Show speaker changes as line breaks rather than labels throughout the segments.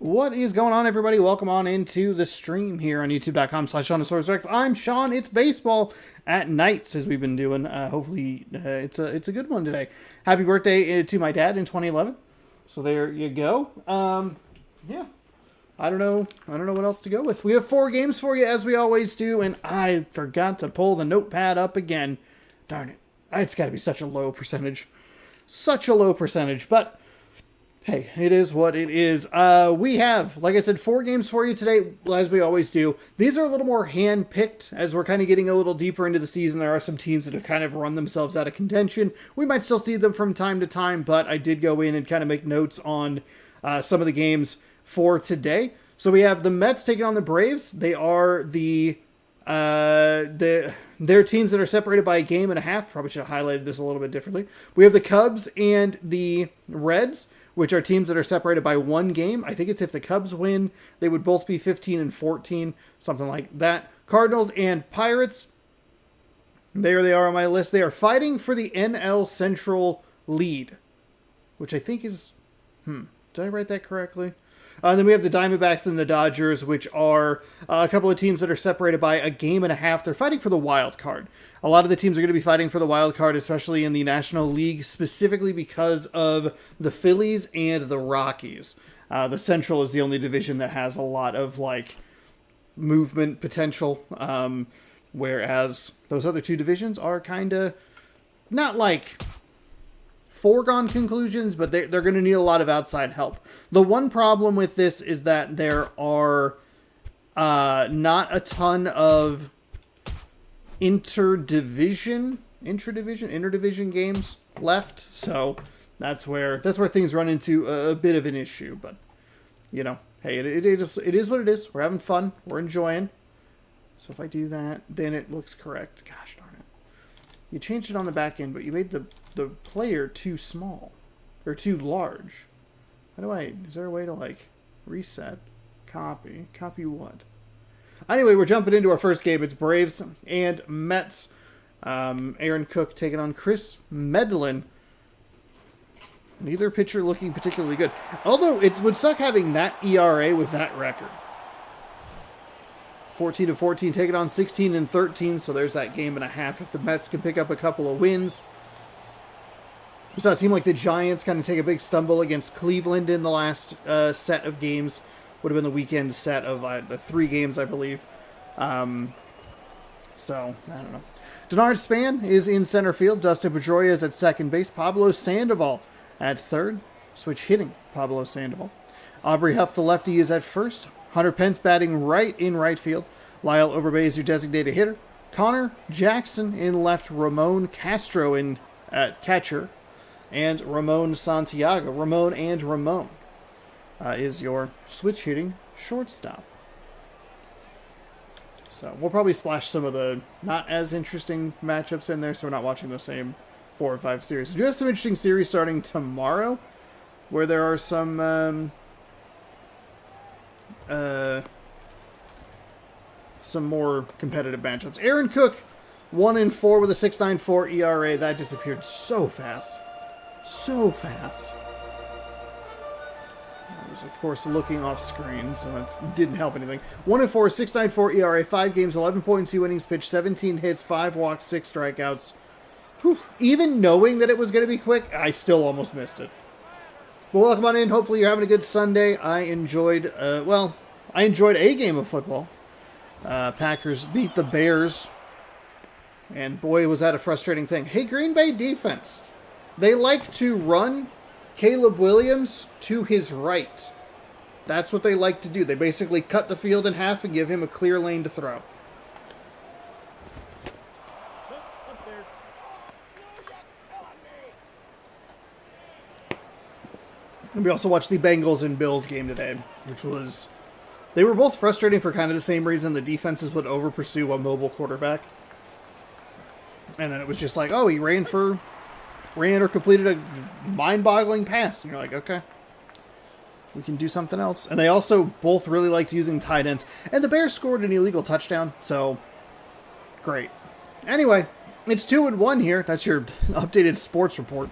What is going on, everybody? Welcome on into the stream here on youtube.com/SeanSourceRex. I'm Sean. It's baseball at nights, as we've been doing. Hopefully, it's a good one today. Happy birthday to my dad in 2011. So there you go. Yeah. I don't know what else to go with. We have 4 games for you, as we always do, and I forgot to pull the notepad up again. Darn it. It's got to be such a low percentage. Such a low percentage, but hey, it is what it is. We have, like I said, 4 games for you today, as we always do. These are a little more hand-picked, as we're kind of getting a little deeper into the season. There are some teams that have kind of run themselves out of contention. We might still see them from time to time, but I did go in and kind of make notes on some of the games for today. So we have the Mets taking on the Braves. They are they're teams that are separated by a game and a half. Probably should have highlighted this a little bit differently. We have the Cubs and the Reds, which are teams that are separated by 1 game. I think it's if the Cubs win, they would both be 15 and 14, something like that. Cardinals and Pirates, there they are on my list. They are fighting for the NL Central lead, which I think is, did I write that correctly? Then we have the Diamondbacks and the Dodgers, which are a couple of teams that are separated by a game and a half. They're fighting for the wild card. A lot of the teams are going to be fighting for the wild card, especially in the National League, specifically because of the Phillies and the Rockies. The Central is the only division that has a lot of movement potential, whereas those other 2 divisions are kind of not foregone conclusions, but they're going to need a lot of outside help. The one problem with this is that there are not a ton of interdivision games left, so that's where things run into a bit of an issue. But hey, it is what it is. We're having fun. We're enjoying. So if I do that, then it looks correct. Gosh darn it! You changed it on the back end, but you made the player too small or too large. Is there a way to reset? Copy what? Anyway, we're jumping into our first game. It's Braves and Mets. Aaron Cook taking on Chris Medlin. Neither pitcher looking particularly good. Although it would suck having that ERA with that record. 14-14, taking on 16-13. So there's that game and a half. If the Mets can pick up a couple of wins. We saw a team like the Giants kind of take a big stumble against Cleveland in the last set of games. Would have been the weekend set of the 3 games, I believe. So, I don't know. Denard Span is in center field. Dustin Pedroia is at second base. Pablo Sandoval at third. Switch hitting Pablo Sandoval. Aubrey Huff, the lefty, is at first. Hunter Pence batting right in right field. Lyle Overbay is your designated hitter. Connor Jackson in left. Ramon Castro in at catcher. And Ramon Santiago. Ramon is your switch hitting shortstop. So we'll probably splash some of the not as interesting matchups in there, so we're not watching the same 4 or 5 series. We do have some interesting series starting tomorrow, where there are some more competitive matchups. Aaron Cook, 1-4 with a 6.94 ERA. That disappeared so fast. So fast. I was, of course, looking off screen, so that didn't help anything. 1-4, 6.94 ERA, 5 games, 11.2 innings pitched, 17 hits, 5 walks, 6 strikeouts. Whew. Even knowing that it was going to be quick, I still almost missed it. Well, welcome on in. Hopefully you're having a good Sunday. I enjoyed a game of football. Packers beat the Bears. And boy, was that a frustrating thing. Hey, Green Bay defense. They like to run Caleb Williams to his right. That's what they like to do. They basically cut the field in half and give him a clear lane to throw. And we also watched the Bengals and Bills game today, which was... They were both frustrating for kind of the same reason. The defenses would over-pursue a mobile quarterback. And then it was just like, oh, he ran or completed a mind-boggling pass. And you're like, okay, we can do something else. And they also both really liked using tight ends. And the Bears scored an illegal touchdown, so great. Anyway, it's 2-1 here. That's your updated sports report.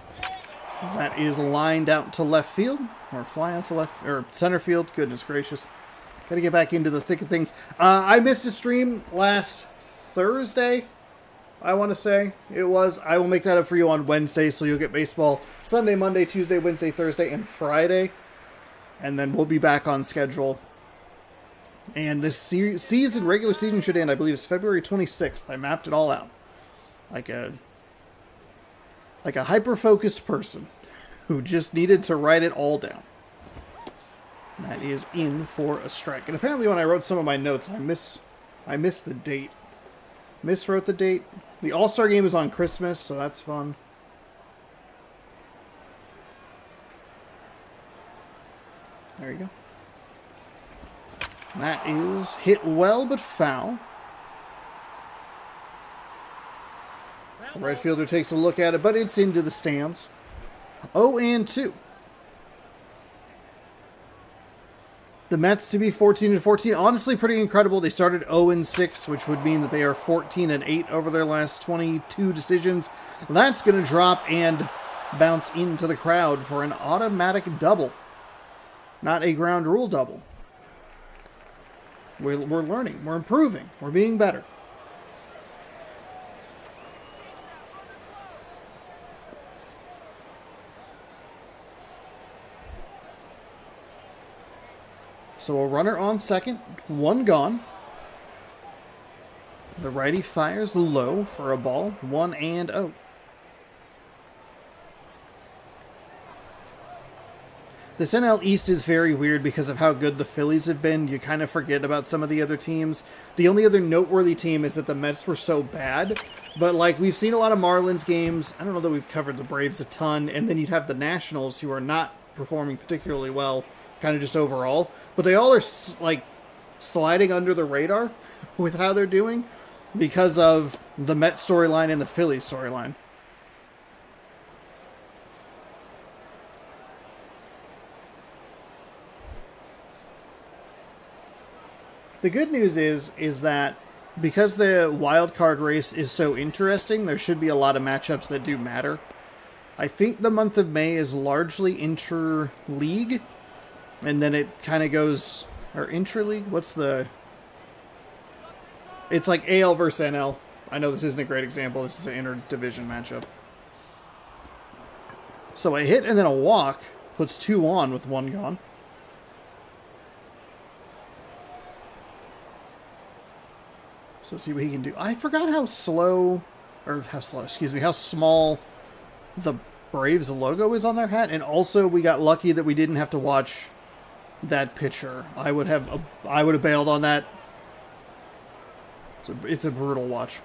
as that is lined out to left field, or fly out to left, or center field. Goodness gracious. Got to get back into the thick of things. I missed a stream last Thursday, I want to say it was. I will make that up for you on Wednesday, so you'll get baseball Sunday, Monday, Tuesday, Wednesday, Thursday, and Friday. And then we'll be back on schedule. And this regular season should end, I believe it's February 26th. I mapped it all out. Like a hyper-focused person who just needed to write it all down. That is in for a strike. And apparently when I wrote some of my notes, I missed the date. Miswrote the date. The All-Star game is on Christmas, so that's fun. There you go. That is hit well, but foul. The right fielder takes a look at it, but it's into the stands. 0-2. The Mets to be 14-14. Honestly, pretty incredible. They started 0-6, which would mean that they are 14-8 over their last 22 decisions. That's going to drop and bounce into the crowd for an automatic double. Not a ground rule double. We're learning. We're improving. We're being better. So a runner on second, one gone. The righty fires low for a ball, 1-0. This NL East is very weird because of how good the Phillies have been. You kind of forget about some of the other teams. The only other noteworthy team is that the Mets were so bad. But, like, we've seen a lot of Marlins games. I don't know that we've covered the Braves a ton. And then you'd have the Nationals, who are not performing particularly well, kind of just overall. But they all are, like, sliding under the radar with how they're doing because of the Mets storyline and the Phillies storyline. The good news is that because the wild card race is so interesting, there should be a lot of matchups that do matter. I think the month of May is largely inter-league, and then it kind of goes, or intra-league? It's like AL versus NL. I know this isn't a great example. This is an inter-division matchup. So a hit and then a walk puts 2 on with 1 gone. So let's see what he can do. I forgot how small the Braves logo is on their hat. And also we got lucky that we didn't have to watch that pitcher. I would have bailed on that. It's a brutal watch.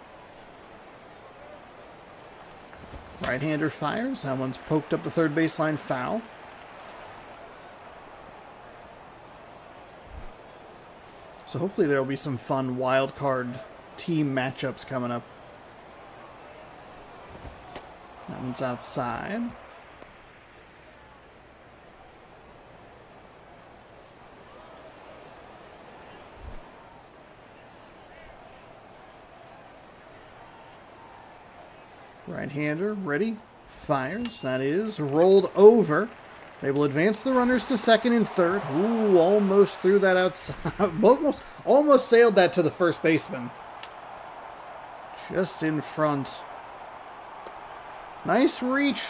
Right-hander fires. That one's poked up the third baseline, foul. So hopefully there will be some fun wild card team matchups coming up. That one's outside. Right-hander, ready, fires. That is rolled over. They will advance the runners to second and third. Ooh, almost threw that outside. almost sailed that to the first baseman. Just in front. Nice reach.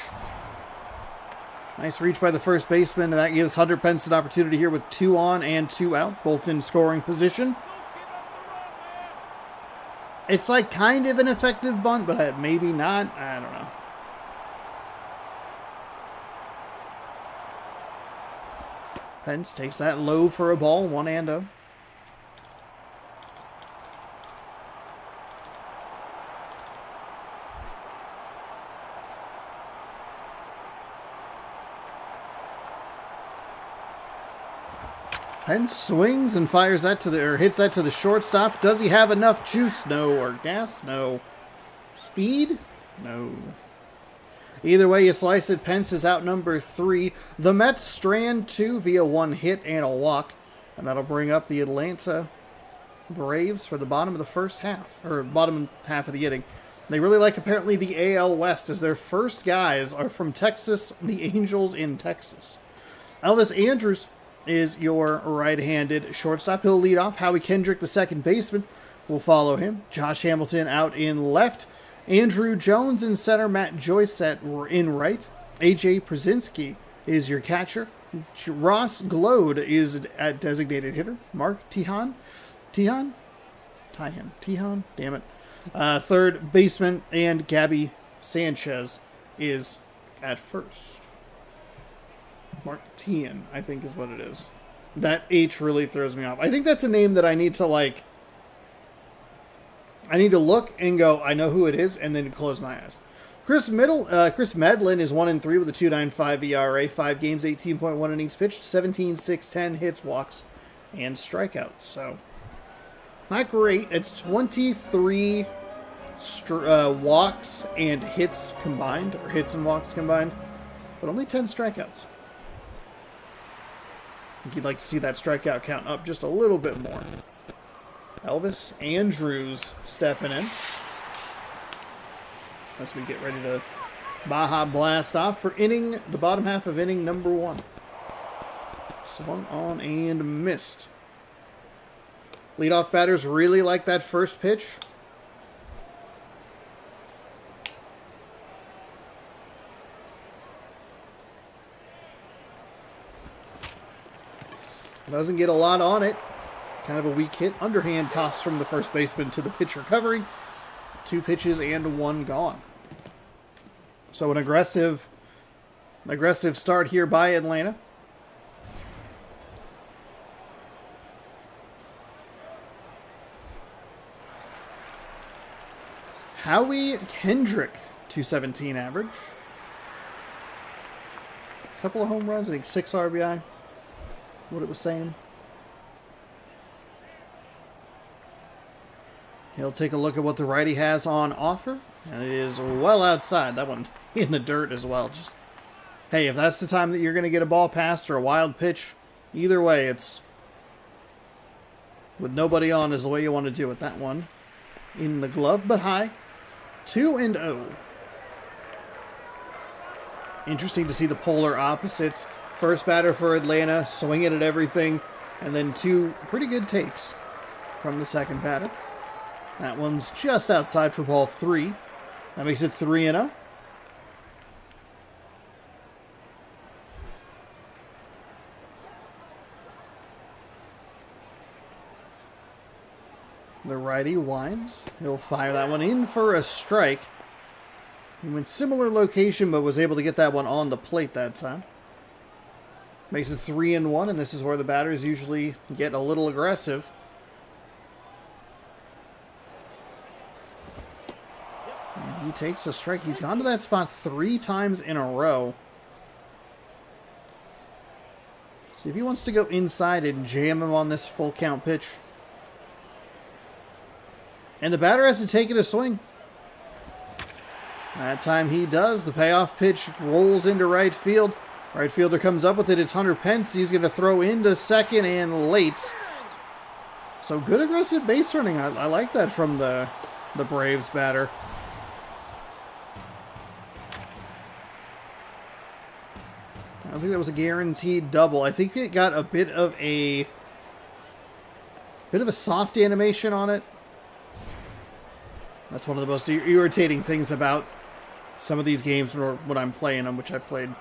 Nice reach by the first baseman. And that gives Hunter Pence an opportunity here with 2 on and 2 out, both in scoring position. It's like kind of an effective bunt, but maybe not. I don't know. Pence takes that low for a ball, 1-0. Pence swings and fires that hits that to the shortstop. Does he have enough juice? No. Or gas? No. Speed? No. Either way you slice it, Pence is out number 3. The Mets strand 2 via 1 hit and a walk. And that'll bring up the Atlanta Braves for the bottom of the first half. Or bottom half of the inning. They really like, apparently, the AL West, as their first guys are from Texas, the Angels in Texas. Elvis Andrus is your right-handed shortstop. He'll lead off. Howie Kendrick, the second baseman, will follow him. Josh Hamilton out in left. Andrew Jones in center. Matt Joyce in right. A.J. Przinsky is your catcher. Ross Glode is at designated hitter. Mark Tihan? Damn it. Third baseman, and Gabby Sanchez is at first. Mark Tian, I think is what it is. That H really throws me off. I think that's a name that I need to look and go, I know who it is, and then close my eyes. Chris Medlin is 1-3 with a 2.95 ERA, 5 games, 18.1 innings pitched, 17-6-10 hits, walks, and strikeouts. So, not great. It's 23 walks and hits combined, or hits and walks combined, but only 10 strikeouts. I think you'd like to see that strikeout count up just a little bit more. Elvis Andrus stepping in as we get ready to Baja blast off for the bottom half of inning number 1. Swung on and missed. Leadoff batters really like that first pitch. Doesn't get a lot on it. Kind of a weak hit. Underhand toss from the first baseman to the pitcher covering. 2 pitches and 1 gone. So an aggressive start here by Atlanta. Howie Kendrick, 217 average. A couple of home runs, I think 6 RBI. What it was saying. He'll take a look at what the righty has on offer, and it is well outside. That one in the dirt as well. Just, hey, if that's the time that you're going to get a ball passed or a wild pitch, either way, it's with nobody on is the way you want to do it. That one in the glove, but high. 2-0. Interesting to see the polar opposites. First batter for Atlanta, swinging at everything, and then 2 pretty good takes from the second batter. That one's just outside for ball 3. That makes it 3-0. The righty winds. He'll fire that one in for a strike. He went similar location, but was able to get that one on the plate that time. Makes it 3-1, and this is where the batters usually get a little aggressive. And he takes a strike. He's gone to that spot 3 times in a row. See if he wants to go inside and jam him on this full count pitch. And the batter has to take it a swing. That time he does. The payoff pitch rolls into right field. Right fielder comes up with it. It's Hunter Pence. He's going to throw into second and late. So good aggressive base running. I like that from the Braves batter. I don't think that was a guaranteed double. I think it got a bit of a soft animation on it. That's one of the most irritating things about some of these games when I'm playing them, which I played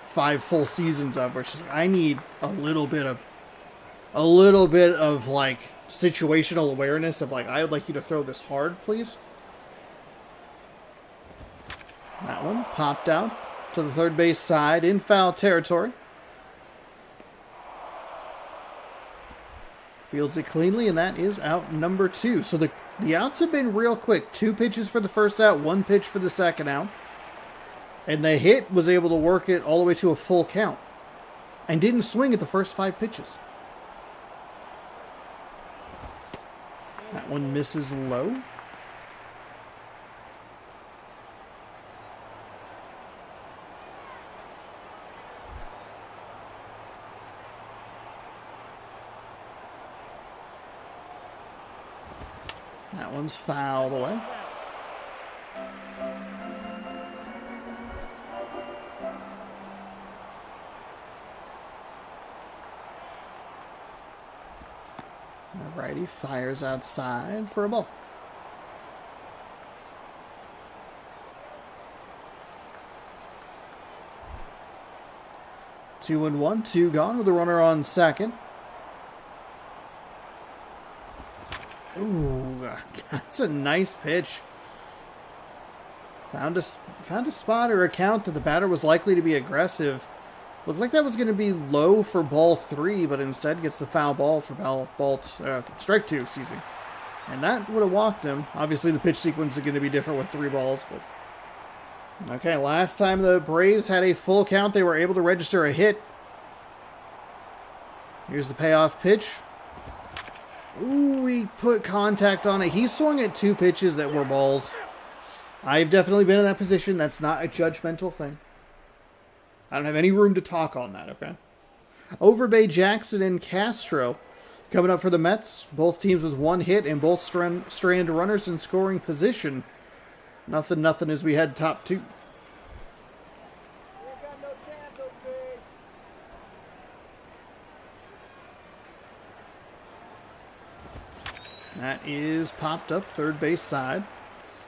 5 full seasons of, where it's just like, I need a little bit of like situational awareness of like, I would like you to throw this hard, please. That one popped out to the third base side in foul territory. Fields it cleanly, and that is out number 2. So the outs have been real quick. 2 pitches for the first out, 1 pitch for the second out. And the hit was able to work it all the way to a full count. And didn't swing at the first 5 pitches. That one misses low. That one's fouled away. Righty fires outside for a ball. Two and one, two gone with a runner on second. Ooh, that's a nice pitch. Found a spot or a count that the batter was likely to be aggressive. Looked like that was going to be low for ball three, but instead gets the foul ball for strike two, excuse me. And that would have walked him. Obviously, the pitch sequence is going to be different with 3 balls, but okay, last time the Braves had a full count, they were able to register a hit. Here's the payoff pitch. Ooh, he put contact on it. He swung at 2 pitches that were balls. I've definitely been in that position. That's not a judgmental thing. I don't have any room to talk on that, okay? Overbay, Jackson, and Castro coming up for the Mets. Both teams with 1 hit and both strand runners in scoring position. Nothing as we head top 2. That is popped up third base side.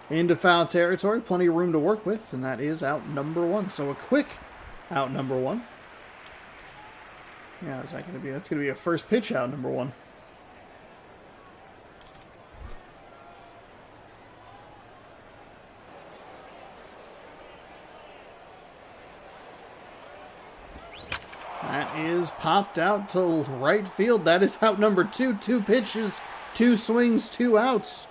Into foul territory. Plenty of room to work with. And that is out number 1. So a quick out number 1. Yeah, is that going to be? That's going to be a first pitch out number 1. That is popped out to right field. That is out number 2. 2 pitches, 2 swings, 2 outs.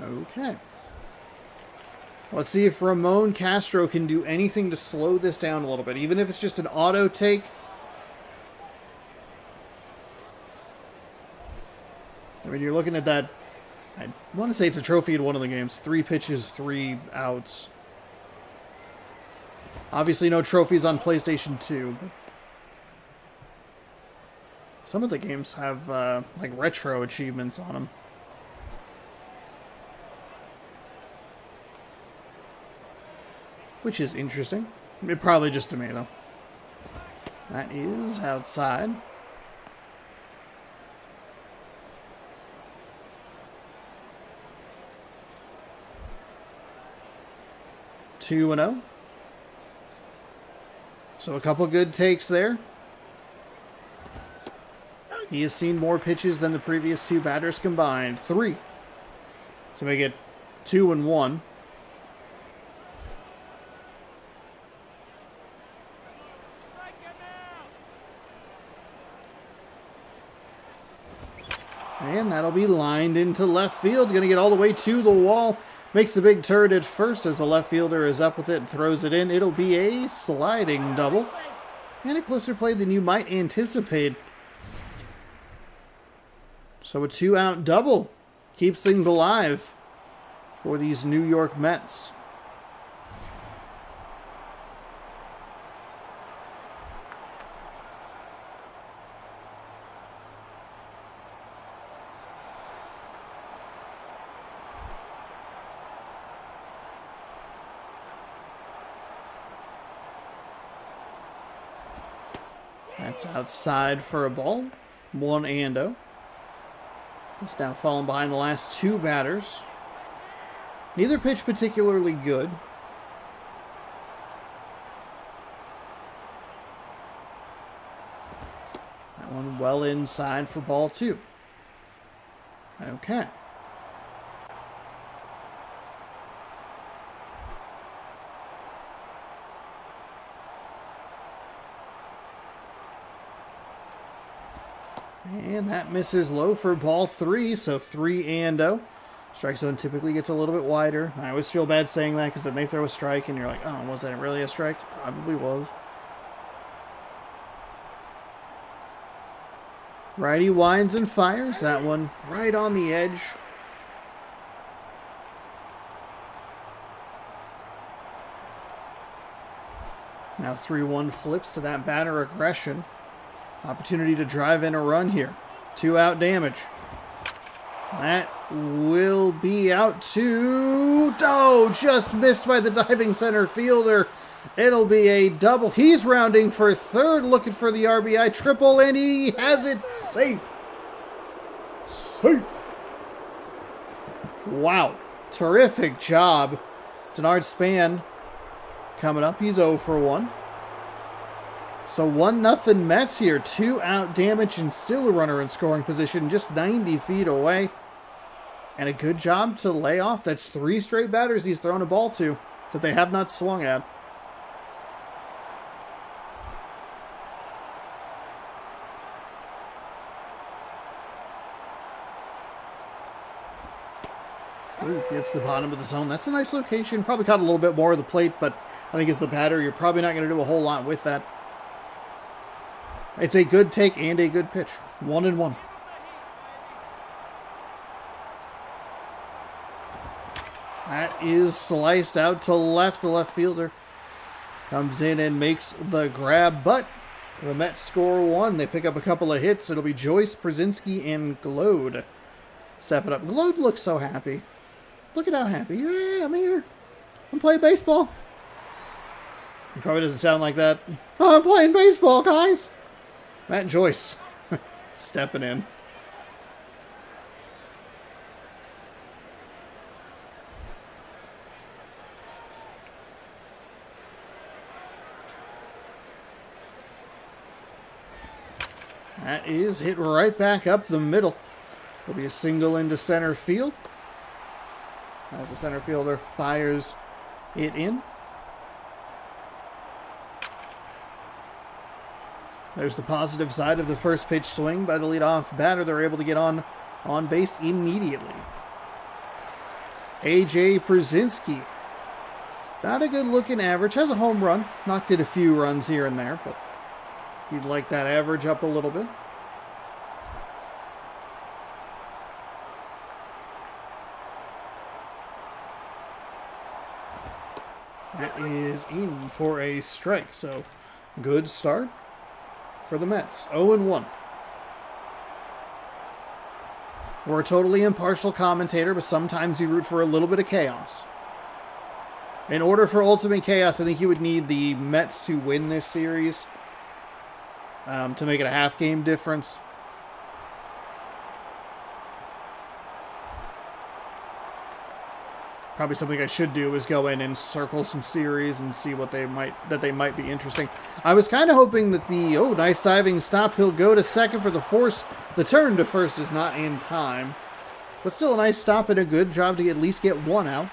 Okay. Let's see if Ramon Castro can do anything to slow this down a little bit, even if it's just an auto take. I mean, you're looking at that. I want to say it's a trophy in one of the games. 3 pitches, 3 outs. Obviously, no trophies on PlayStation 2. But some of the games have like retro achievements on them. Which is interesting. Probably just to me, though. That is outside. Two and 0. So a couple good takes there. He has seen more pitches than the previous 2 batters combined. 3 to make it 2 and 1. And that'll be lined into left field. Going to get all the way to the wall. Makes a big turn at first as the left fielder is up with it and throws it in. It'll be a sliding double. And a closer play than you might anticipate. So a 2-out double keeps things alive for these New York Mets. That's outside for a ball. 1-0. He's now fallen behind the last 2 batters. Neither pitch particularly good. That one well inside for ball 2. Okay. And that misses low for ball 3, so 3-0. Strike zone typically gets a little bit wider. I always feel bad saying that because then they throw a strike and you're like, oh, was that really a strike? Probably was. Righty winds and fires. That one right on the edge. Now 3-1 flips to that batter aggression. Opportunity to drive in a run here. 2-out damage. That will be out to... Oh, just missed by the diving center fielder. It'll be a double. He's rounding for third, looking for the RBI triple, and he has it safe. Safe. Wow. Terrific job. Denard Span coming up. He's 0 for 1. So 1-0 Mets here. 2 out damage and still a runner in scoring position, just 90 feet away. And a good job to lay off. That's 3 straight batters he's thrown a ball to that they have not swung at. Ooh, gets the bottom of the zone. That's a nice location. Probably caught a little bit more of the plate, but I think as the batter, you're probably not going to do a whole lot with that. It's a good take and a good pitch. 1-1. That is sliced out to left. The left fielder comes in and makes the grab, but the Mets score 1. They pick up a couple of hits. It'll be Joyce, Przinsky, and Glode stepping up. Glode looks so happy. Look at how happy. Yeah, I'm here. I'm playing baseball. He probably doesn't sound like that. Oh, I'm playing baseball, guys. Matt Joyce stepping in. That is hit right back up the middle. Will be a single into center field as the center fielder fires it in. There's the positive side of the first pitch swing by the leadoff batter. They're able to get on base immediately. A.J. Przinsky. Not a good looking average. Has a home run. Knocked in a few runs here and there, but he'd like that average up a little bit. That is in for a strike, so good start for the Mets. 0-1. We're a totally impartial commentator, but sometimes you root for a little bit of chaos. In order for ultimate chaos, I think you would need the Mets to win this series to make it a half game difference. Probably something I should do is go in and circle some series and see what they might be interesting. I was kind of hoping that nice diving stop. He'll go to second for the force. The turn to first is not in time, but still a nice stop and a good job to at least get 1 out.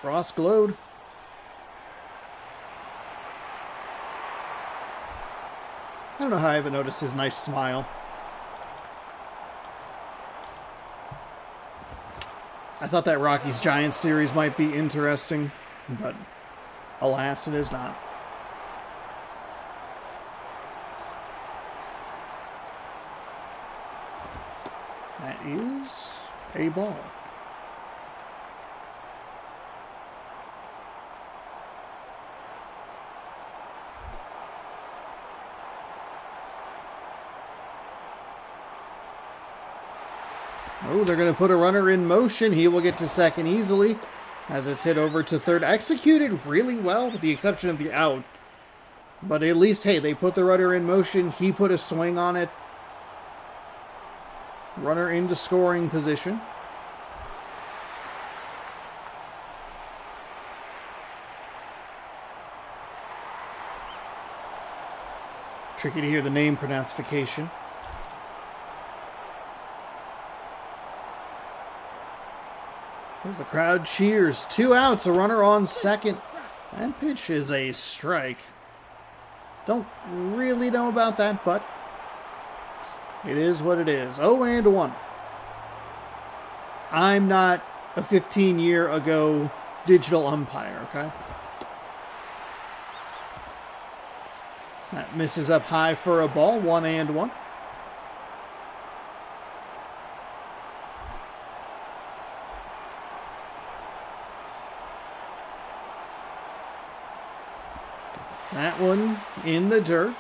Ross Glode. I don't know how I haven't noticed his nice smile. I thought that Rockies-Giants series might be interesting, but alas, it is not. That is a ball. Oh, they're going to put a runner in motion. He will get to second easily as it's hit over to third. Executed really well with the exception of the out. But at least, hey, they put the runner in motion. He put a swing on it. Runner into scoring position. Tricky to hear the name pronunciation. As the crowd cheers. 2 outs, a runner on second. That pitch is a strike. Don't really know about that, but it is what it is. 0-1. I'm not a 15-year-ago digital umpire, okay? That misses up high for a ball. 1-1. That one in the dirt.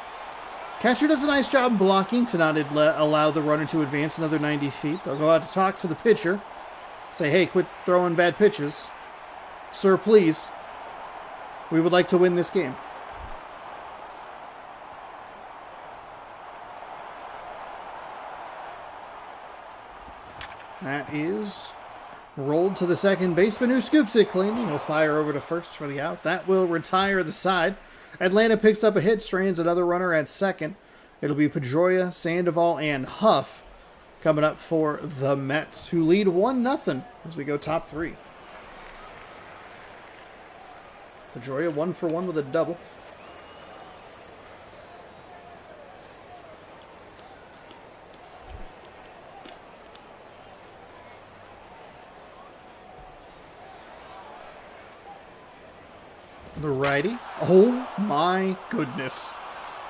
Catcher does a nice job blocking to not allow the runner to advance another 90 feet. They'll go out to talk to the pitcher. Say, hey, quit throwing bad pitches. Sir, please. We would like to win this game. That is rolled to the second baseman, who scoops it cleanly. He'll fire over to first for the out. That will retire the side. Atlanta picks up a hit, strands another runner at second. It'll be Pedroia, Sandoval, and Huff coming up for the Mets, who lead 1-0 as we go top three. Pedroia 1 for 1 with a double. The righty. Oh my goodness.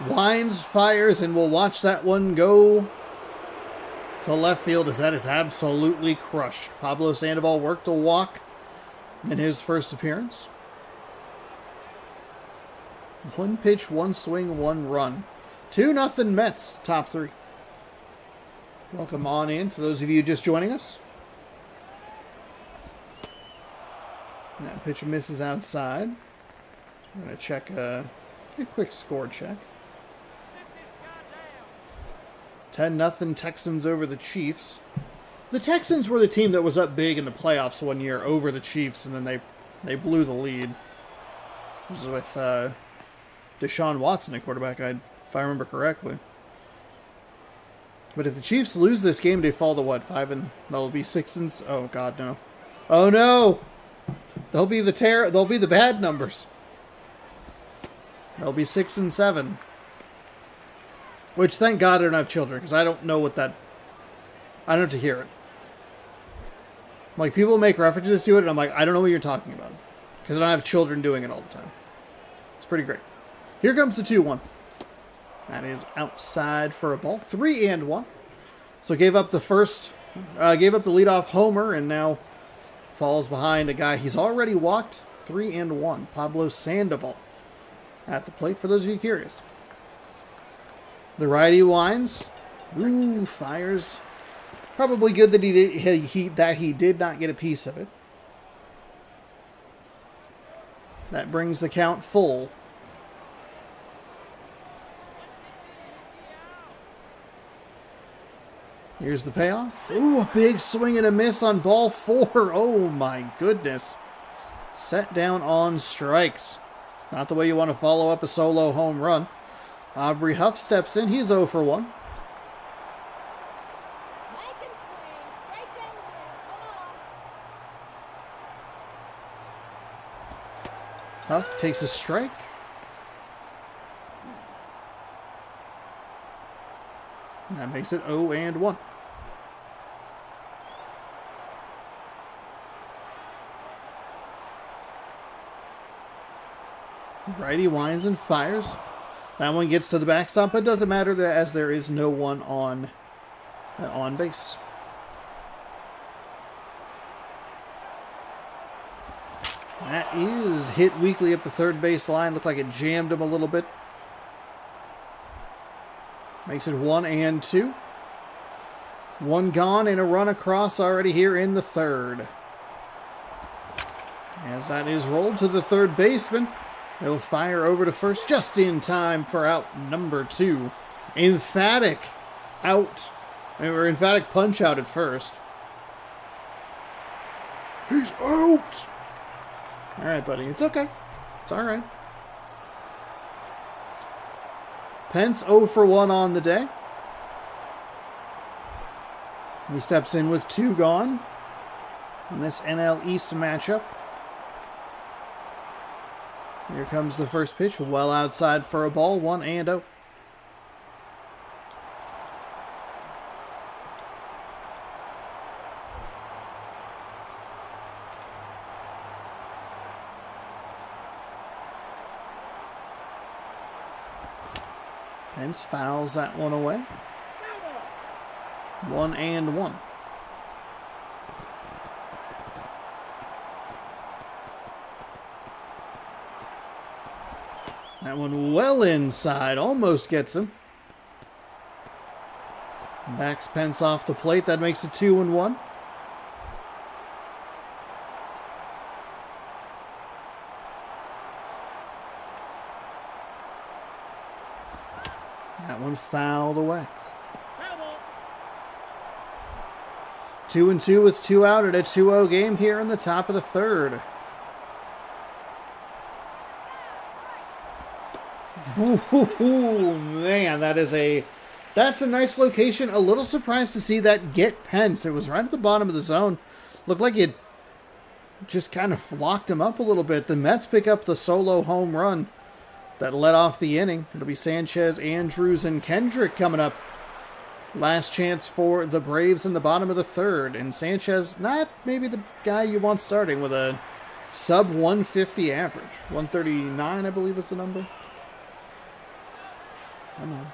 Winds, fires, and we'll watch that one go to left field as that is absolutely crushed. Pablo Sandoval worked a walk in his first appearance. 1 pitch, 1 swing, 1 run. 2-0 Mets, top three. Welcome on in to those of you just joining us. And that pitch misses outside. I'm going to check a quick score check. 10-0 Texans over the Chiefs. The Texans were the team that was up big in the playoffs one year over the Chiefs, and then they blew the lead. This was with Deshaun Watson at quarterback, if I remember correctly. But if the Chiefs lose this game, they fall to what, 5 and they'll be 6 and oh god no. Oh no! They'll be the bad numbers. They'll be 6 and 7. Which, thank God I don't have children, because I don't know what that... I don't have to hear it. Like, people make references to it, and I'm like, I don't know what you're talking about. Because I don't have children doing it all the time. It's pretty great. Here comes the 2-1. That is outside for a ball. 3-1. So gave up the leadoff homer, and now falls behind a guy he's already walked. 3-1. Pablo Sandoval at the plate, for those of you curious. The righty winds. Ooh, fires. Probably good that he did not get a piece of it. That brings the count full. Here's the payoff. Ooh, a big swing and a miss on ball 4. Oh my goodness. Set down on strikes. Not the way you want to follow up a solo home run. Aubrey Huff steps in. He's 0 for 1. Huff takes a strike. And that makes it 0-1. Righty winds and fires. That one gets to the backstop, but doesn't matter as there is no one on base. That is hit weakly up the third base line. Looked like it jammed him a little bit. Makes it 1-2. One gone and a run across already here in the third. As that is rolled to the third baseman. He'll fire over to first just in time for out number 2. Emphatic out. Or emphatic punch out at first. He's out! Alright, buddy. It's okay. It's alright. Pence 0 for 1 on the day. He steps in with 2 gone in this NL East matchup. Here comes the first pitch, well outside for a ball, 1-0. Pence fouls that one away. 1-1. That one well inside, almost gets him. Backs Pence off the plate. That makes it 2-1. That one fouled away. 2-2 with 2 out at a 2-0 game here in the top of the third. Ooh, man, that's a nice location. A little surprised to see that get Pence. It was right at the bottom of the zone. Looked like it just kind of locked him up a little bit. The Mets pick up the solo home run that led off the inning. It'll be Sanchez, Andrews, and Kendrick coming up. Last chance for the Braves in the bottom of the third. And Sanchez, not maybe the guy you want starting with a sub 150 average. 139, I believe, was the number. Come on.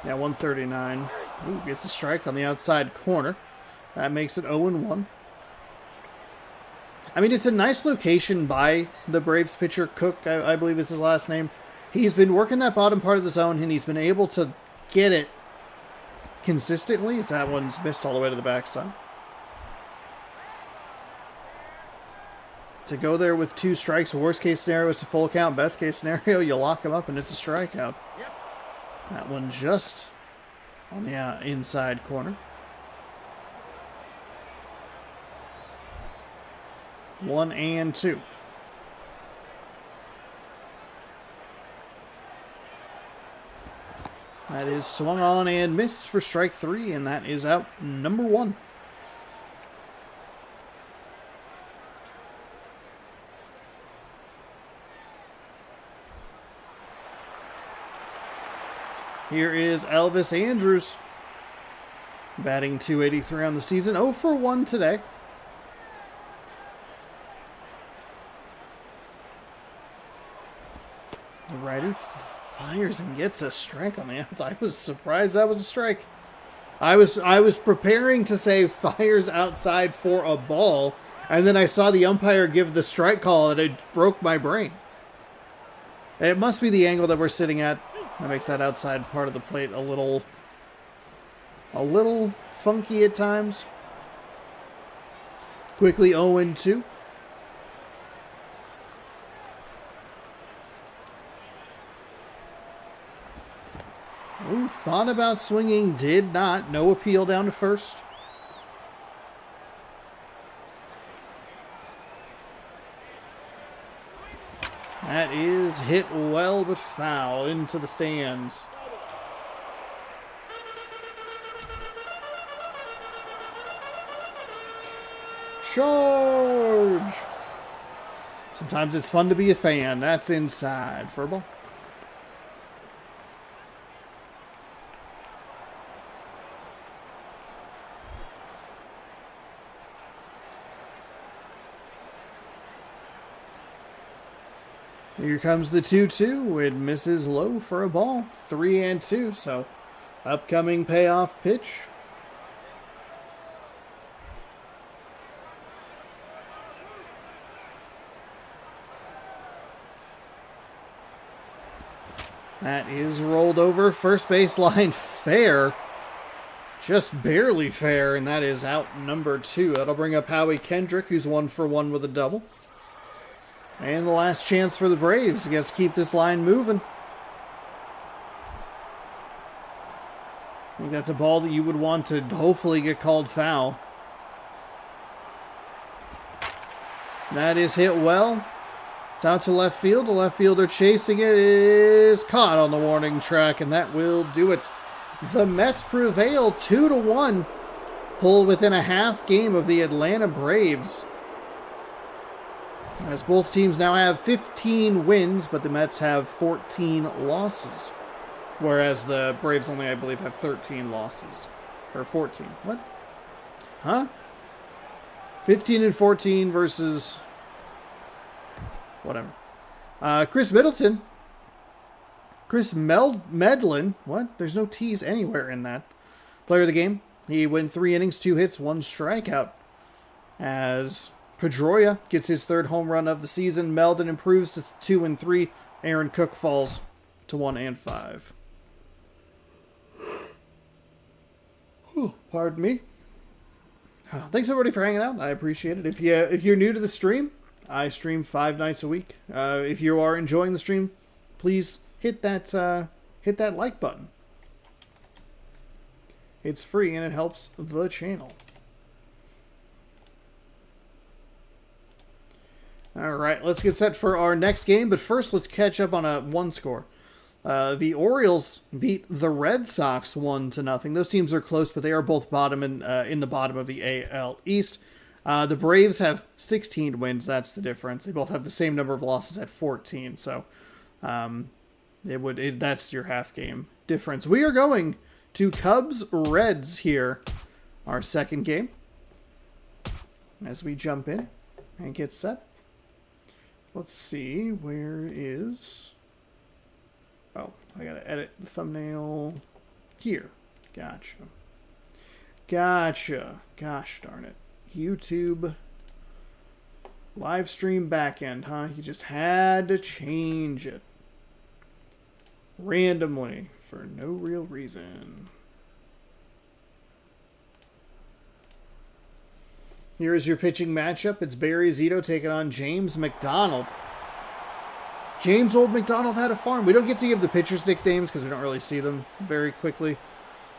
Yeah, 139. Ooh, gets a strike on the outside corner. That makes it 0-1. I mean, it's a nice location by the Braves pitcher. Cook, I believe is his last name. He's been working that bottom part of the zone, and he's been able to get it consistently. That one's missed all the way to the backstop. To go there with 2 strikes, worst case scenario, it's a full count. Best case scenario, you lock him up, and it's a strikeout. Yep. That one just on the inside corner. 1-2. That is swung on and missed for strike 3, and that is out number 1. Here is Elvis Andrews, batting .283 on the season, 0 for 1 today. The righty fires and gets a strike on the outside. I was surprised that was a strike. I was preparing to say fires outside for a ball, and then I saw the umpire give the strike call, and it broke my brain. It must be the angle that we're sitting at. That makes that outside part of the plate a little funky at times. Quickly 0-2. Ooh, thought about swinging, did not. No appeal down to first. That is hit well but foul into the stands. Charge! Sometimes it's fun to be a fan. That's inside for a ball. Here comes the 2-2. It misses low for a ball. 3-2. So, upcoming payoff pitch. That is rolled over. First base line fair. Just barely fair, and that is out number 2. That'll bring up Howie Kendrick, who's 1 for 1 with a double. And the last chance for the Braves. Gets to keep this line moving. I think that's a ball that you would want to hopefully get called foul. That is hit well. It's out to left field. The left fielder chasing it is caught on the warning track, and that will do it. The Mets prevail 2-1. Pull within a half game of the Atlanta Braves. As both teams now have 15 wins, but the Mets have 14 losses. Whereas the Braves only, I believe, have 13 losses. Or 14. What? Huh? 15 and 14 versus... whatever. Chris Middleton. Medlin. What? There's no T's anywhere in that. Player of the game. He went 3 innings, 2 hits, 1 strikeout. As Pedroia gets his 3rd home run of the season. Meldon improves to 2-3. Aaron Cook falls to 1-5. Pardon me. Thanks everybody for hanging out. I appreciate it. If you're new to the stream, I stream 5 nights a week. If you are enjoying the stream, please hit that like button. It's free and it helps the channel. All right, let's get set for our next game. But first, let's catch up on one score. The Orioles beat the Red Sox 1-0. Those teams are close, but they are both bottom in the bottom of the AL East. The Braves have 16 wins. That's the difference. They both have the same number of losses at 14. So, that's your half game difference. We are going to Cubs Reds here, our second game. As we jump in and get set. Let's see, where is... Oh, I gotta edit the thumbnail here. Gotcha. Gosh darn it. YouTube live stream backend, huh? You just had to change it. Randomly, for no real reason. Here is your pitching matchup. It's Barry Zito taking on James McDonald. James Old McDonald had a farm. We don't get to give the pitchers nicknames because we don't really see them very quickly.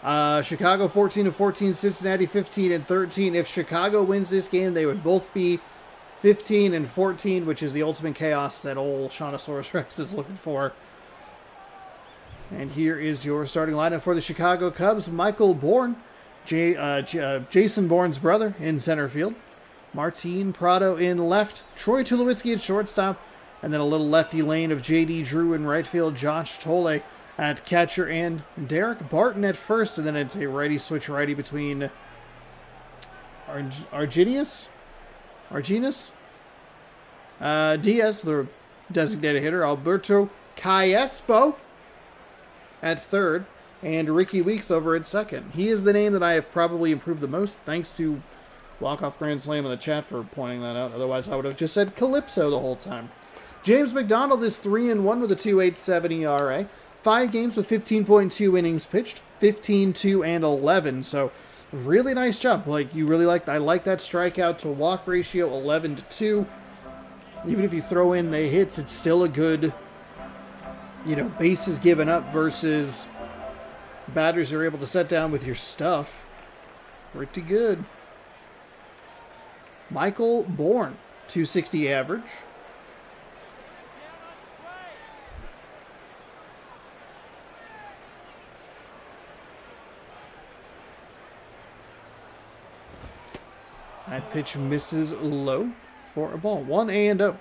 Chicago 14-14, Cincinnati 15-13. If Chicago wins this game, they would both be 15-14, which is the ultimate chaos that old Shaunosaurus Rex is looking for. And here is your starting lineup for the Chicago Cubs. Michael Bourne, Jason Bourne's brother, in center field. Martin Prado in left. Troy Tulowitzki at shortstop. And then a little lefty lane of J.D. Drew in right field. Josh Tolle at catcher and Derek Barton at first. And then it's a righty switch righty between Arginus? Diaz, the designated hitter. Alberto Cayespo at third. And Ricky Weeks over at second. He is the name that I have probably improved the most. Thanks to Walk-Off Grand Slam in the chat for pointing that out. Otherwise, I would have just said Calypso the whole time. James McDonald is 3-1 with a 2.87 ERA. 5 games with 15.2 innings pitched. 15-2-11. So, really nice job. I like that strikeout to walk ratio, 11-2. Even if you throw in the hits, it's still a good, bases given up versus batters are able to set down with your stuff. Pretty good. Michael Bourne, 260 average. That pitch misses low for a ball. 1-0.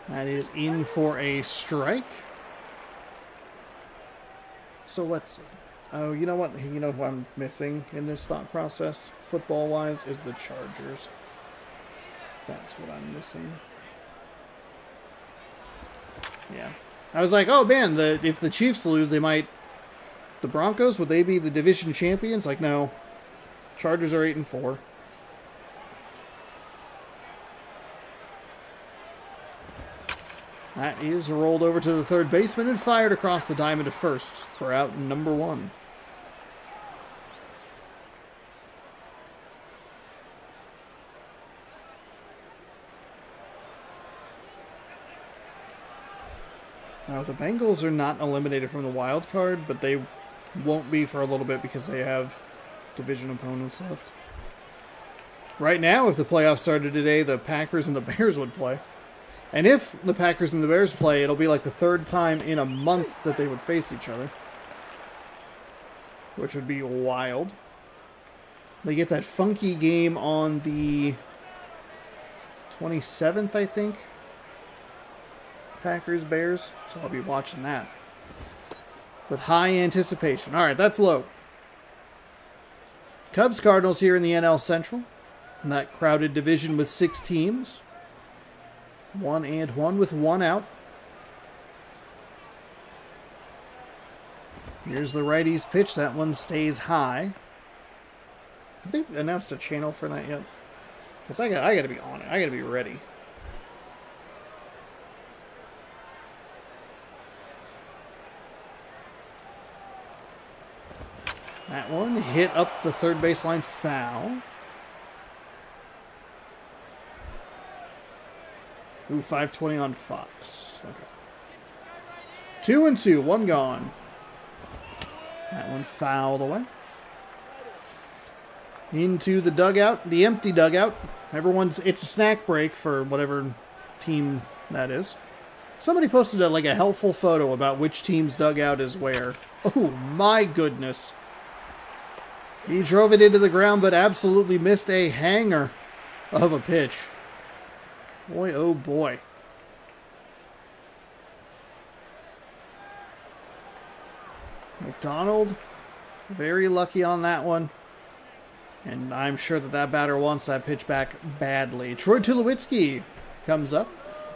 That is in for a strike. So let's see. Oh, you know what? You know who I'm missing in this thought process, football-wise, is the Chargers. That's what I'm missing. Yeah. I was like, oh man, if the Chiefs lose, they might... The Broncos, would they be the division champions? Like, no. Chargers are 8-4. That is rolled over to the third baseman and fired across the diamond to first for out number 1. Now, the Bengals are not eliminated from the wild card, but they won't be for a little bit because they have division opponents left. Right now, if the playoffs started today, the Packers and the Bears would play. And if the Packers and the Bears play, it'll be like the third time in a month that they would face each other. Which would be wild. They get that funky game on the 27th, I think. Packers, Bears. So I'll be watching that with high anticipation. All right, that's low. Cubs, Cardinals here in the NL Central. In that crowded division with 6 teams. 1-1 with 1 out. Here's the righty's pitch. That one stays high. I think they announced a channel for that yet. Because I got to be on it. I got to be ready. That one hit up the third baseline, foul. Ooh, 520 on Fox. Okay. 2-2, one gone. That one fouled away. Into the dugout, the empty dugout. It's a snack break for whatever team that is. Somebody posted a helpful photo about which team's dugout is where. Oh my goodness. He drove it into the ground, but absolutely missed a hanger of a pitch. Boy, oh boy. McDonald, very lucky on that one. And I'm sure that batter wants that pitch back badly. Troy Tulowitzki comes up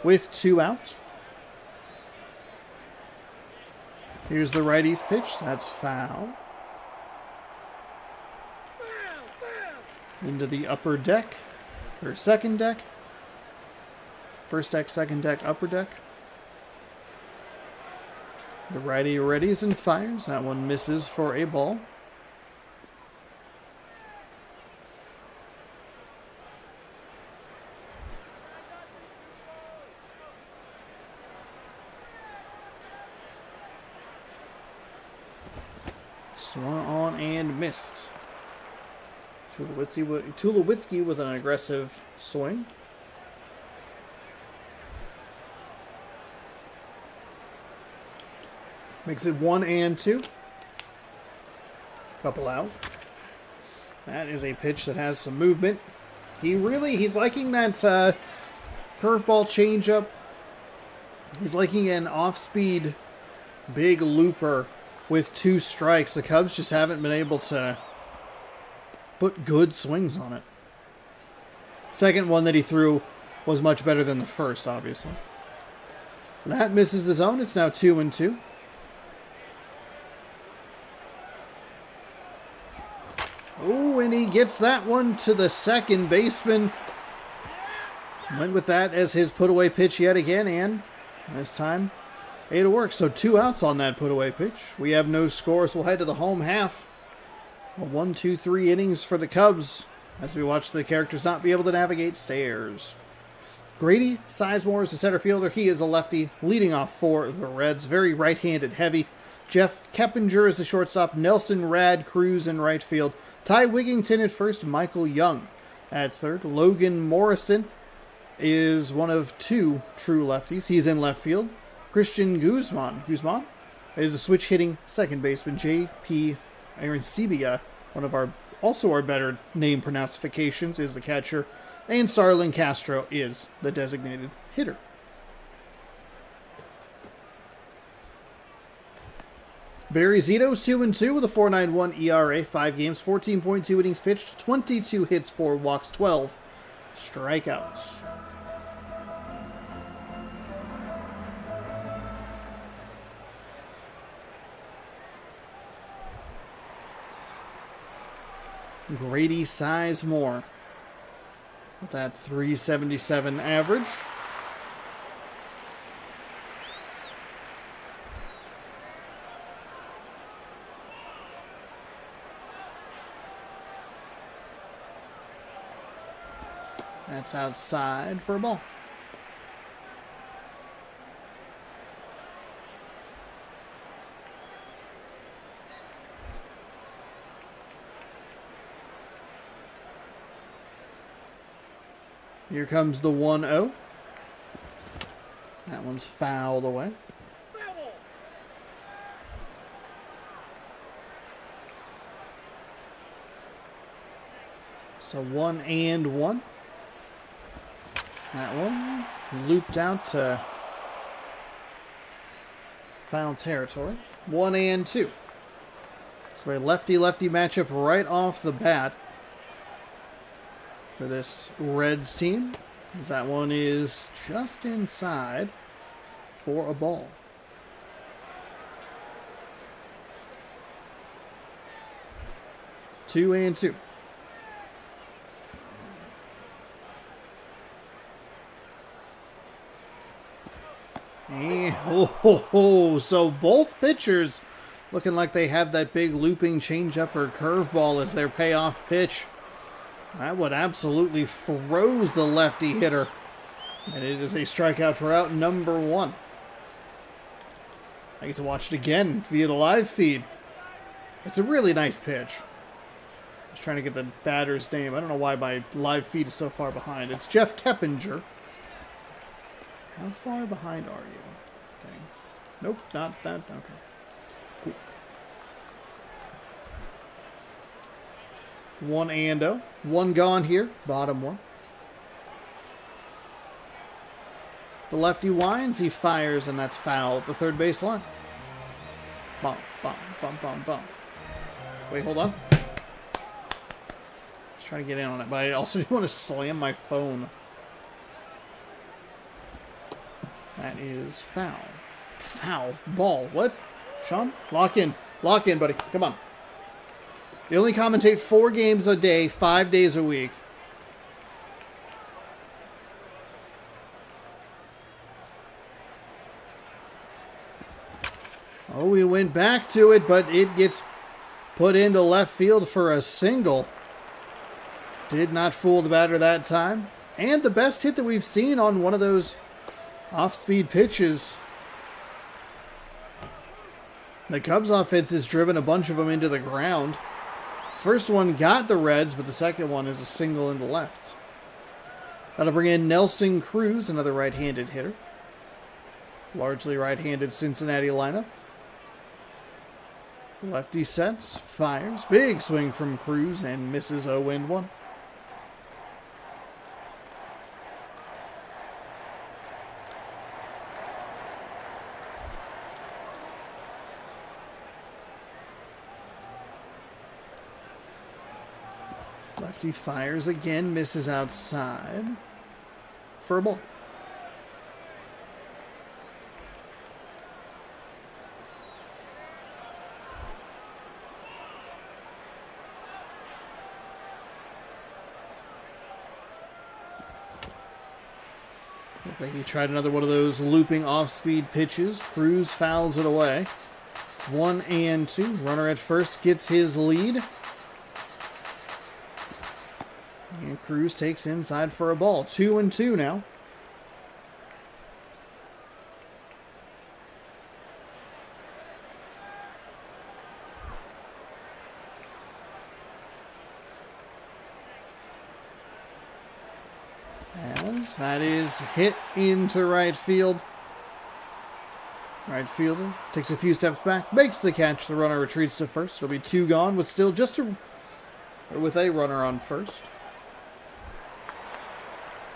with 2 outs. Here's the righty's pitch. That's foul. Into the upper deck, or second deck. First deck, second deck, upper deck. The righty readies and fires. That one misses for a ball. Swung on and missed. Tulowitzki with an aggressive swing. Makes it 1-2. Couple out. That is a pitch that has some movement. He's liking that curveball changeup. He's liking an off-speed big looper with 2 strikes. The Cubs just haven't been able to put good swings on it. Second one that he threw was much better than the first, obviously. That misses the zone. It's now 2-2. Oh, and he gets that one to the second baseman. Went with that as his put-away pitch yet again, and this time made it work. So 2 outs on that put-away pitch. We have no scores. We'll head to the home half. 1, 2, 3 innings for the Cubs as we watch the characters not be able to navigate stairs. Grady Sizemore is the center fielder. He is a lefty, leading off for the Reds. Very right-handed heavy. Jeff Keppinger is the shortstop. Nelson Rad Cruz in right field. Ty Wigington at first. Michael Young at third. Logan Morrison is one of 2 true lefties. He's in left field. Christian Guzman is a switch-hitting second baseman. J.P. Arancibia, one of our better name pronunciations, is the catcher. And Starlin Castro is the designated hitter. Barry Zito's 2-2 with a 4.91 ERA, 5 games, 14.2 innings pitched, 22 hits, 4 walks, 12 strikeouts. Grady Sizemore with that 377 average. That's outside for a ball. Here comes the 1-0. That one's fouled away. So 1-1. That one looped out to foul territory. 1-2. So a lefty-lefty matchup right off the bat for this Reds team, as that one is just inside for a ball. Two and two. So both pitchers looking like they have that big looping changeup or curveball as their payoff pitch. That would absolutely froze the lefty hitter. And it is a strikeout for out number 1. I get to watch it again via the live feed. It's a really nice pitch. I was trying to get the batter's name. I don't know why my live feed is so far behind. It's Jeff Keppinger. How far behind are you? Okay. Nope, not that. Okay. Cool. 1-0. 1 gone here. Bottom 1. The lefty winds, he fires, and that's foul at the third base line. Bum, bum, bum, bum, bum. Wait, hold on. I was trying to get in on it, but I also do want to slam my phone. That is foul. Foul. Ball. What? Sean? Lock in. Lock in, buddy. Come on. They only commentate 4 games a day, 5 days a week. Oh, we went back to it, but it gets put into left field for a single. Did not fool the batter that time. And the best hit that we've seen on one of those off-speed pitches. The Cubs offense has driven a bunch of them into the ground. First one got the Reds, but the second one is a single into left. That'll bring in Nelson Cruz, another right-handed hitter. Largely right-handed Cincinnati lineup. Lefty sets, fires. Big swing from Cruz and misses 0-1. Lefty fires again, misses outside for a ball. Looked like he tried another one of those looping off-speed pitches. Cruz fouls it away. 1-2. Runner at first gets his lead. And Cruz takes inside for a ball. 2-2 now. As that is hit into right field. Right fielder takes a few steps back, makes the catch. The runner retreats to first. It'll be 2 gone with still just with a runner on first.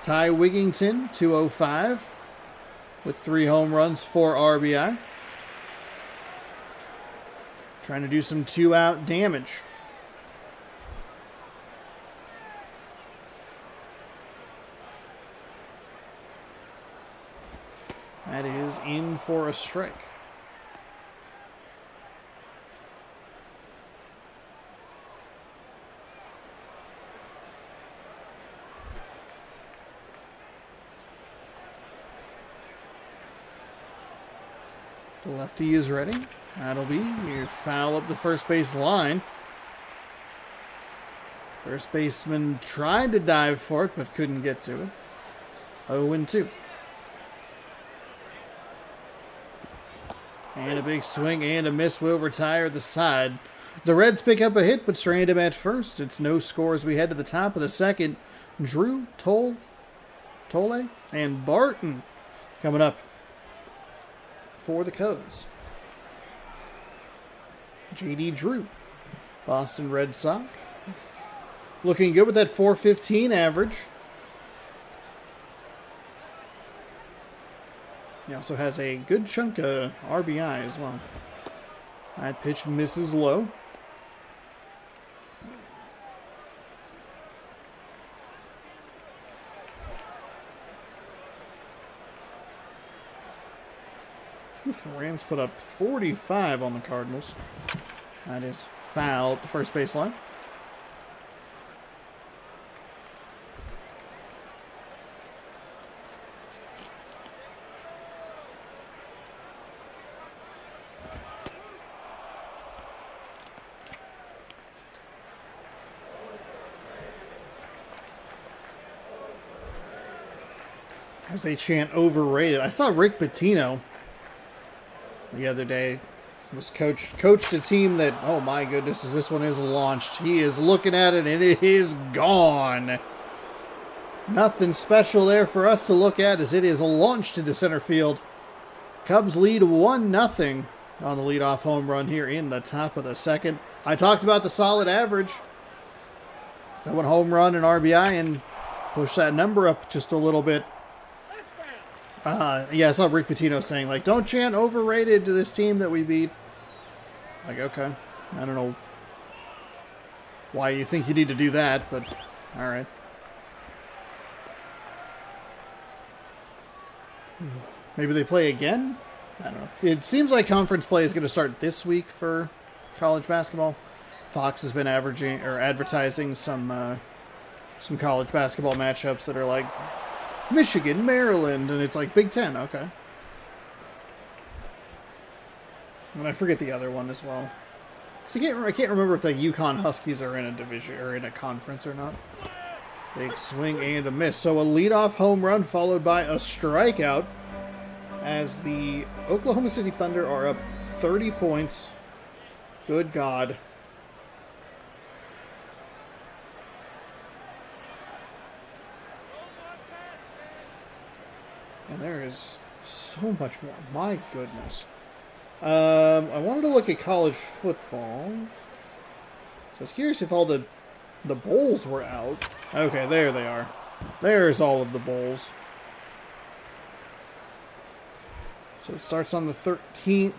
Ty Wigington, 205, with 3 home runs, 4 RBI. Trying to do some 2-out damage. That is in for a strike. The lefty is ready. That'll be your foul up the first base line. First baseman tried to dive for it, but couldn't get to it. 0-2. And a big swing and a miss will retire the side. The Reds pick up a hit, but strand him at first. It's no score as we head to the top of the second. Drew, Tolle, and Barton coming up for the Cubs. J.D. Drew, Boston Red Sox. Looking good with that .415 average. He also has a good chunk of RBI as well. That pitch misses low. Oof, the Rams put up 45 on the Cardinals. That is foul at the first base line. as they chant overrated. I saw Rick Pitino the other day was coached a team that, oh my goodness, as this one is launched, he is looking at it and it is gone. Nothing special there for us to look at as it is launched into center field. Cubs lead 1-0 on the leadoff home run here in the top of the second. I talked about the solid average. That one home run and RBI and push that number up just a little bit. Yeah, I saw Rick Pitino saying, like, don't chant overrated to this team that we beat. Like, okay. I don't know why you think you need to do that, but all right. Maybe they play again? I don't know. It seems like conference play is going to start this week for college basketball. Fox has been advertising some college basketball matchups that are like Michigan, Maryland, and it's like Big Ten. Okay. And I forget the other one as well. So I can't remember if the UConn Huskies are in a division or in a conference or not. Big swing and a miss. So a leadoff home run followed by a strikeout as the Oklahoma City Thunder are up 30 points. Good God. And there is so much more. My goodness. I wanted to look at college football. So I was curious if all the bowls were out. Okay, there they are. There's all of the bowls. So it starts on the 13th.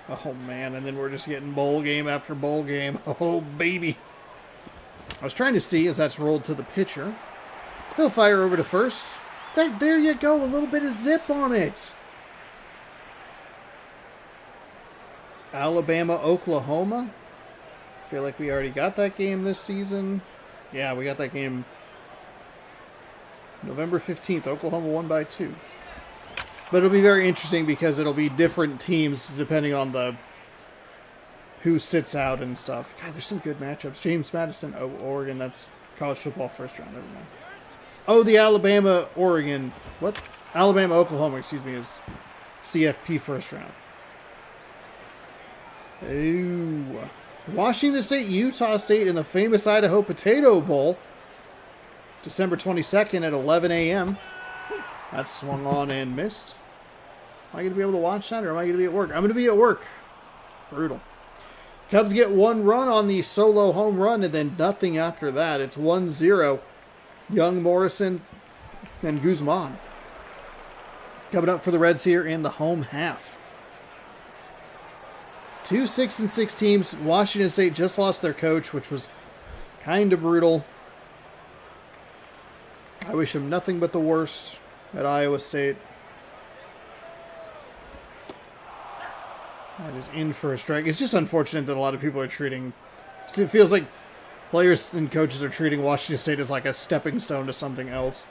Oh, man. And then we're just getting bowl game after bowl game. Oh, baby. I was trying to see as that's rolled to the pitcher. He'll fire over to first. There you go. A little bit of zip on it. Alabama, Oklahoma. I feel like we already got that game this season. Yeah, we got that game November 15th. Oklahoma won by 2. But it'll be very interesting because it'll be different teams depending on who sits out and stuff. God, there's some good matchups. James Madison, Oregon. That's college football first round. Never mind. Oh, the Alabama, Oregon. What? Alabama, Oklahoma, excuse me, is CFP first round. Ooh. Washington State, Utah State in the famous Idaho Potato Bowl. December 22nd at 11 a.m. That swung on and missed. Am I going to be able to watch that or am I going to be at work? I'm going to be at work. Brutal. Cubs get 1 run on the solo home run and then nothing after that. It's 1-0. Young, Morrison, and Guzman. Coming up for the Reds here in the home half. 2 6-6 teams. Washington State just lost their coach, which was kind of brutal. I wish him nothing but the worst at Iowa State. That is in for a strike. It's just unfortunate that a lot of people are treating... It feels like players and coaches are treating Washington State as like a stepping stone to something else.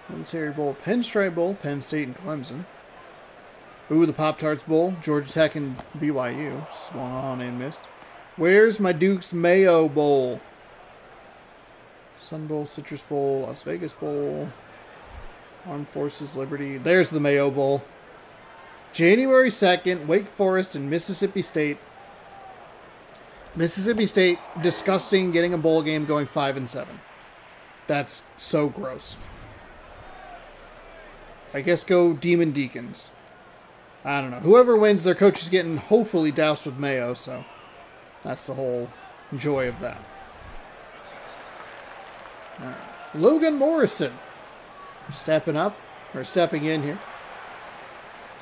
Military Bowl, Pinstripe Bowl, Penn State and Clemson. Ooh, the Pop-Tarts Bowl, Georgia Tech and BYU. Swung on and missed. Where's my Duke's Mayo Bowl? Sun Bowl, Citrus Bowl, Las Vegas Bowl, Armed Forces, Liberty. There's the Mayo Bowl. January 2nd, Wake Forest and Mississippi State. Mississippi State, disgusting, getting a bowl game going 5-7. That's so gross. I guess go Demon Deacons. I don't know. Whoever wins, their coach is getting hopefully doused with mayo, so that's the whole joy of that. All right. Logan Morrison stepping in here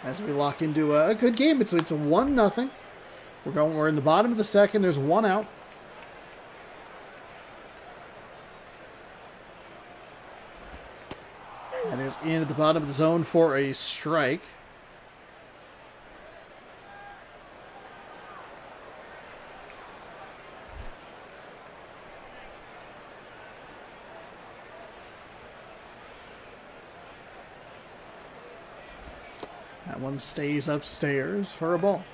as we lock into a good game. It's 1-0. We're in the bottom of the second. There's 1 out. That is in at the bottom of the zone for a strike. That one stays upstairs for a ball.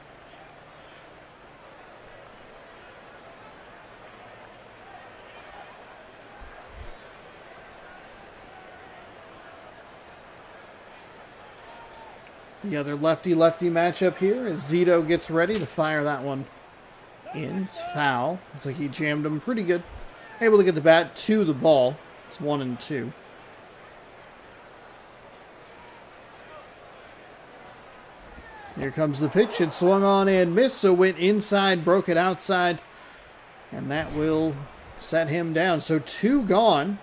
The other lefty-lefty matchup here as Zito gets ready to fire that one in. It's foul. Looks like he jammed him pretty good. Able to get the bat to the ball. It's 1-2. Here comes the pitch. It swung on and missed, so went inside, broke it outside. And that will set him down. So 2 gone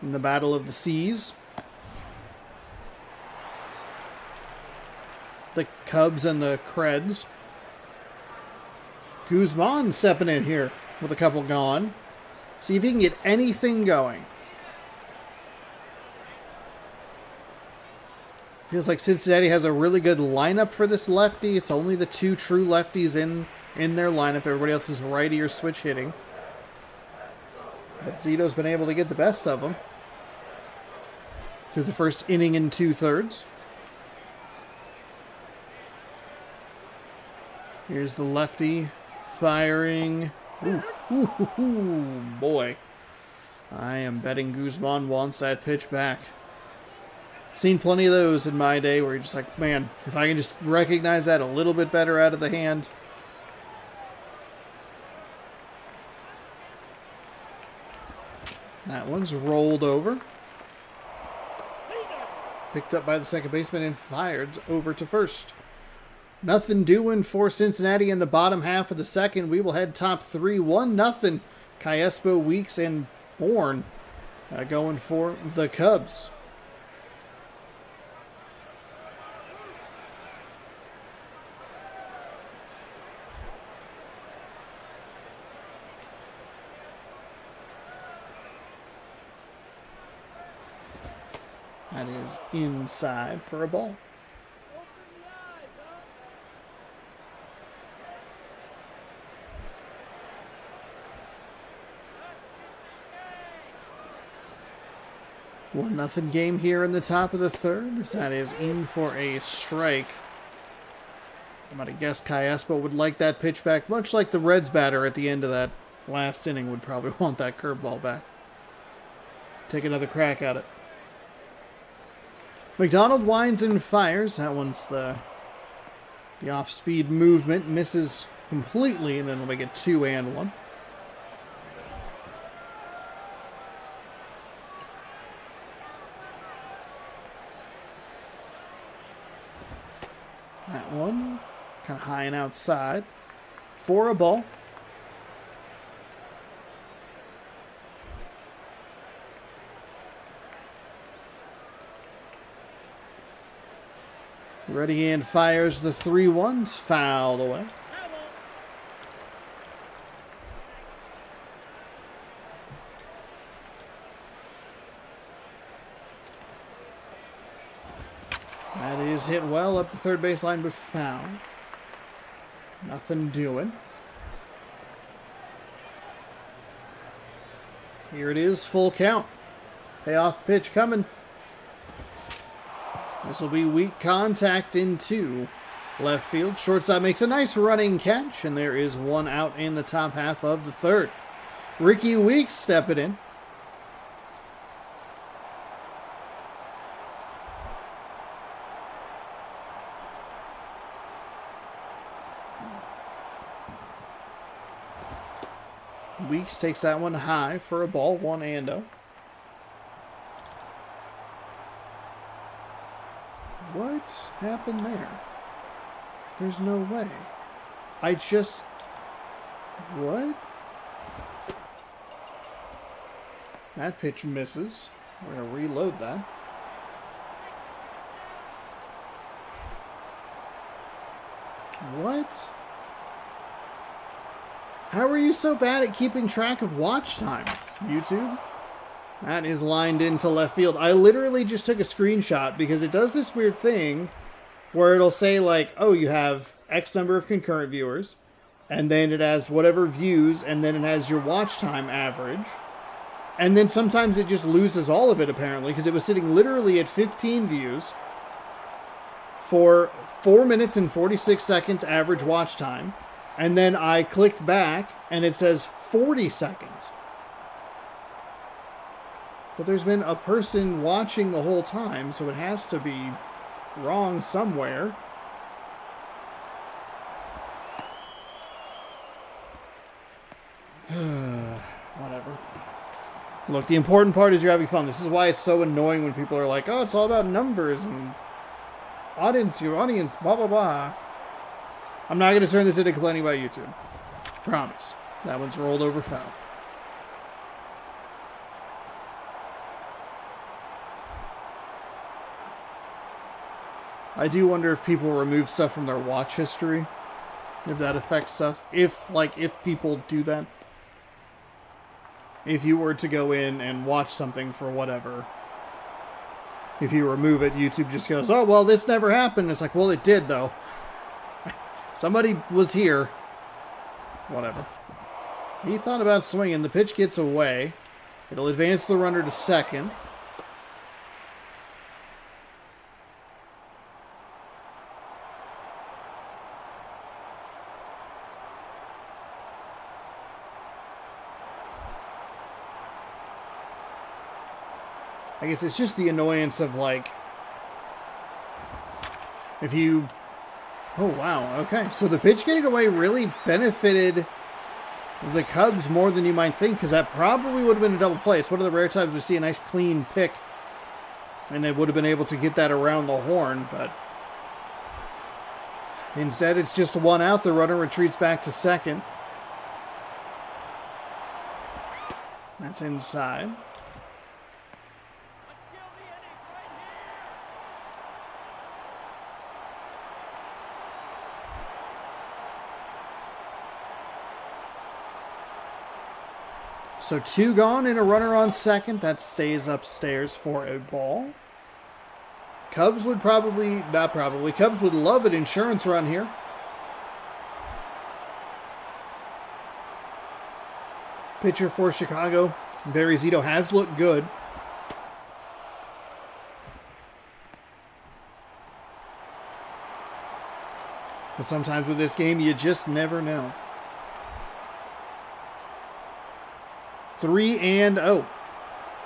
in the Battle of the Seas. The Cubs and the Creds. Guzman stepping in here with a couple gone. See if he can get anything going. Feels like Cincinnati has a really good lineup for this lefty. It's only the 2 true lefties in their lineup. Everybody else is righty or switch hitting. But Zito's been able to get the best of them through the first inning and 2/3. Here's the lefty firing. Ooh, boy. I am betting Guzman wants that pitch back. Seen plenty of those in my day where you're just like, man, if I can just recognize that a little bit better out of the hand. That one's rolled over. Picked up by the second baseman and fired over to first. Nothing doing for Cincinnati in the bottom half of the second. We will head top 3, 1-0. Cayespo, Weeks, and Bourne going for the Cubs. That is inside for a ball. One nothing game here in the top of the third. That is in for a strike. I'm going to guess Cayespo would like that pitch back, much like the Reds batter at the end of that last inning would probably want that curveball back. Take another crack at it. McDonald winds and fires. That one's the off-speed movement. Misses completely, and then we'll make it 2-1. That one kind of high and outside for a ball. Ready and fires the 3-1. Fouled away. That is hit well up the third baseline, but foul. Nothing doing. Here it is, full count. Payoff pitch coming. This will be weak contact into left field. Shortstop makes a nice running catch, and there is one out in the top half of the third. Ricky Weeks stepping in. Weeks takes that one high for a ball, 1-0. What happened there? There's no way. What? That pitch misses. We're going to reload that. What? How are you so bad at keeping track of watch time, YouTube? That is lined into left field. I literally just took a screenshot because it does this weird thing where it'll say like, oh, you have X number of concurrent viewers, and then it has whatever views, and then it has your watch time average. And then sometimes it just loses all of it, apparently, because it was sitting literally at 15 views for 4 minutes and 46 seconds average watch time. And then I clicked back, and it says 40 seconds. But there's been a person watching the whole time, so it has to be wrong somewhere. Whatever. Look, the important part is you're having fun. This is why it's so annoying when people are like, oh, it's all about numbers and your audience, blah, blah, blah. I'm not going to turn this into complaining about YouTube. Promise. That one's rolled over foul. I do wonder if people remove stuff from their watch history. If that affects stuff. If people do that. If you were to go in and watch something for whatever, if you remove it, YouTube just goes, oh, well, this never happened. It's like, well, it did, though. Somebody was here. Whatever. He thought about swinging. The pitch gets away. It'll advance the runner to second. I guess it's just the annoyance of, like, if you... Oh, wow. Okay. So the pitch getting away really benefited the Cubs more than you might think, because that probably would have been a double play. It's one of the rare times we see a nice clean pick, and they would have been able to get that around the horn, but instead it's just one out. The runner retreats back to second. That's inside. So 2 gone and a runner on second. That stays upstairs for a ball. Cubs would Cubs would love an insurance run here. Pitcher for Chicago, Barry Zito, has looked good. But sometimes with this game, you just never know. 3-0.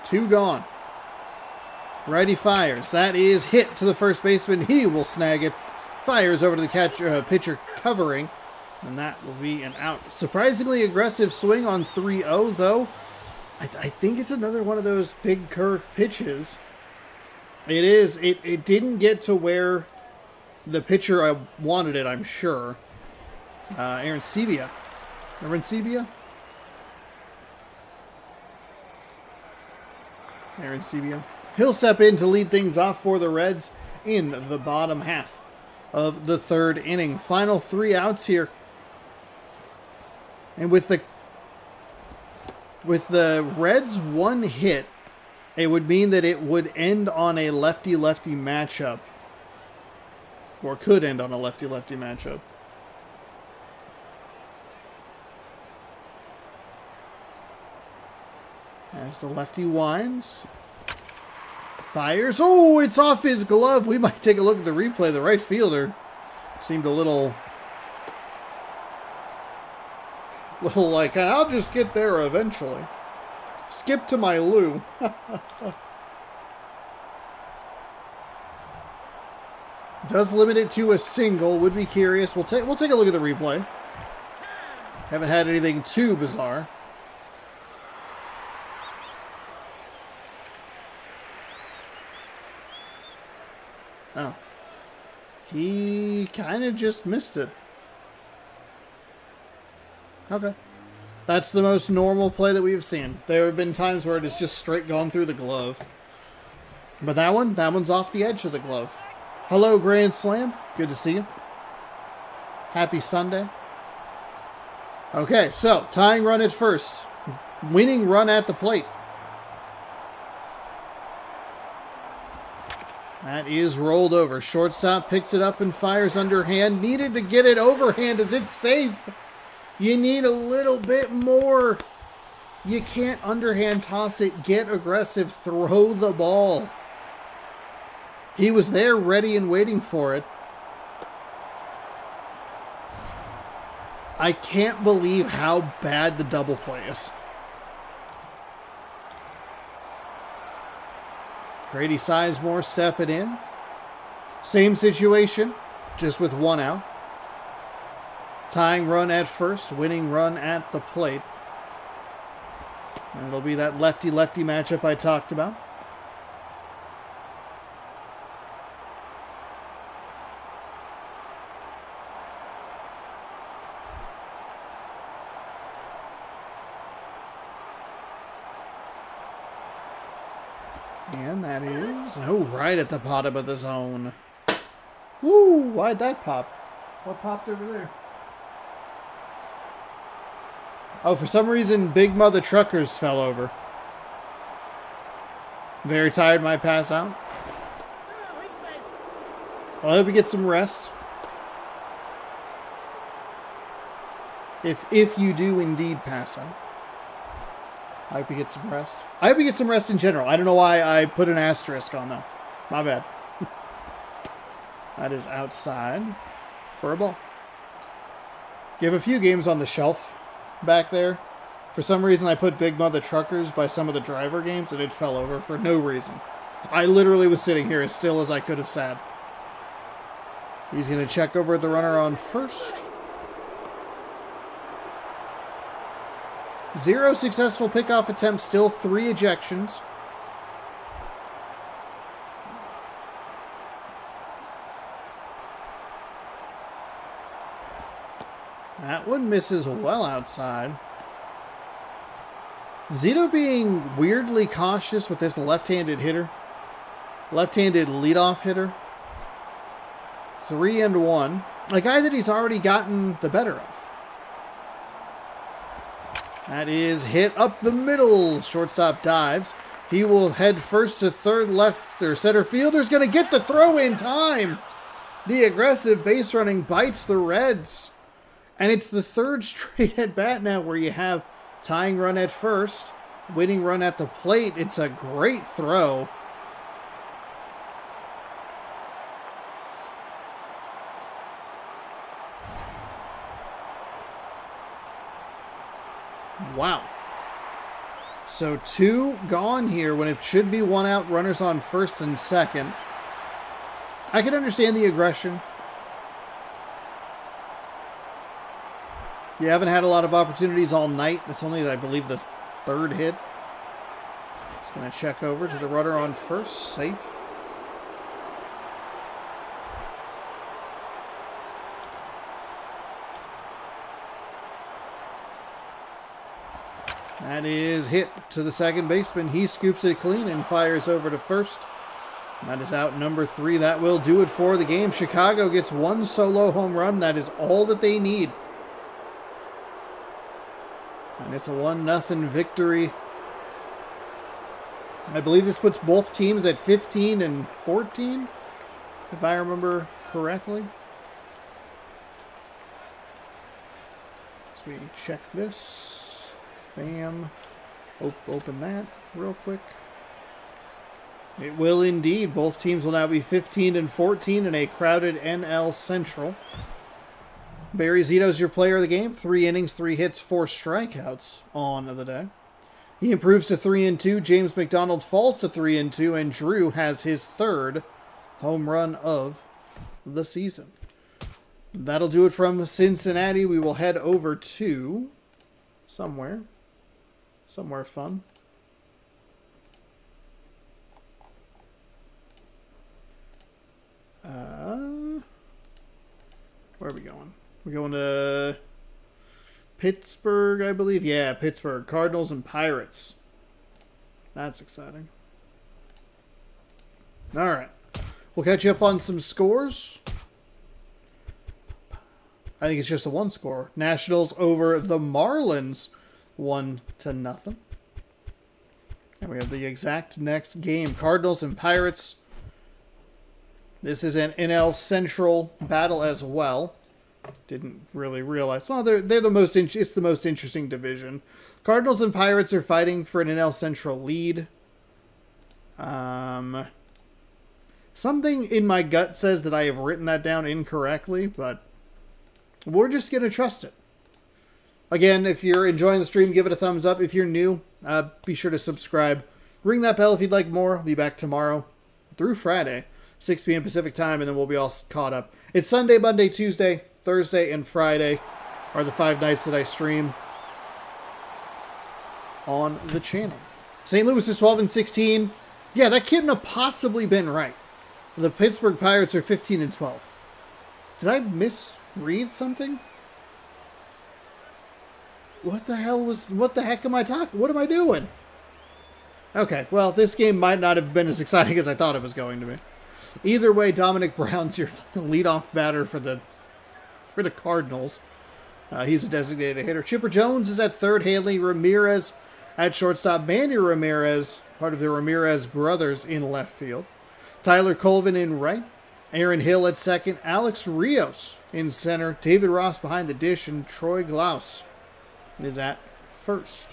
2 gone. Righty fires. That is hit to the first baseman. He will snag it. Fires over to the pitcher covering. And that will be an out. Surprisingly aggressive swing on 3-0, though. I think it's another one of those big curve pitches. It is. It didn't get to where the pitcher wanted it, I'm sure. Aaron Sebia. Aaron Sebia. He'll step in to lead things off for the Reds in the bottom half of the 3rd inning. Final 3 outs here. And with the Reds' 1 hit, it would mean that it would end on a lefty-lefty matchup. Or could end on a lefty-lefty matchup. As the lefty winds. Fires. Oh, it's off his glove. We might take a look at the replay. The right fielder seemed a little like, I'll just get there eventually. Skip to my loo. Does limit it to a single. Would be curious. We'll take a look at the replay. Haven't had anything too bizarre. Oh. He kind of just missed it. Okay. That's the most normal play that we've seen. There have been times where it has just straight gone through the glove. But that one's off the edge of the glove. Hello, Grand Slam. Good to see you. Happy Sunday. Okay, so tying run at first. Winning run at the plate. That is rolled over. Shortstop picks it up and fires underhand. Needed to get it overhand. Is it safe? You need a little bit more. You can't underhand toss it. Get aggressive. Throw the ball. He was there ready and waiting for it. I can't believe how bad the double play is. Grady Sizemore stepping in. Same situation, just with one out. Tying run at first, winning run at the plate. And it'll be that lefty-lefty matchup I talked about. And that is, right at the bottom of the zone. Woo, why'd that pop? What popped over there? Oh, for some reason, Big Mother Truckers fell over. Very tired, might pass out. Well, I hope you get some rest. If you do indeed pass out. I hope you get some rest. I hope you get some rest in general. I don't know why I put an asterisk on that. My bad. That is outside for a ball. You have a few games on the shelf back there. For some reason, I put Big Mother Truckers by some of the driver games, and it fell over for no reason. I literally was sitting here as still as I could have sat. He's going to check over the runner on first. 0 successful pickoff attempts, still 3 ejections. That one misses well outside. Zito being weirdly cautious with this left-handed hitter. Left-handed leadoff hitter. 3-1. A guy that he's already gotten the better of. That is hit up the middle. Shortstop dives. He will head first to third, left, or center fielder's going to get the throw in time. The aggressive base running bites the Reds. And it's the third straight at bat now where you have tying run at first, winning run at the plate. It's a great throw. Wow. So 2 gone here when it should be 1 out, runners on first and second. I can understand the aggression. You haven't had a lot of opportunities all night. It's only, I believe, the 3rd hit. Just going to check over to the runner on first. Safe. That is hit to the second baseman. He scoops it clean and fires over to first. That is out number 3. That will do it for the game. Chicago gets 1 solo home run. That is all that they need. And it's a 1-0 victory. I believe this puts both teams at 15 and 14, if I remember correctly. So we check this. Bam. Open that real quick. It will indeed. Both teams will now be 15 and 14 in a crowded NL Central. Barry Zito's your player of the game. 3 innings, 3 hits, 4 strikeouts on the day. He improves to 3-2. James McDonald falls to 3-2. And Drew has his 3rd home run of the season. That'll do it from Cincinnati. We will head over to somewhere fun. Where are we going? We're going to Pittsburgh, I believe. Yeah, Pittsburgh. Cardinals and Pirates. That's exciting. All right. We'll catch you up on some scores. I think it's just a 1 score. Nationals over the Marlins, 1-0. And we have the exact next game. Cardinals and Pirates. This is an NL Central battle as well. Didn't really realize. Well, they're the most. It's the most interesting division. Cardinals and Pirates are fighting for an NL Central lead. Something in my gut says that I have written that down incorrectly, but we're just gonna trust it. Again, if you're enjoying the stream, give it a thumbs up. If you're new, be sure to subscribe. Ring that bell if you'd like more. I'll be back tomorrow through Friday, 6 p.m. Pacific time, and then we'll be all caught up. It's Sunday, Monday, Tuesday, Thursday, and Friday are the 5 nights that I stream on the channel. St. Louis is 12-16. Yeah, that couldn't have possibly been right. The Pittsburgh Pirates are 15-12. Did I misread something? What the heck am I talking? What am I doing? Okay, well, this game might not have been as exciting as I thought it was going to be. Either way, Dominic Brown's your leadoff batter for the Cardinals. He's a designated hitter. Chipper Jones is at third. Hanley Ramirez at shortstop. Manny Ramirez, part of the Ramirez brothers, in left field. Tyler Colvin in right. Aaron Hill at second. Alex Rios in center. David Ross behind the dish. And Troy Glaus is at first.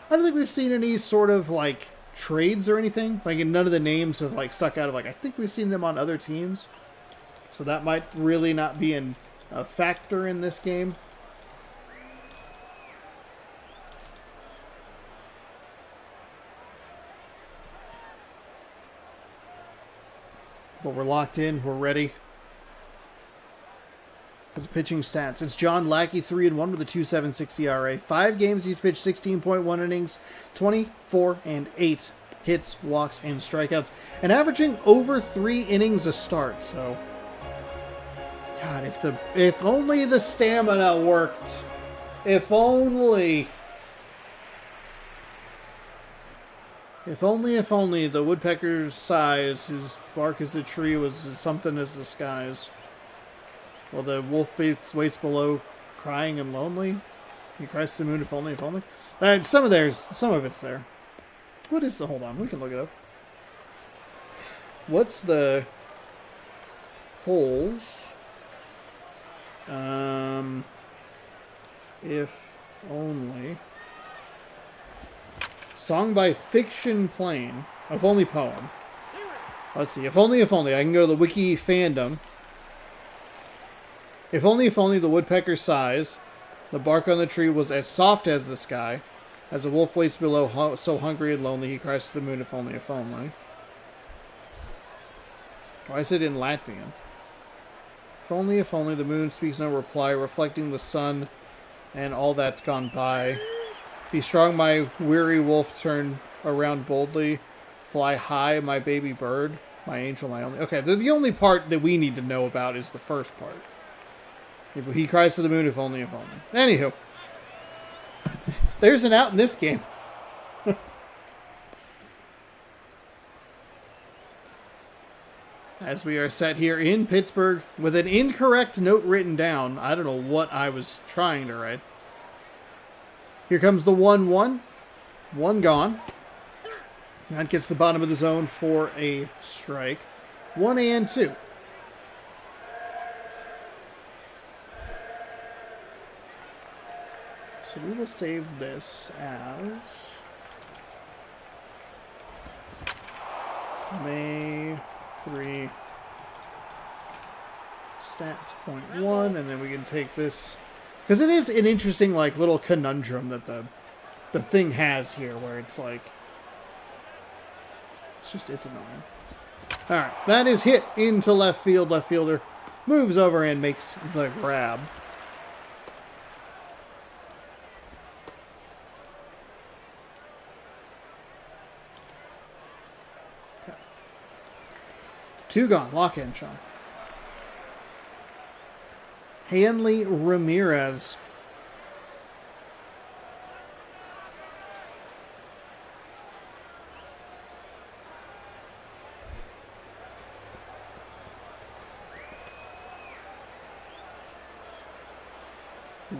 I don't think we've seen any sort of, like, trades or anything. Like, none of the names have, like, stuck out of, like, I think we've seen them on other teams. So that might really not be a factor in this game. But we're locked in. We're ready for the pitching stats. It's John Lackey, 3-1 with a 2.76 ERA. 5 games he's pitched 16.1 innings, 24-8 hits, walks, and strikeouts, and averaging over 3 innings a start. So, God, if only the stamina worked. If only the woodpecker's sighs, whose bark is a tree, was as something as the skies. Well, the wolf waits below, crying and lonely. He cries to the moon, if only, if only. Some of it's there. What is the? Hold on, we can look it up. What's the holes? If only. Song by Fiction Plain. If only poem. Let's see. If only. I can go to the wiki fandom. If only the woodpecker sighs, the bark on the tree was as soft as the sky, as a wolf waits below, so hungry and lonely, he cries to the moon, if only. Why is it in Latvian? If only the moon speaks no reply, reflecting the sun and all that's gone by. Be strong, my weary wolf, turn around boldly, fly high, my baby bird, my angel, my only. Okay, the only part that we need to know about is the first part. If he cries to the moon, if only. Anywho, there's an out in this game. As we are set here in Pittsburgh with an incorrect note written down. I don't know what I was trying to write. Here comes the 1-1. 1 gone. That gets the bottom of the zone for a strike. 1-2. So we will save this as May 3 stats .1, and then we can take this, because it is an interesting, like, little conundrum that the thing has here, where it's like, it's annoying. All right, that is hit into left field. Left fielder moves over and makes the grab. Okay. 2 gone. Lock in, Sean. Hanley Ramirez.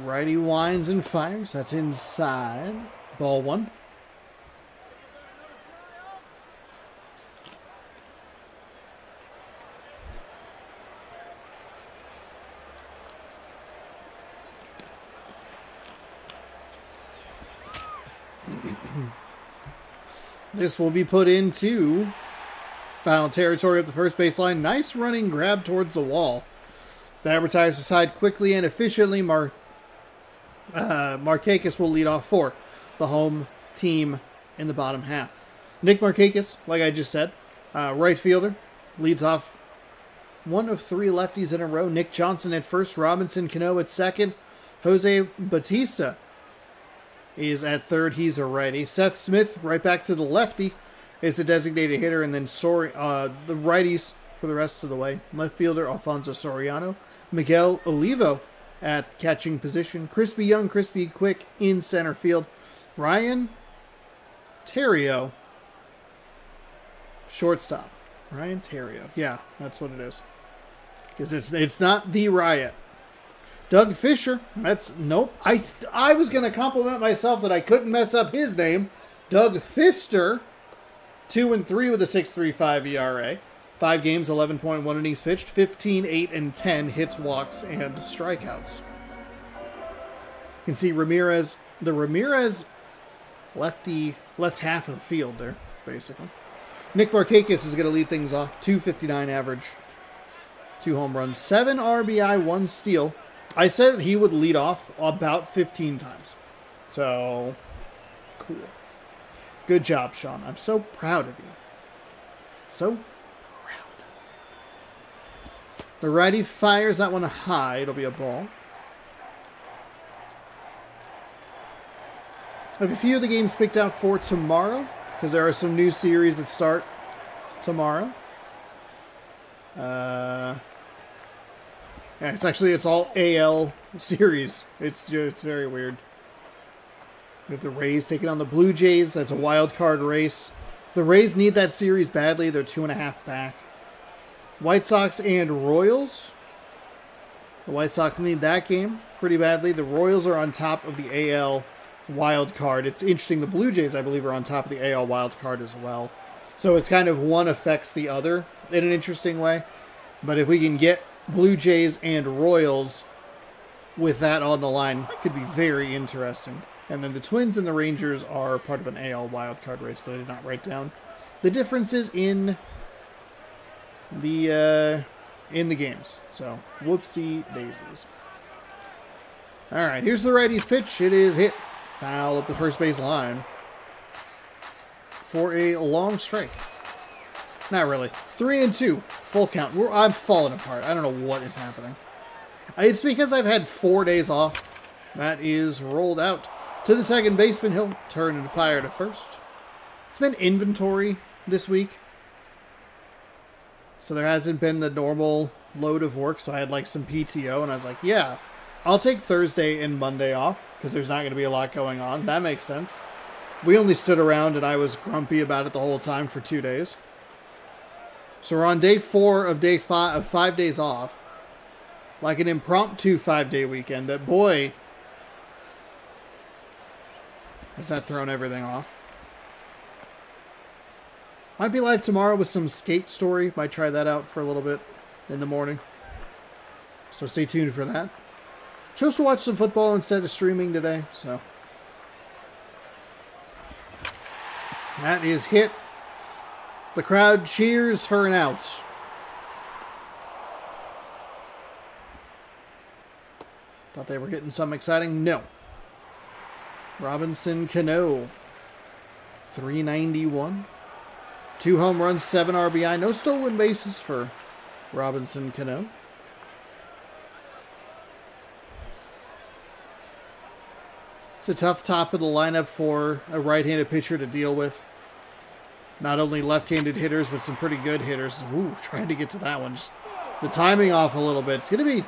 Righty winds and fires. That's inside. Ball 1. This will be put into foul territory up the first baseline. Nice running grab towards the wall. That retires the side quickly and efficiently. Markakis will lead off for the home team in the bottom half. Nick Markakis, like I just said, right fielder, leads off one of 3 lefties in a row. Nick Johnson at first, Robinson Cano at second. Jose Bautista is at third. He's a righty. Seth Smith, right back to the lefty, is a designated hitter. And then the righties for the rest of the way. Left fielder, Alfonso Soriano. Miguel Olivo at catching position. Crispy Young, Crispy Quick in center field. Ryan Terrio, shortstop. Ryan Terrio. Yeah, that's what it is. Because it's not the Riot. Doug Fisher. Nope. I was going to compliment myself that I couldn't mess up his name. Doug Fister. 2-3 with a 6.35 ERA. 5 games, 11.1 innings pitched. 15, 8, and 10 hits, walks, and strikeouts. You can see Ramirez. The Ramirez left half of the field there, basically. Nick Markakis is going to lead things off. 259 average. 2 home runs, 7 RBI, 1 steal. I said he would lead off about 15 times. So, cool. Good job, Sean. I'm so proud of you. So proud. The righty fires that one high. It'll be a ball. I have a few of the games picked out for tomorrow, because there are some new series that start tomorrow. Yeah, it's all AL series. It's very weird. We have the Rays taking on the Blue Jays. That's a wild card race. The Rays need that series badly. They're 2.5 back. White Sox and Royals. The White Sox need that game pretty badly. The Royals are on top of the AL wild card. It's interesting. The Blue Jays, I believe, are on top of the AL wild card as well. So it's kind of one affects the other in an interesting way. But if we can get Blue Jays and Royals with that on the line, it could be very interesting. And then the Twins and the Rangers are part of an AL wildcard race, but I did not write down the differences in the games. So, whoopsie daisies. All right, here's the righty's pitch. It is hit. Foul up the first base line for a long strike. Not really. 3-2. Full count. I'm falling apart. I don't know what is happening. It's because I've had 4 days off. That is rolled out to the second baseman. He'll turn and fire to first. It's been inventory this week, so there hasn't been the normal load of work. So I had like some PTO, and I was like, yeah, I'll take Thursday and Monday off because there's not going to be a lot going on. That makes sense. We only stood around, and I was grumpy about it the whole time for 2 days. So we're on day 4 of 5 days off. Like an impromptu 5-day weekend that, boy, has that thrown everything off. Might be live tomorrow with some skate story. Might try that out for a little bit in the morning. So stay tuned for that. Chose to watch some football instead of streaming today, so. That is hit. The crowd cheers for an out. Thought they were getting something exciting. No. Robinson Cano. 391. 2 home runs, 7 RBI. No stolen bases for Robinson Cano. It's a tough top of the lineup for a right-handed pitcher to deal with. Not only left-handed hitters, but some pretty good hitters. Ooh, trying to get to that one. Just the timing off a little bit. It's going to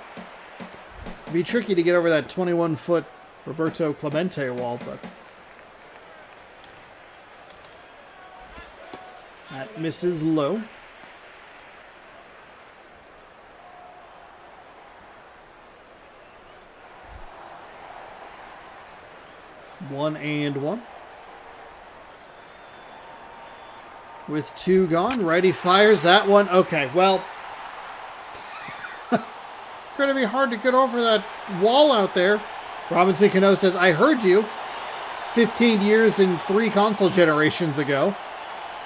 be tricky to get over that 21-foot Roberto Clemente wall, but that misses low. One and one. With 2 gone, righty fires that one. Okay, well, going to be hard to get over that wall out there. Robinson Cano says, I heard you 15 years and 3 console generations ago.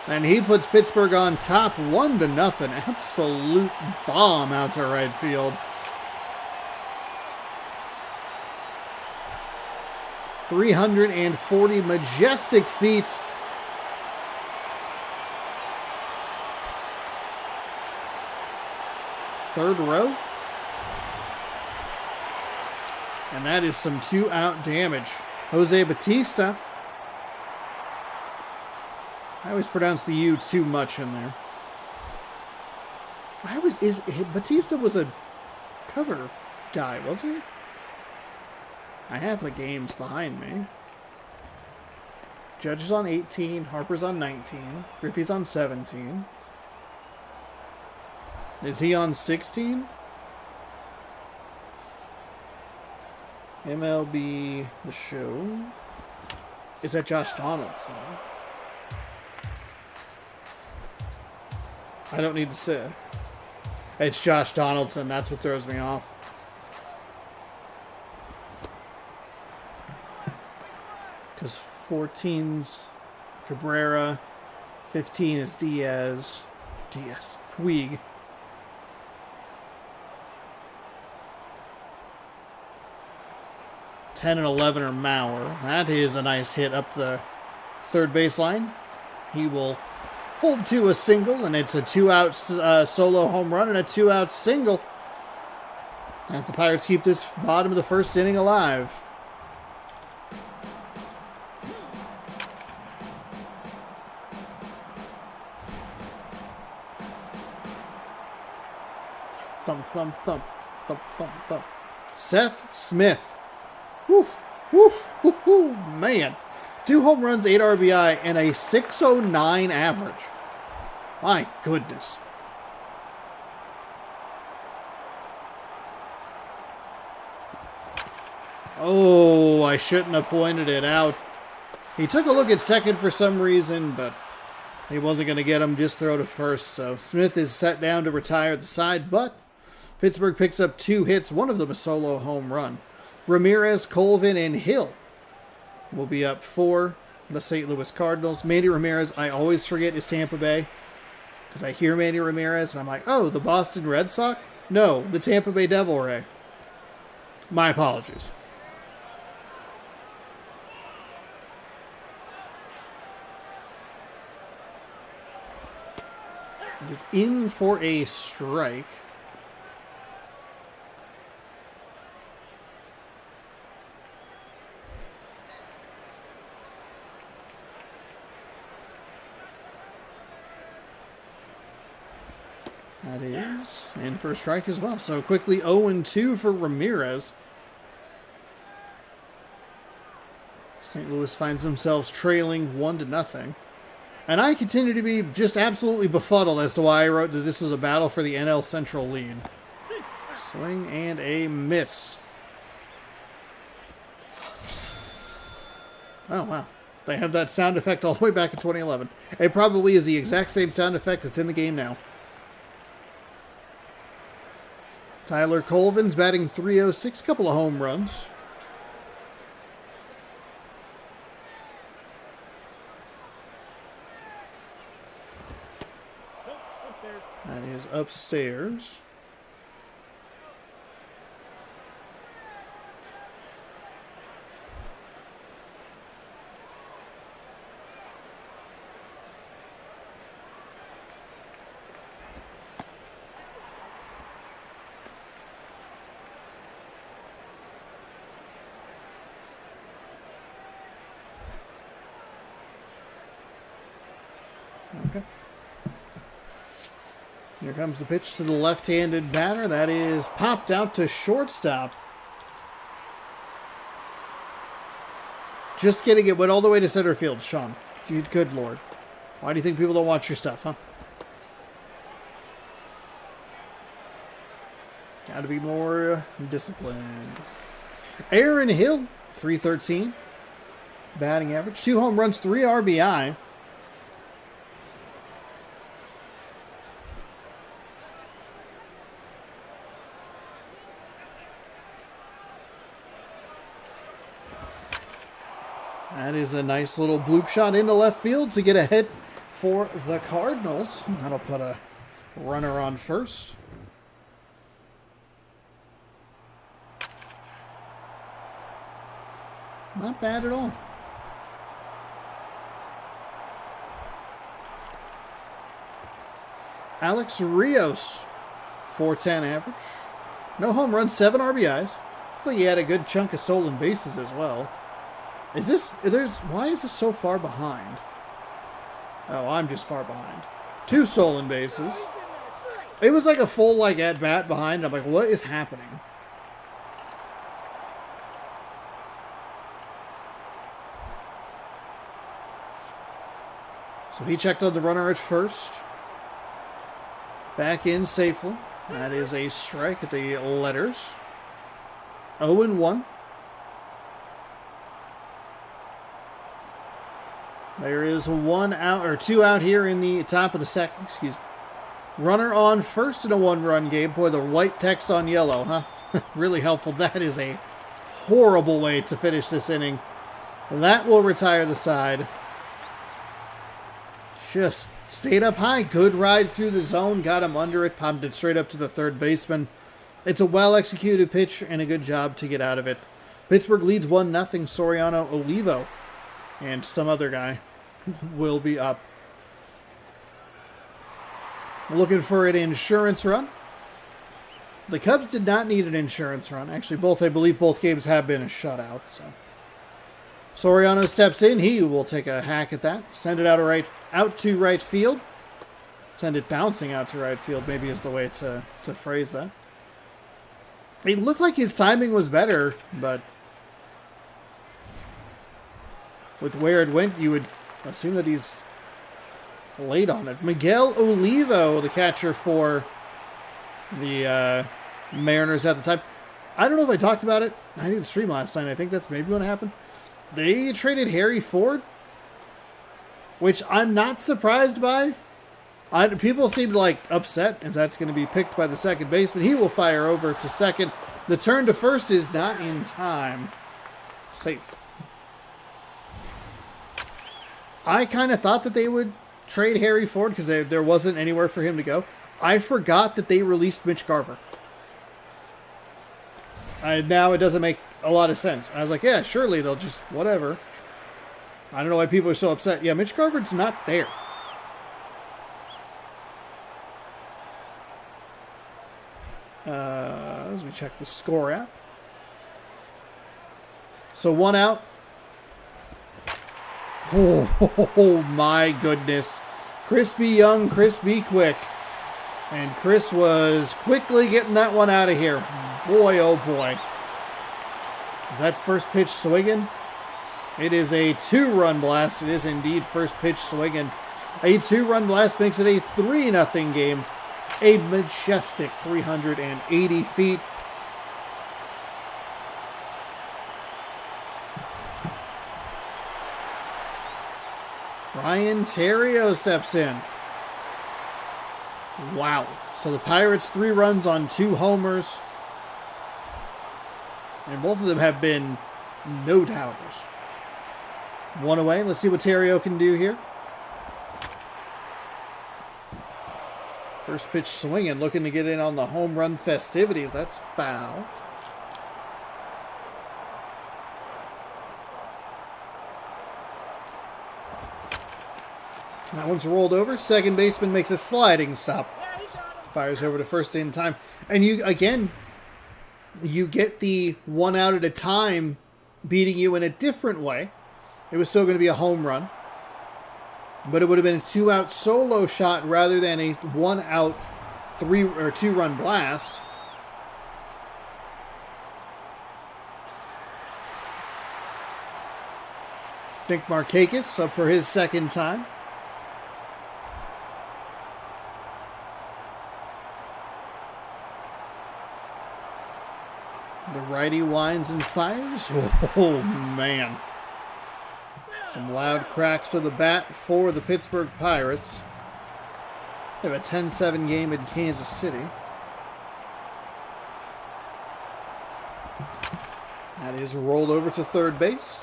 And he puts Pittsburgh on top 1-0. Absolute bomb out to right field. 340 majestic feet third row. And that is some 2-out damage. Jose Bautista. I always pronounce the U too much in there. Bautista was a cover guy, wasn't he? I have the games behind me. Judge is on 18, Harper's on 19, Griffey's on 17. Is he on 16? MLB The Show. Is that Josh Donaldson? I don't need to say. It's Josh Donaldson. That's what throws me off. Because 14's Cabrera, 15 is Diaz, Puig. $10 and 11 are Mauer. That is a nice hit up the third baseline. He will hold to a single, and it's a 2-out solo home run and a 2-out single as the Pirates keep this bottom of the first inning alive. Thump, thump, thump, thump, thump, thump. Seth Smith. Whew, whew, whew, whew, man. 2 home runs, 8 RBI, and a 609 average. My goodness. Oh, I shouldn't have pointed it out. He took a look at second for some reason, but he wasn't going to get him. Just throw to first. So Smith is set down to retire at the side, but Pittsburgh picks up 2 hits, one of them a solo home run. Ramirez, Colvin, and Hill will be up for the St. Louis Cardinals. Manny Ramirez, I always forget, is Tampa Bay. Because I hear Manny Ramirez, and I'm like, oh, the Boston Red Sox? No, the Tampa Bay Devil Ray. My apologies. It is in for a strike. That is in for a strike as well. So quickly 0-2 for Ramirez. St. Louis finds themselves trailing 1-0. And I continue to be just absolutely befuddled as to why I wrote that this was a battle for the NL Central lead. Swing and a miss. Oh, wow. They have that sound effect all the way back in 2011. It probably is the exact same sound effect that's in the game now. Tyler Colvin's batting .306, couple of home runs. That is upstairs. Okay. Here comes the pitch to the left-handed batter. That is popped out to shortstop. Just kidding. It went all the way to center field, Sean. Good Lord. Why do you think people don't watch your stuff, huh? Got to be more disciplined. Aaron Hill, .313. Batting average. 2 home runs, 3 RBI. That is a nice little bloop shot into left field to get a hit for the Cardinals. That'll put a runner on first. Not bad at all. Alex Rios .410 average. No home runs, 7 RBIs. Well, he had a good chunk of stolen bases as well. Why is this so far behind? Oh, I'm just far behind. 2 stolen bases. It was like a full at-bat behind. I'm like, what is happening? So he checked on the runner at first. Back in safely. That is a strike at the letters. 0-1. There is 1 out, or 2 out here in the top of the second. Excuse me. Runner on first in a 1-run game. Boy, the white text on yellow, huh? Really helpful. That is a horrible way to finish this inning. That will retire the side. Just stayed up high. Good ride through the zone. Got him under it. Pumped it straight up to the third baseman. It's a well-executed pitch and a good job to get out of it. Pittsburgh leads 1-0. Soriano, Olivo, and some other guy will be up. Looking for an insurance run. The Cubs did not need an insurance run. Actually, I believe both games have been a shutout. So Soriano steps in. He will take a hack at that. Send it out to right field. Send it bouncing out to right field, maybe is the way to phrase that. It looked like his timing was better, but with where it went, you would assume that he's late on it. Miguel Olivo, the catcher for the Mariners at the time. I don't know if I talked about it. I didn't stream last night. I think that's maybe what happened. They traded Harry Ford, which I'm not surprised by. People seemed upset as that's going to be picked by the second baseman. He will fire over to second. The turn to first is not in time. Safe. I kind of thought that they would trade Harry Ford because there wasn't anywhere for him to go. I forgot that they released Mitch Garver. Now it doesn't make a lot of sense. I was like, yeah, surely they'll just whatever. I don't know why people are so upset. Yeah, Mitch Garver's not there. As we check the score app. So 1 out. Oh my goodness. Crispy Young, crispy quick. And Chris was quickly getting that one out of here. Boy, oh boy. Is that first pitch swinging? It is a 2-run blast. It is indeed first pitch swinging. A 2-run blast makes it a 3-0 game. A majestic 380 feet. Ryan Theriot steps in. Wow. So the Pirates 3 runs on 2 homers. And both of them have been no-doubters. 1 away. Let's see what Theriot can do here. First pitch swinging, looking to get in on the home run festivities. That's foul. That one's rolled over. Second baseman makes a sliding stop. Fires over to first in time. And you get the 1 out at a time beating you in a different way. It was still going to be a home run. But it would have been a 2-out solo shot rather than a 1-out 2-run blast. Nick Markakis up for his second time. The righty winds and fires. Oh, man. Some loud cracks to the bat for the Pittsburgh Pirates. They have a 10-7 game in Kansas City. That is rolled over to third base.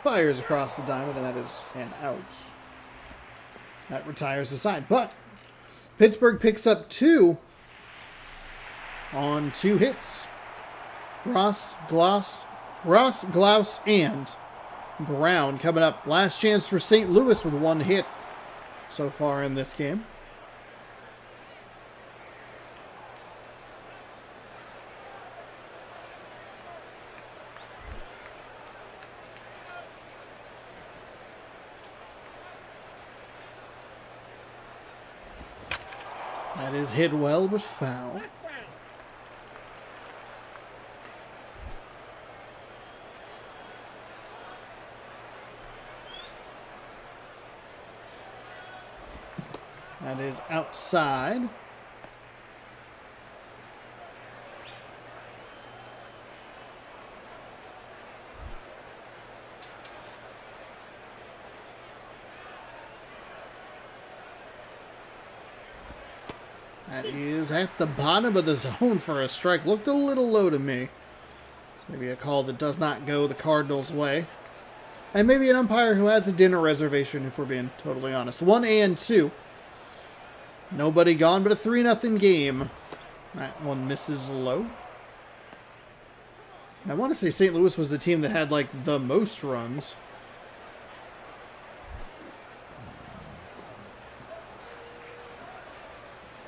Fires across the diamond, and that is an out. That retires the side. But Pittsburgh picks up 2 on 2 hits. Ross, Glaus, and Brown coming up. Last chance for St. Louis with 1 hit so far in this game. That is hit well, but foul. That is outside. That is at the bottom of the zone for a strike. Looked a little low to me. So maybe a call that does not go the Cardinals' way. And maybe an umpire who has a dinner reservation, if we're being totally honest. 1-2. Nobody gone, but a 3-0 game. That one misses low. And I want to say St. Louis was the team that had, like, the most runs.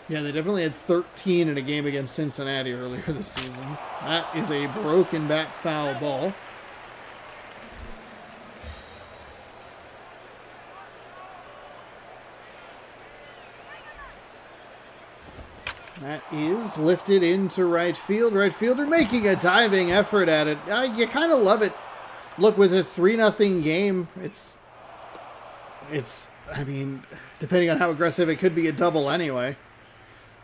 Yeah, they definitely had 13 in a game against Cincinnati earlier this season. That is a broken back foul ball. That is lifted into right field. Right fielder making a diving effort at it. You kind of love it. Look, with a 3-0 game, it's, I mean, depending on how aggressive, it could be a double anyway.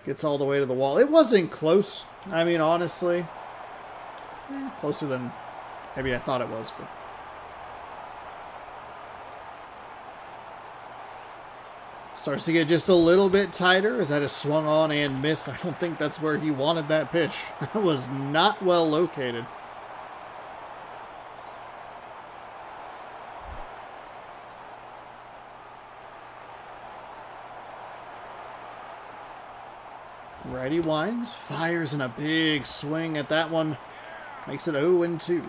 Gets all the way to the wall. It wasn't close. I mean, honestly. Closer than maybe I thought it was. But starts to get just a little bit tighter as that is swung on and missed. I don't think that's where he wanted that pitch. That was not well located. Righty winds, fires in a big swing at that one. Makes it 0-2.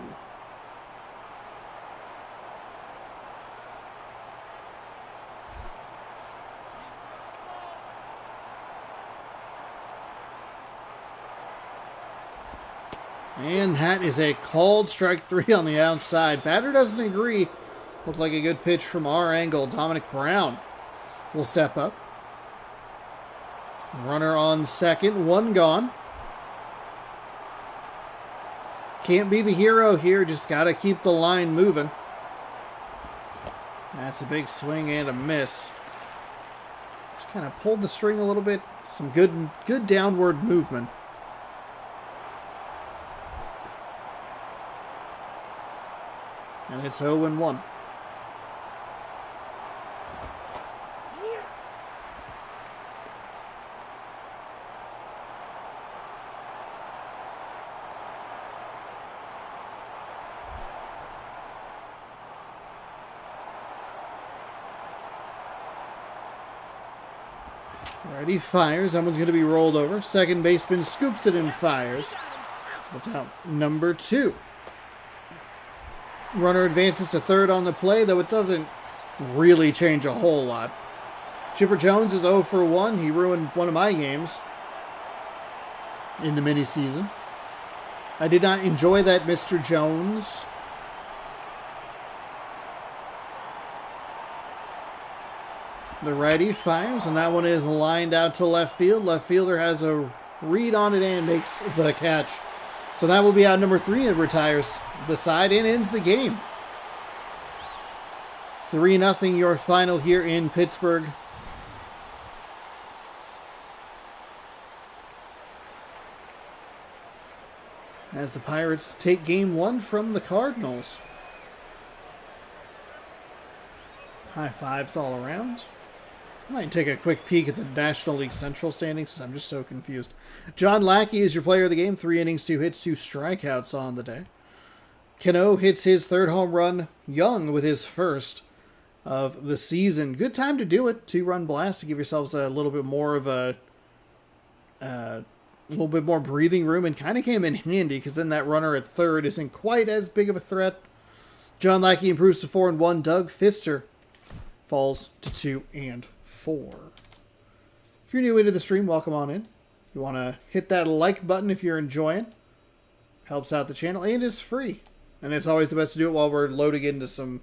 And that is a called strike 3 on the outside. Batter doesn't agree. Looked like a good pitch from our angle. Dominic Brown will step up. Runner on second, one gone. Can't be the hero here, just got to keep the line moving. That's a big swing and a miss. Just kind of pulled the string a little bit. Some good downward movement. And it's 0-1. Righty fires. That one's going to be rolled over. Second baseman scoops it and fires. So it's out number 2. Runner advances to third on the play, though it doesn't really change a whole lot. Chipper Jones is 0 for 1. He ruined one of my games in the mini-season. I did not enjoy that, Mr. Jones. The righty fires, and that one is lined out to left field. Left fielder has a read on it and makes the catch. So that will be out number 3 and retires the side and ends the game. 3-0 your final here in Pittsburgh. As the Pirates take game 1 from the Cardinals. High fives all around. I might take a quick peek at the National League Central standings since I'm just so confused. John Lackey is your player of the game. 3 innings, 2 hits, 2 strikeouts on the day. Cano hits his 3rd home run. Young with his 1st of the season. Good time to do it. 2-run blast to give yourselves a little bit more of a little bit more breathing room, and kind of came in handy because then that runner at 3rd isn't quite as big of a threat. John Lackey improves to 4-1. Doug Fister falls to 2-4. If you're new into the stream, welcome on in. You want to hit that like button if you're enjoying. Helps out the channel and is free. And it's always the best to do it while we're loading into some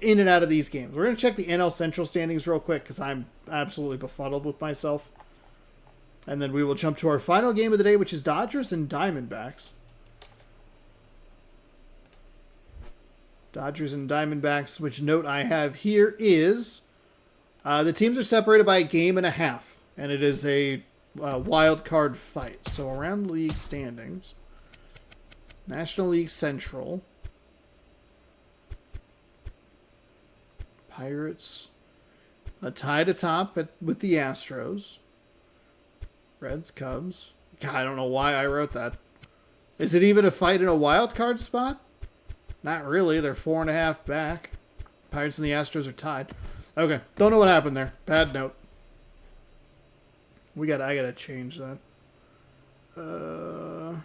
in and out of these games. We're going to check the NL Central standings real quick because I'm absolutely befuddled with myself. And then we will jump to our final game of the day, which is Dodgers and Diamondbacks. Dodgers and Diamondbacks, which note I have here is the teams are separated by a game and a half. And it is a wild card fight. So around league standings, National League Central, Pirates, a tied atop with the Astros. Reds, Cubs. God, I don't know why I wrote that. Is it even a fight in a wild card spot? Not really. They're 4.5 back. Pirates and the Astros are tied. Okay, don't know what happened there. Bad note. I gotta change that. The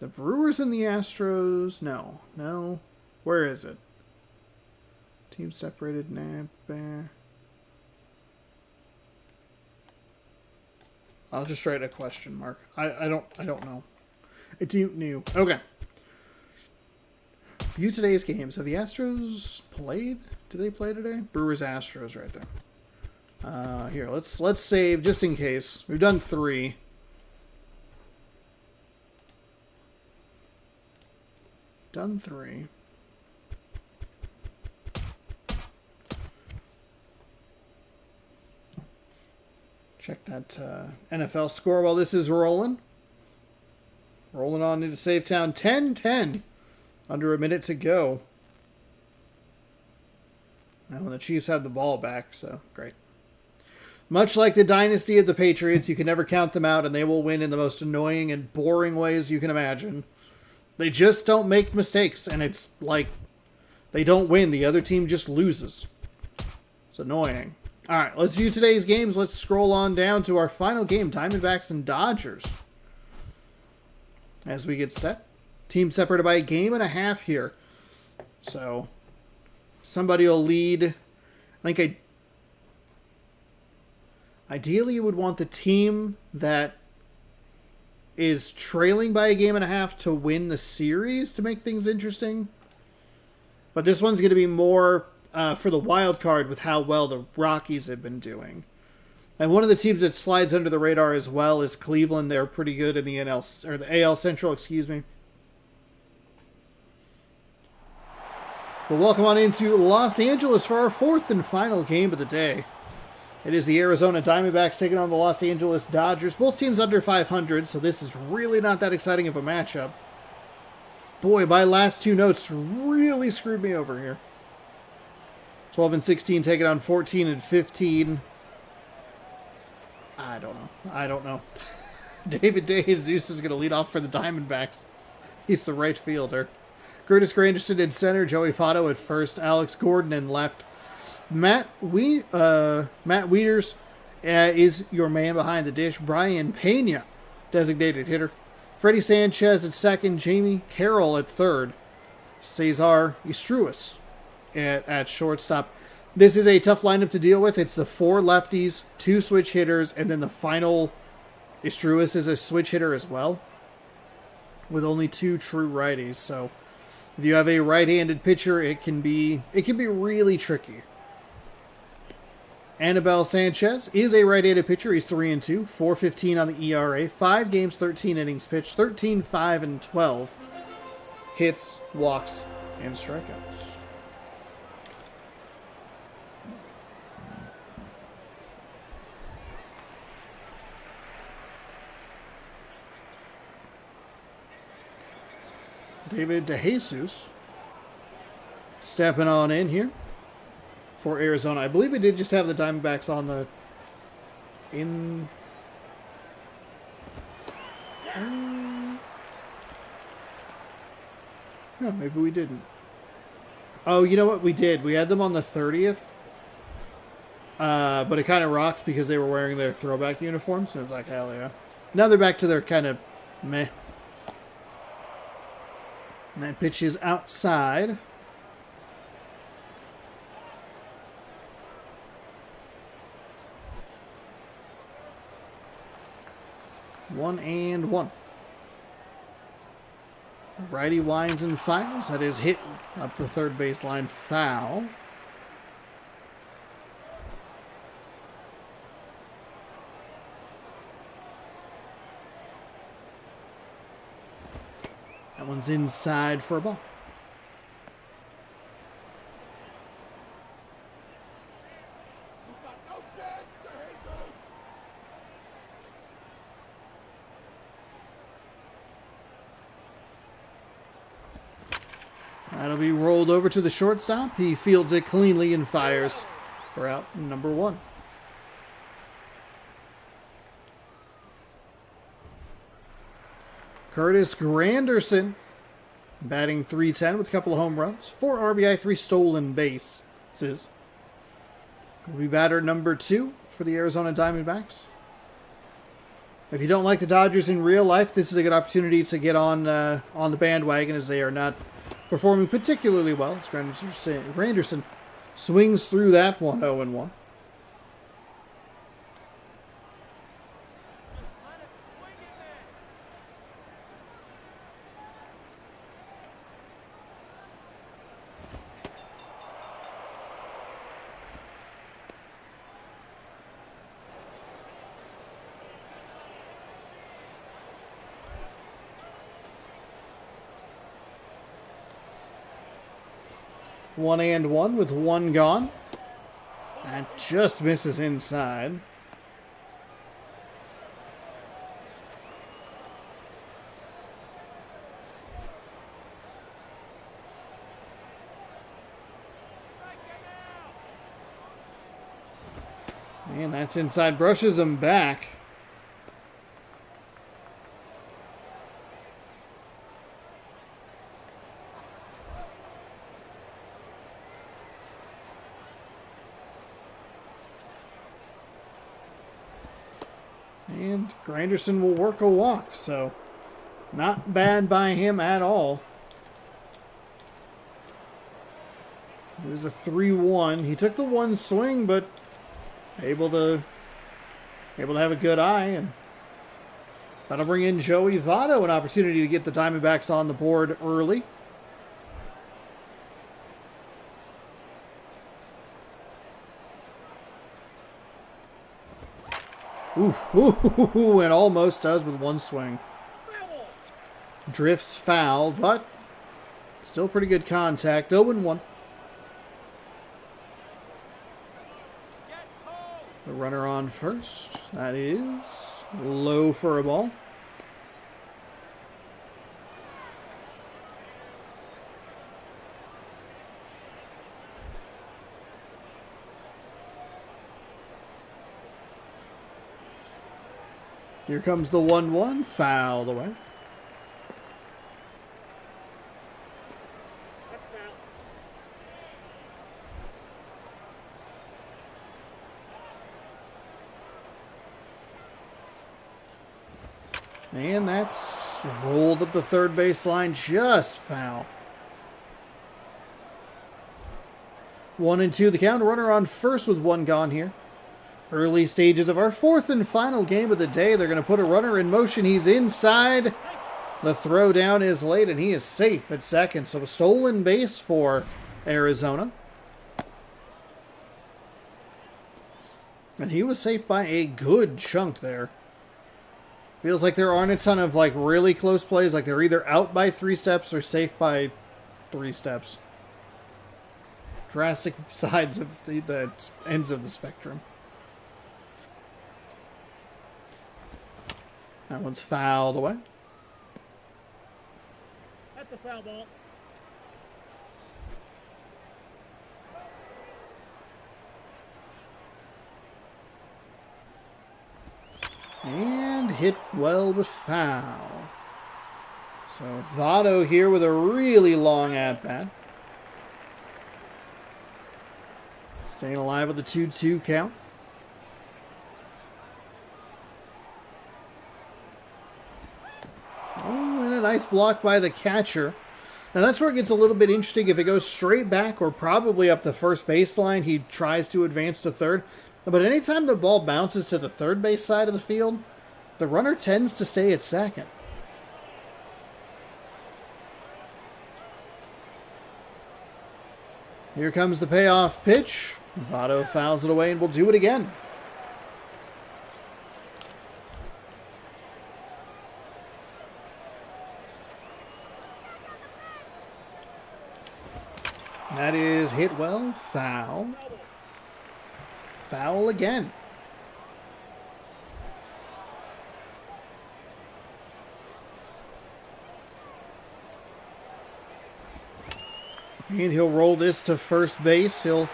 Brewers and the Astros. No. Where is it? Team separated. Nah. I'll just write a question mark. I don't know. It's new. Okay. View today's games. Have the Astros played? Did they play today? Brewers Astros right there. Here, let's save just in case. We've done 3. Done 3. Check that NFL score while this is rolling. Rolling on into Savetown. 10-10. Under a minute to go. Now when the Chiefs have the ball back, so great. Much like the dynasty of the Patriots, you can never count them out, and they will win in the most annoying and boring ways you can imagine. They just don't make mistakes, and it's like they don't win. The other team just loses. It's annoying. All right, let's view today's games. Let's scroll on down to our final game, Diamondbacks and Dodgers. As we get set. Team separated by a game and a half here. So, somebody will lead. Ideally, you would want the team that is trailing by a game and a half to win the series to make things interesting. But this one's going to be more for the wild card with how well the Rockies have been doing. And one of the teams that slides under the radar as well is Cleveland. They're pretty good in the the AL Central, excuse me. We'll welcome on into Los Angeles for our 4th and final game of the day. It is the Arizona Diamondbacks taking on the Los Angeles Dodgers. Both teams under 500, so this is really not that exciting of a matchup. Boy, my last 2 notes really screwed me over here. 12 and 16 taking on 14 and 15. I don't know. David DeJesus is going to lead off for the Diamondbacks. He's the right fielder. Curtis Granderson in center. Joey Votto at first. Alex Gordon in left. Matt Wieters is your man behind the dish. Brian Pena, designated hitter. Freddie Sanchez at second. Jamie Carroll at third. Cesar Istruis at shortstop. This is a tough lineup to deal with. It's the 4 lefties, 2 switch hitters, and then the final Istruis is a switch hitter as well, with only 2 true righties. So if you have a right-handed pitcher, it can be really tricky. Anibal Sanchez is a right-handed pitcher. He's 3-2, 4.15 on the ERA, 5 games, 13 innings pitched, 13, 5, and 12 hits, walks, and strikeouts. David DeJesus stepping on in here for Arizona. I believe we did just have the Diamondbacks on the no, maybe we didn't. Oh, you know what? We did. We had them on the 30th. But it kind of rocked because they were wearing their throwback uniforms. And it was like, hell yeah. Now they're back to their kind of meh. And that pitch is outside. One and one. Righty winds and fires. That is hit up the third baseline, foul. One's inside for a ball. That'll be rolled over to the shortstop. He fields it cleanly and fires for out number 1. Curtis Granderson, batting .310 with a couple of home runs, 4 RBI, 3 stolen bases. Will be batter number 2 for the Arizona Diamondbacks. If you don't like the Dodgers in real life, this is a good opportunity to get on the bandwagon, as they are not performing particularly well. As Granderson swings through that one 0-1. One and one with one gone. That just misses inside. And that's inside, brushes him back. And Granderson will work a walk, so not bad by him at all. It was a 3-1. He took the one swing, but able to have a good eye, and that'll bring in Joey Votto, an opportunity to get the Diamondbacks on the board early. Ooh, and almost does with one swing. Drifts foul, but still pretty good contact. 0-1. The runner on first. That is low for a ball. Here comes the 1-1, fouled away. And that's rolled up the third base line, just foul. 1-2 the count, runner on first with one gone here. Early stages of our fourth and final game of the day. They're going to put a runner in motion. He's inside. The throw down is late, and he is safe at second. So a stolen base for Arizona. And he was safe by a good chunk there. Feels like there aren't a ton of really close plays. Like they're either out by 3 steps or safe by 3 steps. Drastic sides of the ends of the spectrum. That one's fouled away.
That's a foul ball.
And hit well but foul. So Votto here with a really long at-bat. Staying alive with the 2-2 count. Oh, and a nice block by the catcher. Now that's where it gets a little bit interesting. If it goes straight back or probably up the first baseline, he tries to advance to third. But anytime the ball bounces to the third base side of the field, the runner tends to stay at second. Here comes the payoff pitch. Votto fouls it away and will do it again. That is hit well, foul. Foul again. And he'll roll this to first base. He'll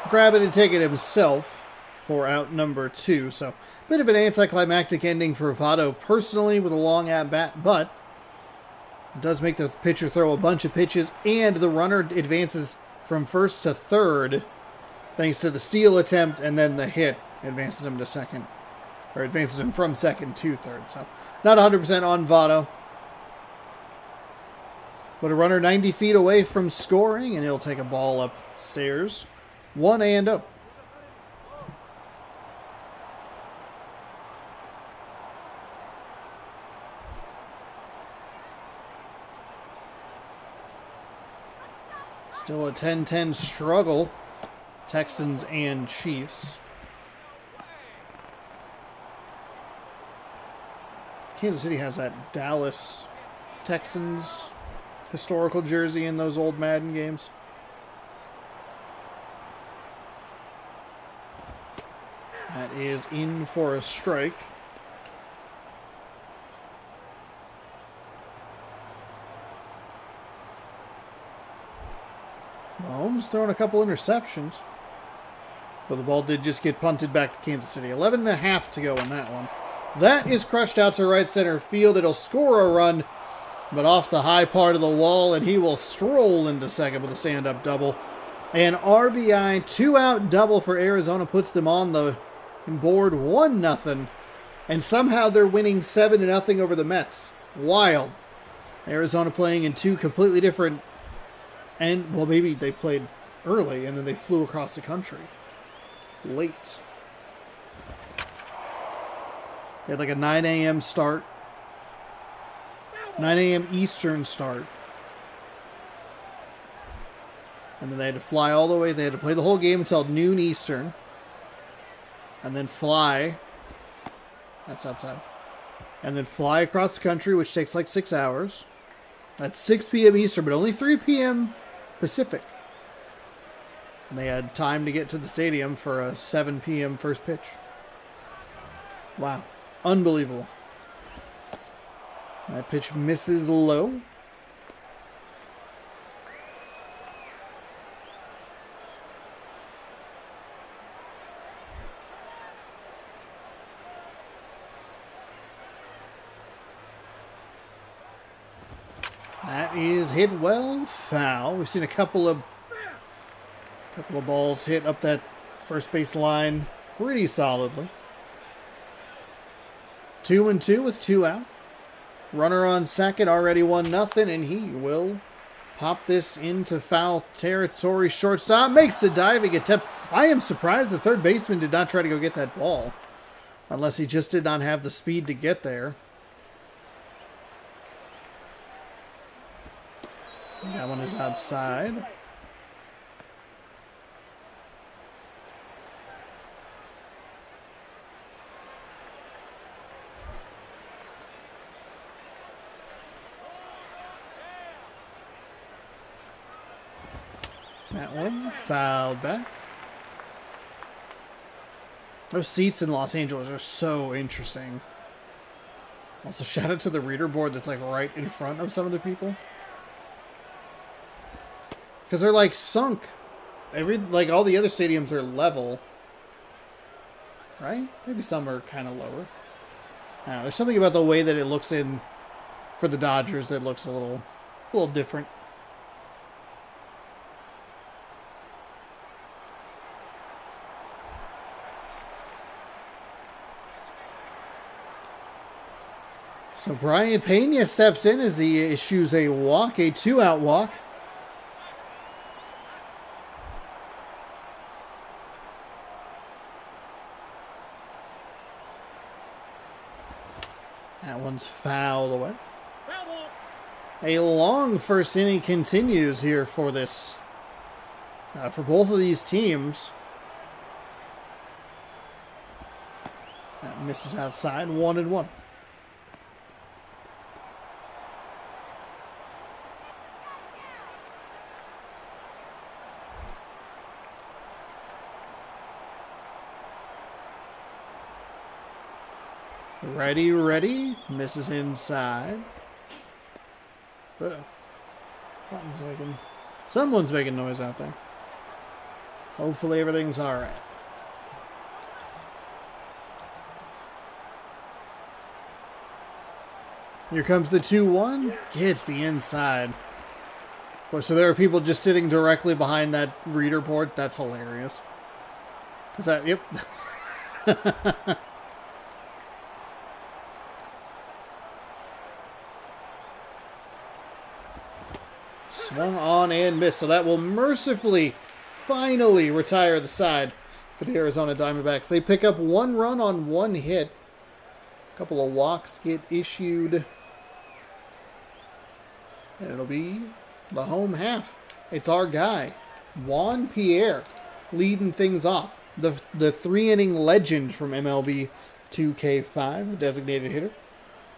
grab it and take it himself for out number 2. So, a bit of an anticlimactic ending for Votto personally with a long at-bat, but it does make the pitcher throw a bunch of pitches, and the runner advances from first to third thanks to the steal attempt, and then the hit advances him to second, or advances him from second to third. So, not 100% on Votto. But a runner 90 feet away from scoring, and he'll take a ball upstairs. 1-0. Still a 10-10 struggle. Texans and Chiefs. Kansas City has that Dallas Texans historical jersey in those old Madden games. That is in for a strike. Mahomes throwing a couple interceptions. But the ball did just get punted back to Kansas City. 11.5 to go on that one. That is crushed out to right center field. It'll score a run, but off the high part of the wall, and he will stroll into second with a stand-up double. An RBI 2-out double for Arizona puts them on the board 1-0. And somehow they're winning 7-0 over the Mets. Wild. Arizona playing in two completely different, and well, maybe they played early and then they flew across the country late. They had like a 9 a.m. start. 9 a.m. Eastern start. And then they had to fly all the way. They had to play the whole game until noon Eastern. And then fly. That's outside. And then fly across the country, which takes like 6 hours. That's 6 p.m. Eastern, but only 3 p.m. Pacific. And they had time to get to the stadium for a 7 p.m. first pitch. Wow. Unbelievable. That pitch misses low. That is hit well, foul. We've seen a couple of balls hit up that first base line pretty solidly. 2-2 with 2 out. Runner on second, already 1-0, and he will pop this into foul territory. Shortstop makes a diving attempt. I am surprised the third baseman did not try to go get that ball, unless he just did not have the speed to get there. That one is outside. That one fouled back. Those seats in Los Angeles are so interesting. Also, shout out to the reader board that's like right in front of some of the people. Because they're like sunk. Like all the other stadiums are level. Right? Maybe some are kind of lower. I don't know, there's something about the way that it looks in for the Dodgers that looks a little different. So Brian Pena steps in as he issues a walk, a 2-out walk. That one's fouled away. A long first inning continues here for this, for both of these teams. That misses outside, 1-1. Ready, ready. Misses inside. Someone's making noise out there. Hopefully everything's alright. Here comes the 2-1. Gets the inside. So there are people just sitting directly behind that reader board. That's hilarious. Is that... Yep. Swung on and missed. So that will mercifully, finally retire the side for the Arizona Diamondbacks. They pick up 1 run on 1 hit. A couple of walks get issued. And it'll be the home half. It's our guy, Juan Pierre, leading things off. The 3-inning legend from MLB 2K5, a designated hitter.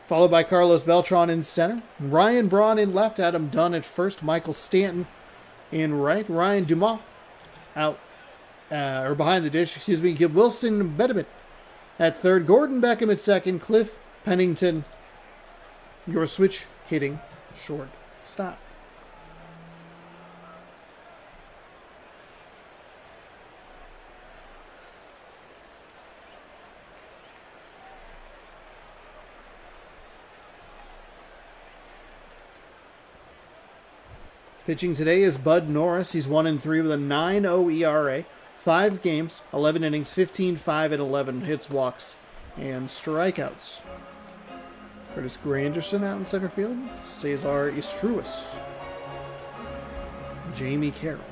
Followed by Carlos Beltran in center. Ryan Braun in left. Adam Dunn at first. Michael Stanton in right. Ryan Dumas out, or behind the dish, excuse me. Gib Wilson Bediment at third. Gordon Beckham at second. Cliff Pennington, your switch hitting short stop. Pitching today is Bud Norris. He's 1-3 with a 9.0 ERA. 5 games, 11 innings, 15-5 at 11 hits, walks, and strikeouts. Curtis Granderson out in center field. Cesar Istruis. Jamie Carroll.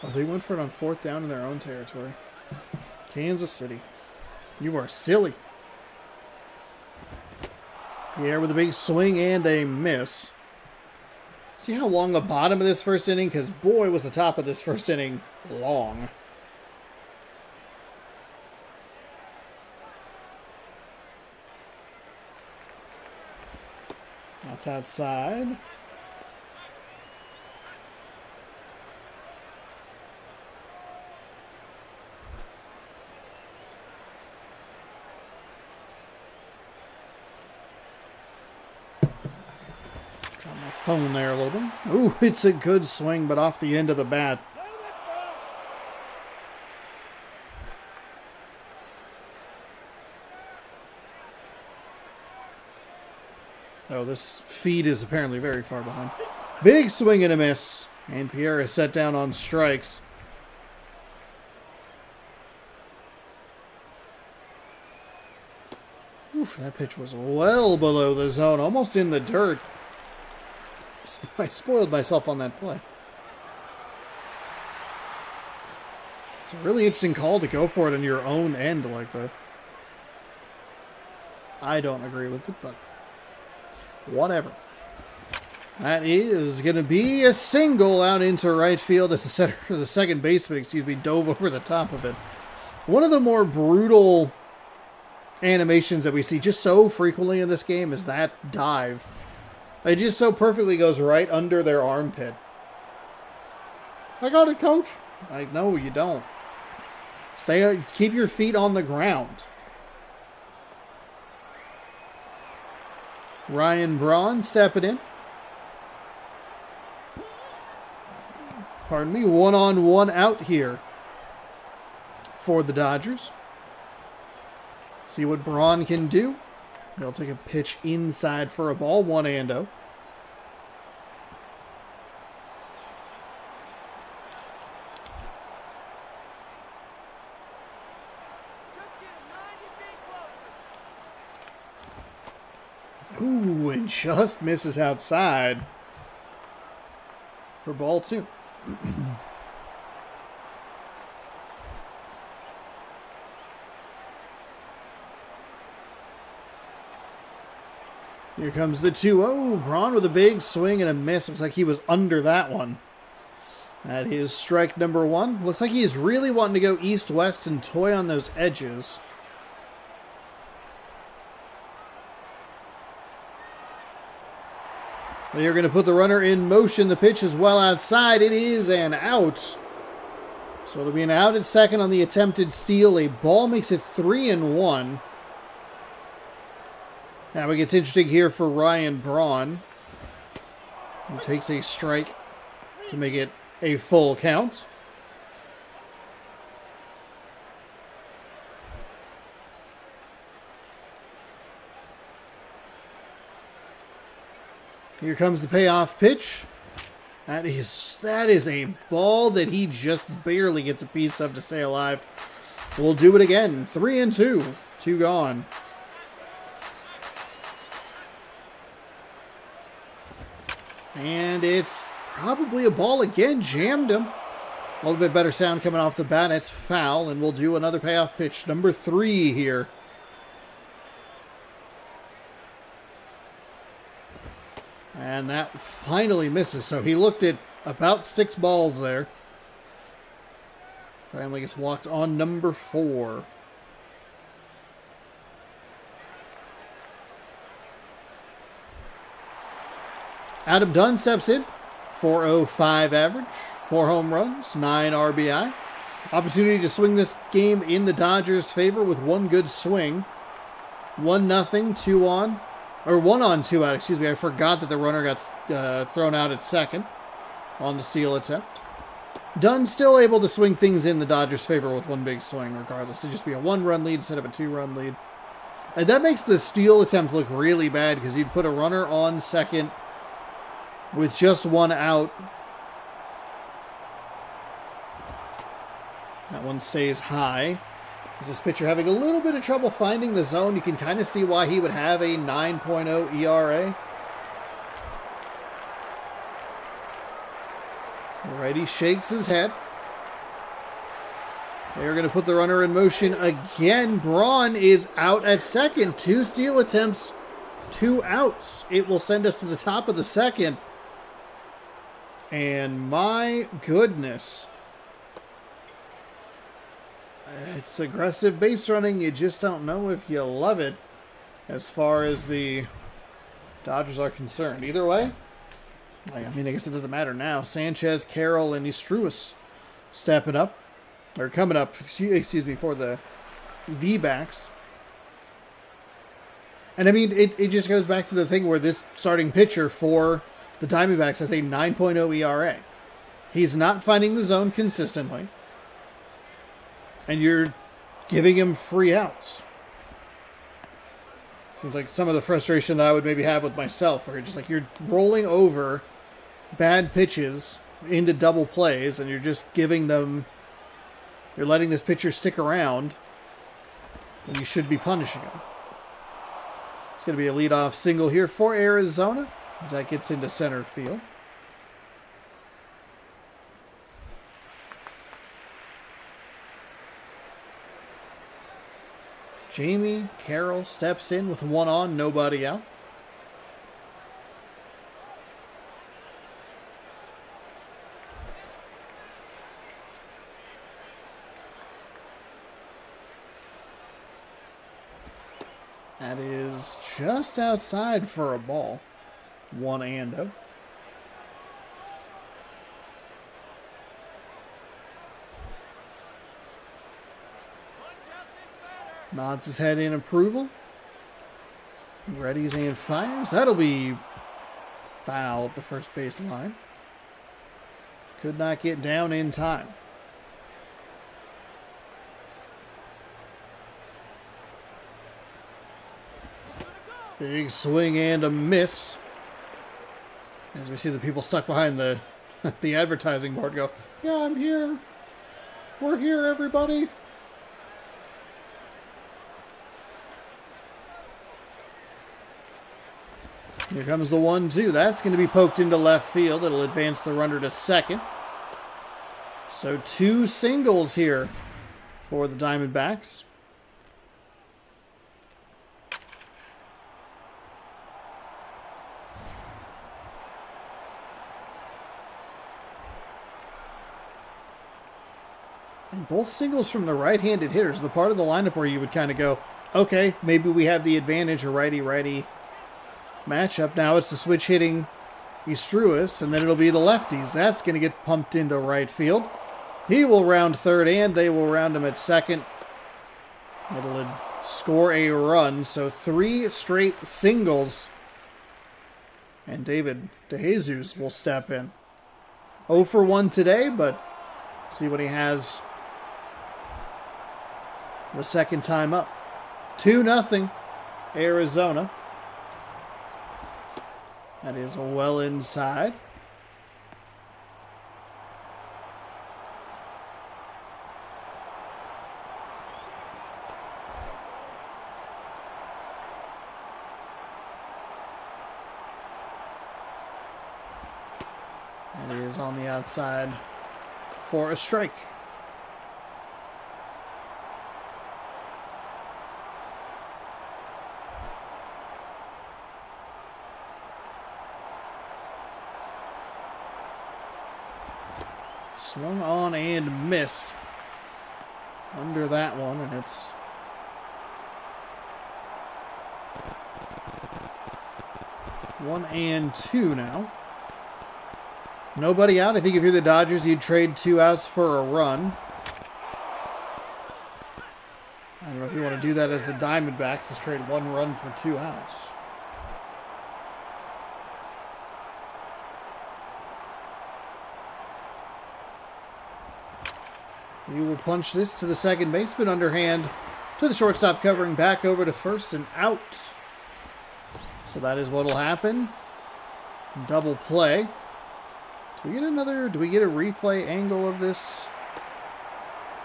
Oh, they went for it on 4th down in their own territory. Kansas City. You are silly. Pierre with a big swing and a miss. See how long the bottom of this first inning? Because boy, was the top of this first inning long. That's outside. Phone there a little bit. Ooh, it's a good swing, but off the end of the bat. Oh, this feed is apparently very far behind. Big swing and a miss. And Pierre is set down on strikes. Oof, that pitch was well below the zone, almost in the dirt. I spoiled myself on that play. It's a really interesting call to go for it in your own end like that. I don't agree with it, but whatever. That is going to be a single out into right field as the second baseman, dove over the top of it. One of the more brutal animations that we see just so frequently in this game is that dive. It just so perfectly goes right under their armpit. I got it, coach. Like, no, you don't. Keep your feet on the ground. Ryan Braun stepping in. Pardon me, 1-on-1 out here for the Dodgers. See what Braun can do. They'll take a pitch inside for a ball, 1-0. Ooh, and just misses outside for ball 2. Here comes the 2-0. Braun with a big swing and a miss. Looks like he was under that one. That is strike number 1. Looks like he's really wanting to go east-west and toy on those edges. They're going to put the runner in motion. The pitch is well outside. It is an out. So it'll be an out at second on the attempted steal. A ball makes it 3-1. Now it gets interesting here for Ryan Braun. He takes a strike to make it a full count. Here comes the payoff pitch. That is a ball that he just barely gets a piece of to stay alive. We'll do it again. 3-2. 2 gone. And it's probably a ball again. Jammed him. A little bit better sound coming off the bat. It's foul, and we'll do another payoff pitch. Number 3 here. And that finally misses. So he looked at about 6 balls there. Finally gets walked on number 4. Adam Dunn steps in. 4.05 average. 4 home runs. 9 RBI. Opportunity to swing this game in the Dodgers' favor with one good swing. 1-0, 2 on. Or 1 on, 2 out, excuse me. I forgot that the runner got thrown out at second on the steal attempt. Dunn still able to swing things in the Dodgers' favor with one big swing regardless. It'd just be a 1-run lead instead of a 2-run lead. And that makes the steal attempt look really bad because you'd put a runner on second with just 1 out. That one stays high. Is this pitcher having a little bit of trouble finding the zone? You can kind of see why he would have a 9.0 ERA. Alrighty, shakes his head. They're going to put the runner in motion again. Braun is out at second. 2 steal attempts, 2 outs. It will send us to the top of the second. And my goodness. It's aggressive base running. You just don't know if you love it as far as the Dodgers are concerned. Either way, I guess it doesn't matter now. Sanchez, Carroll, and Estruis stepping up. Or coming up, excuse me, for the D-backs. And it just goes back to the thing where this starting pitcher for the Diamondbacks has a 9.0 ERA. He's not finding the zone consistently. And you're giving him free outs. Seems like some of the frustration that I would maybe have with myself, where you're rolling over bad pitches into double plays, and you're just giving them, you're letting this pitcher stick around, and you should be punishing him. It's going to be a leadoff single here for Arizona, as that gets into center field. Jamie Carroll steps in with 1 on, nobody out. That is just outside for a ball. 1-0. Nods his head in approval. Readies and fires. That'll be foul at the first base line. Could not get down in time. Big swing and a miss. As we see the people stuck behind the advertising board go, "Yeah, I'm here. We're here, everybody." Here comes the 1-2. That's going to be poked into left field. It'll advance the runner to second. So 2 singles here for the Diamondbacks. And both singles from the right-handed hitters, the part of the lineup where you would kind of go, okay, maybe we have the advantage, a righty-righty matchup. Now it's the switch hitting Estruis, and then it'll be the lefties. That's going to get pumped into right field. He will round third, and they will round him at second. It'll score a run, so 3 straight singles. And David DeJesus will step in. 0 for 1 today, but see what he has the second time up. 2-0 Arizona. That is well inside. And it is on the outside for a strike. Swung on and missed under that one, and it's one and two now. Nobody out. I think if you're the Dodgers, you'd trade 2 outs for a run. I don't know if you want to do that as the Diamondbacks, just trade 1 run for 2 outs. You will punch this to the second baseman, underhand to the shortstop, covering back over to first and out. So that is what will happen. Double play. Do we get a replay angle of this?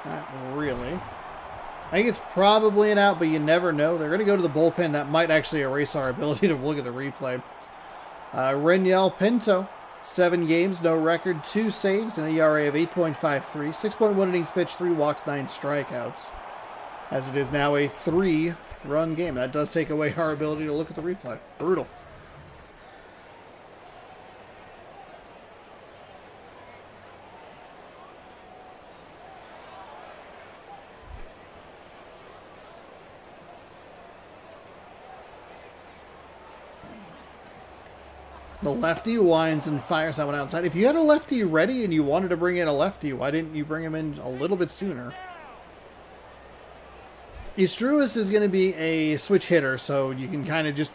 Not really. I think it's probably an out, but you never know. They're going to go to the bullpen. That might actually erase our ability to look at the replay. Renyel Pinto. 7 games, no record, 2 saves, and an ERA of 8.53, 6.1 innings pitched, 3 walks, 9 strikeouts. As it is now a 3-run game. That does take away our ability to look at the replay. Brutal. The lefty winds and fires that one outside. If you had a lefty ready and you wanted to bring in a lefty, why didn't you bring him in a little bit sooner? Estruis is going to be a switch hitter, so you can kind of just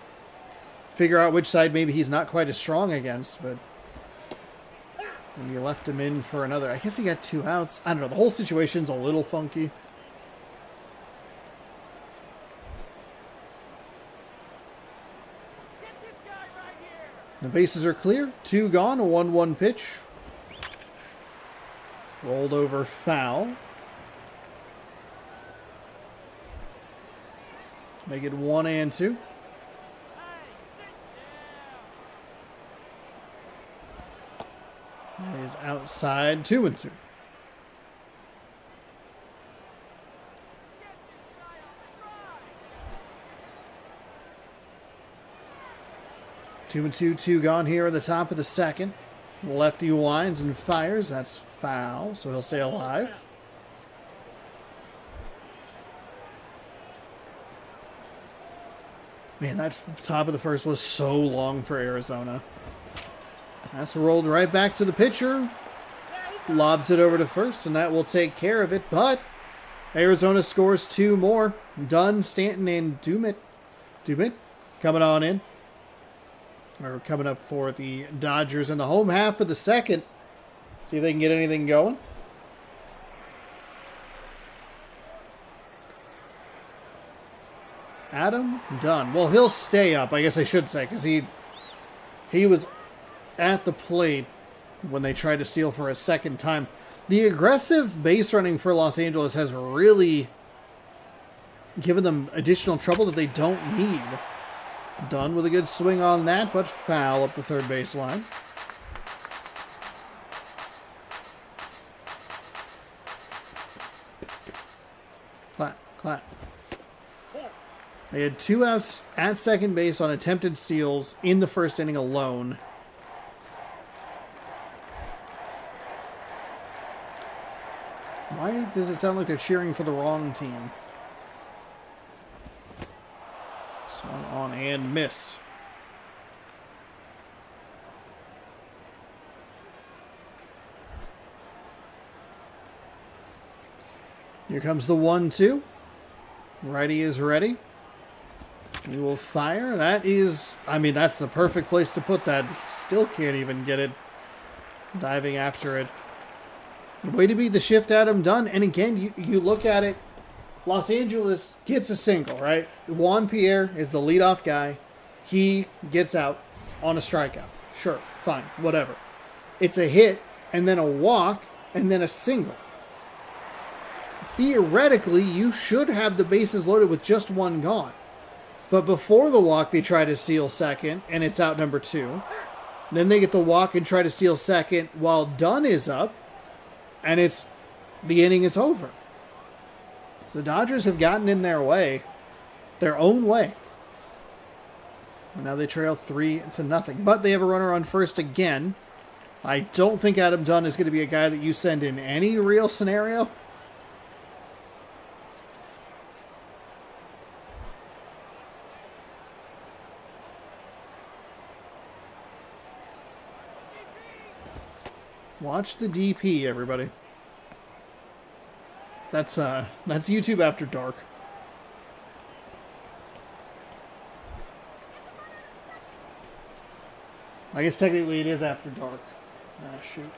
figure out which side maybe he's not quite as strong against, but when you left him in for another, I guess he got 2 outs. I don't know. The whole situation's a little funky. The bases are clear. 2 gone. A 1-1 pitch. Rolled over foul. Make it 1 and 2. That is outside. 2 and 2. Two and two gone here at the top of the second. Lefty winds and fires. That's foul, so he'll stay alive. Man, that top of the first was so long for Arizona. That's rolled right back to the pitcher. Lobs it over to first, and that will take care of it. But Arizona scores 2 more. Dunn, Stanton, and Dumit coming on in. Or coming up for the Dodgers in the home half of the second. See if they can get anything going. Adam Dunn. Well, he'll stay up, I guess I should say, because he was at the plate when they tried to steal for a second time. The aggressive base running for Los Angeles has really given them additional trouble that they don't need. Dunn with a good swing on that, but foul up the third base line. Clap, clap. They had 2 outs at second base on attempted steals in the first inning alone. Why does it sound like they're cheering for the wrong team? Swung on and missed. Here comes the 1-2. Righty is ready. He will fire. That is, I mean, that's the perfect place to put that. He still can't even get it. Diving after it. Way to be the shift Adam Dunn. And again, you look at it. Los Angeles gets a single, right? Juan Pierre is the leadoff guy. He gets out on a strikeout. Sure, fine, whatever. It's a hit, and then a walk, and then a single. Theoretically, you should have the bases loaded with just one gone. But before the walk, they try to steal second, and it's out number 2. Then they get the walk and try to steal second while Dunn is up, and the inning is over. The Dodgers have gotten in their way, their own way. And now they trail 3-0, but they have a runner on first again. I don't think Adam Dunn is going to be a guy that you send in any real scenario. Watch the DP, everybody. That's YouTube After Dark. I guess technically it is After Dark. Ah, shoot.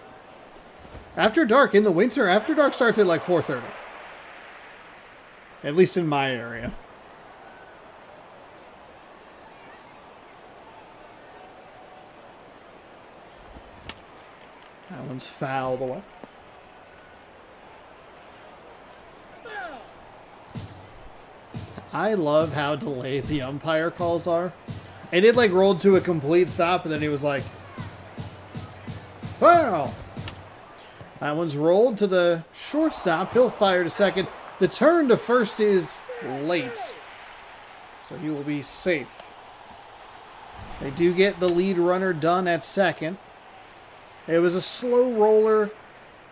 After Dark in the winter, After Dark starts at like 4:30. At least in my area. That one's fouled away. I love how delayed the umpire calls are. And it like rolled to a complete stop, and then he was like, foul! That one's rolled to the shortstop. He'll fire to second. The turn to first is late. So he will be safe. They do get the lead runner done at second. It was a slow roller.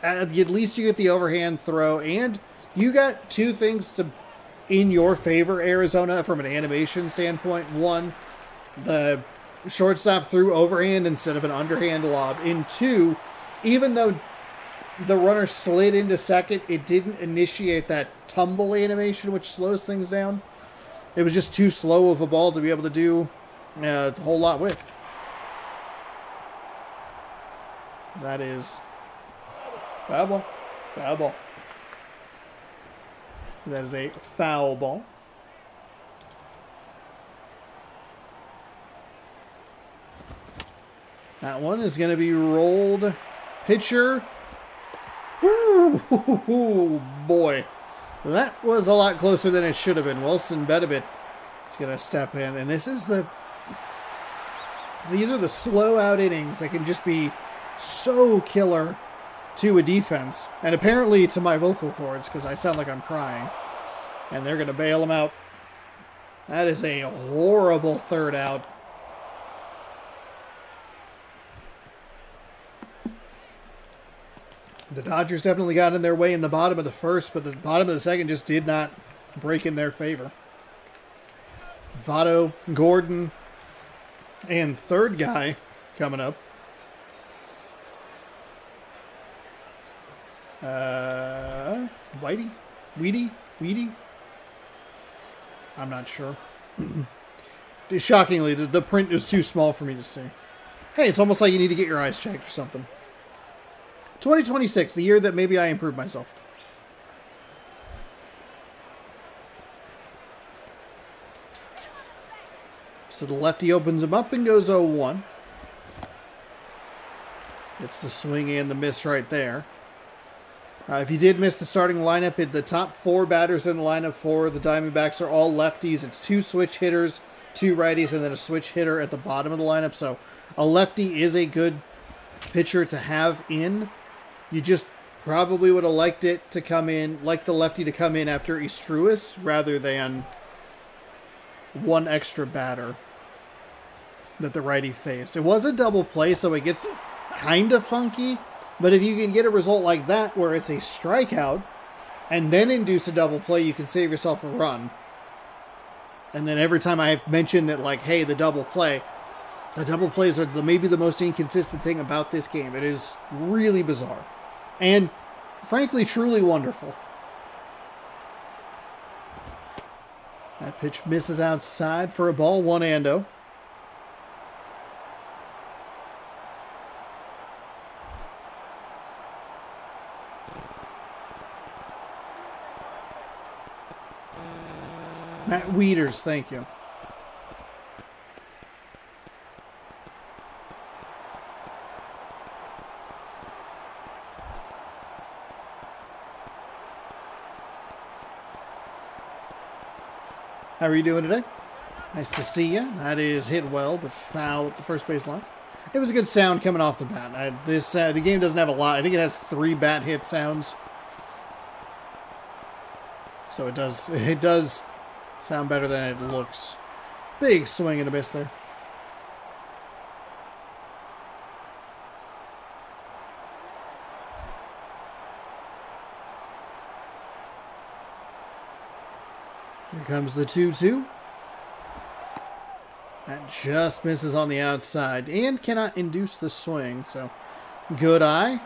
At least you get the overhand throw. And you got two things in your favor, Arizona, from an animation standpoint. One, the shortstop threw overhand instead of an underhand lob. And two, even though the runner slid into second, it didn't initiate that tumble animation, which slows things down. It was just too slow of a ball to be able to do a whole lot with. That is foul ball. Foul ball. That is a foul ball. That one is going to be rolled. Pitcher. Ooh, boy. That was a lot closer than it should have been. Wilson Bedabit is going to step in. And these are the slow out innings that can just be so killer to a defense. And apparently to my vocal cords, because I sound like I'm crying. And they're going to bail him out. That is a horrible third out. The Dodgers definitely got in their way in the bottom of the first, but the bottom of the second just did not break in their favor. Votto, Gordon, and third guy coming up. Weedy? I'm not sure. Shockingly, the print is too small for me to see. Hey, it's almost like you need to get your eyes checked or something. 2026, the year that maybe I improved myself. So the lefty opens him up and goes 0-1. It's the swing and the miss right there. If you did miss the starting lineup, the top four batters in the lineup for the Diamondbacks are all lefties. It's two switch hitters, two righties, and then a switch hitter at the bottom of the lineup. So a lefty is a good pitcher to have in. You just probably would have liked the lefty to come in after Estruis rather than one extra batter that the righty faced. It was a double play, so it gets kind of funky. But if you can get a result like that where it's a strikeout and then induce a double play, you can save yourself a run. And then every time I have mentioned that, like, hey, the double plays are maybe the most inconsistent thing about this game. It is really bizarre. And, frankly, truly wonderful. That pitch misses outside for a ball, 1-0. Matt Wieters, thank you. How are you doing today? Nice to see you. That is hit well, but foul at the first base line. It was a good sound coming off the bat. The game doesn't have a lot. I think it has 3 bat hit sounds. So it does sound better than it looks. Big swing and a miss there. Here comes the 2-2. That just misses on the outside and cannot induce the swing, so good eye.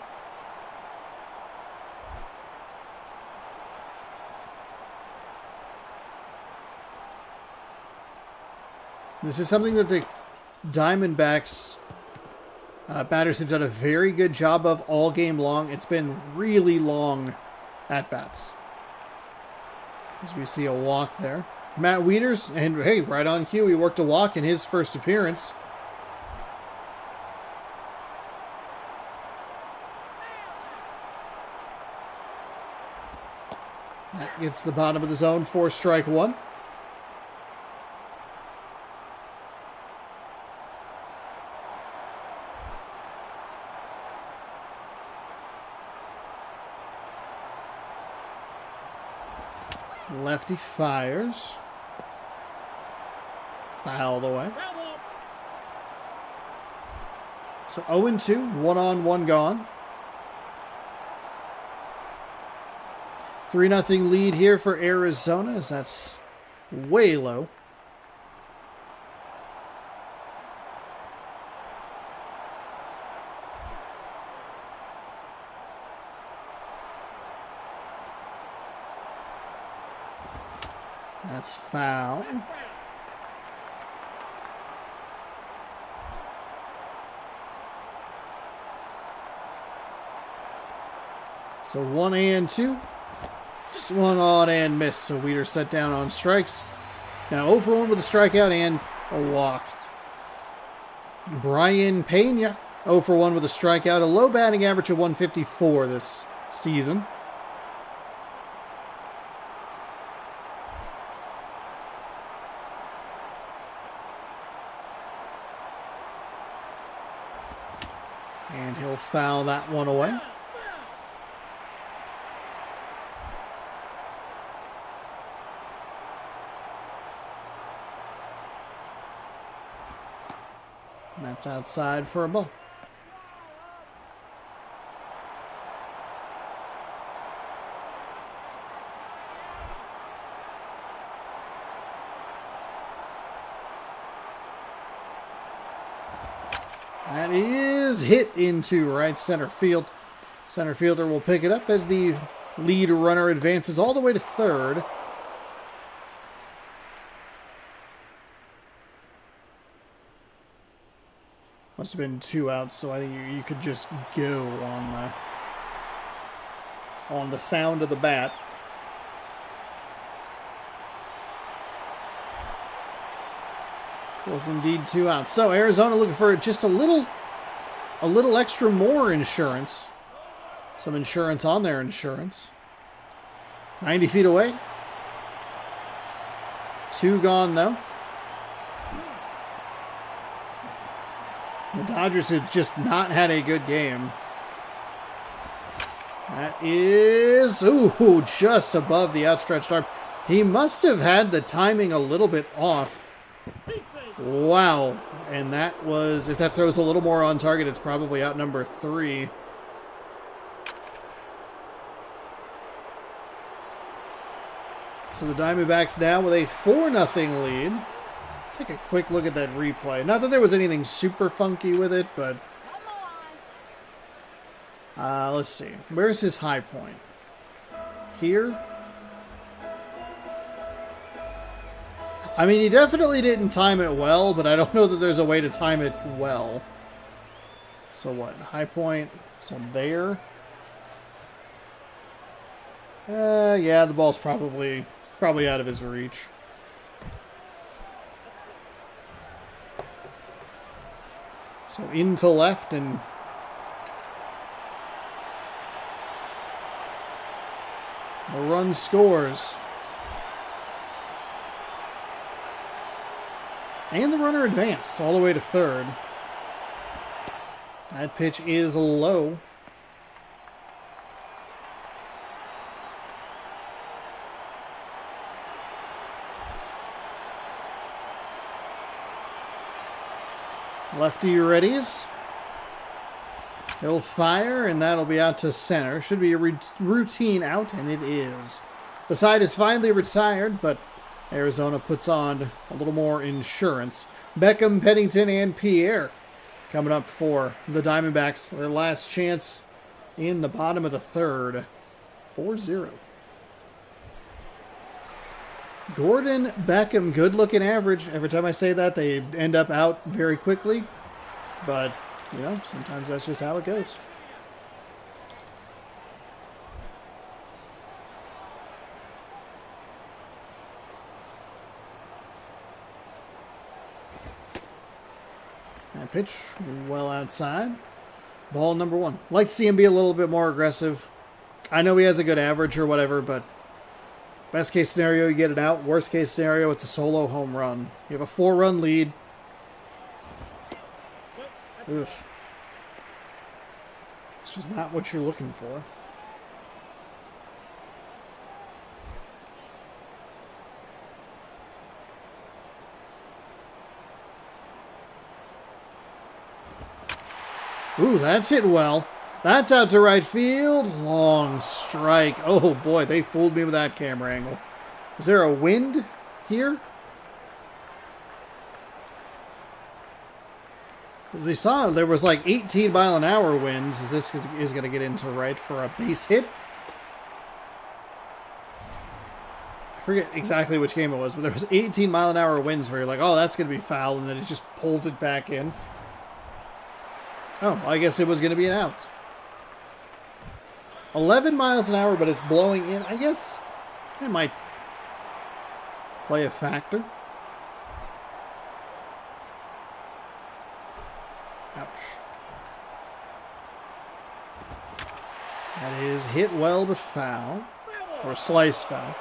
This is something that the Diamondbacks batters have done a very good job of all game long. It's been really long at-bats. As we see a walk there. Matt Wieters, and hey, right on cue, he worked a walk in his first appearance. That gets the bottom of the zone for strike 1. Lefty fires. Fouled away. So 0-2, 1 on, 1 gone. 3-0 lead here for Arizona, as that's way low. That's foul. So 1-2. Swung on and missed. So Wieters set down on strikes. Now 0-1 with a strikeout and a walk. Brian Pena 0-1 with a strikeout. A low batting average of 154 this season. And he'll foul that one away. And that's outside for a ball. That is hit into right center field. Center fielder will pick it up as the lead runner advances all the way to third. Must have been 2 outs, so I think you could just go on the sound of the bat. Was indeed 2 outs. So Arizona looking for just a little extra more insurance. Some insurance on their insurance. 90 feet away. 2 gone though. The Dodgers have just not had a good game. That is, just above the outstretched arm. He must have had the timing a little bit off. Wow. And that was, if that throws a little more on target, it's probably out number 3. So the Diamondbacks now with a 4-0 lead. Take a quick look at that replay. Not that there was anything super funky with it, but let's see. Where's his high point? Here? I mean, he definitely didn't time it well, but I don't know that there's a way to time it well. So what? High point. So there. Yeah, the ball's probably out of his reach. So into left and the run scores. And the runner advanced all the way to third. That pitch is low. Lefty readies. He'll fire, and that'll be out to center. Should be a routine out, and it is. The side is finally retired, but Arizona puts on a little more insurance. Beckham, Pennington, and Pierre coming up for the Diamondbacks. Their last chance in the bottom of the third. 4-0. Gordon, Beckham, good-looking average. Every time I say that, they end up out very quickly. But, you know, sometimes that's just how it goes. That pitch well outside. Ball number one. Like to see him be a little bit more aggressive. I know he has a good average or whatever, but best case scenario, you get it out. Worst case scenario, it's a solo home run. You have a 4-run lead. Ugh. It's just not what you're looking for. Ooh, that's hit well. That's out to right field. Long strike. Oh boy, they fooled me with that camera angle. Is there a wind here? As we saw, there was like 18-mile-an-hour winds. Is this is going to get into right for a base hit? I forget exactly which game it was, but there was 18-mile-an-hour winds where you're like, oh, that's going to be foul, and then it just pulls it back in. Oh, I guess it was going to be an out. 11 miles an hour, but it's blowing in. I guess it might play a factor. Ouch. That is hit well, but foul. Or sliced foul.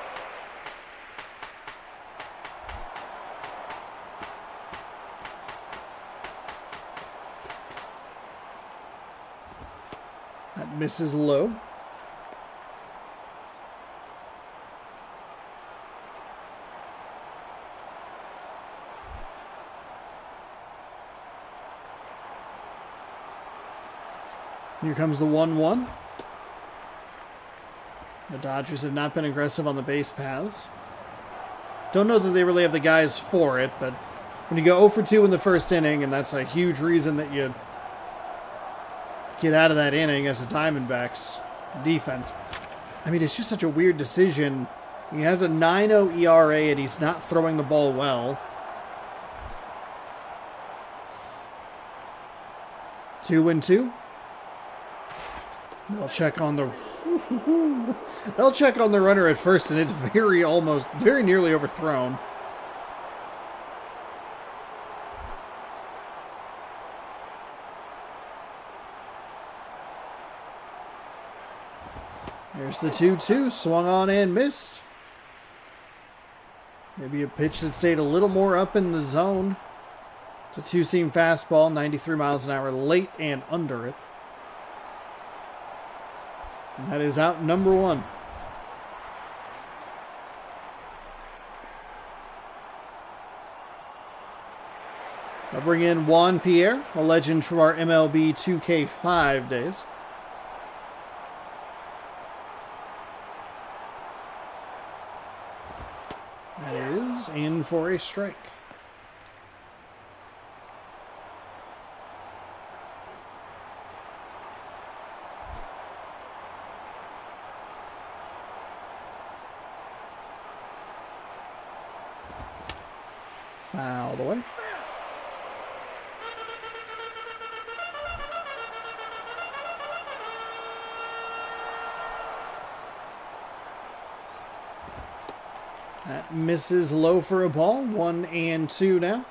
That misses low. Here comes the 1-1. The Dodgers have not been aggressive on the base paths. Don't know that they really have the guys for it, but when you go 0 for 2 in the first inning, and that's a huge reason that you get out of that inning as a Diamondbacks defense. I mean, it's just such a weird decision. He has a 9.0 ERA, and he's not throwing the ball well. 2-2. They'll check on the runner at first, and it's very nearly overthrown. There's the 2-2, swung on and missed. Maybe a pitch that stayed a little more up in the zone. It's a two-seam fastball, 93 miles an hour, late and under it. And that is out number one. I'll bring in Juan Pierre, a legend from our MLB 2K5 days. That is in for a strike. fouled away. That misses low for a ball. 1-2 now.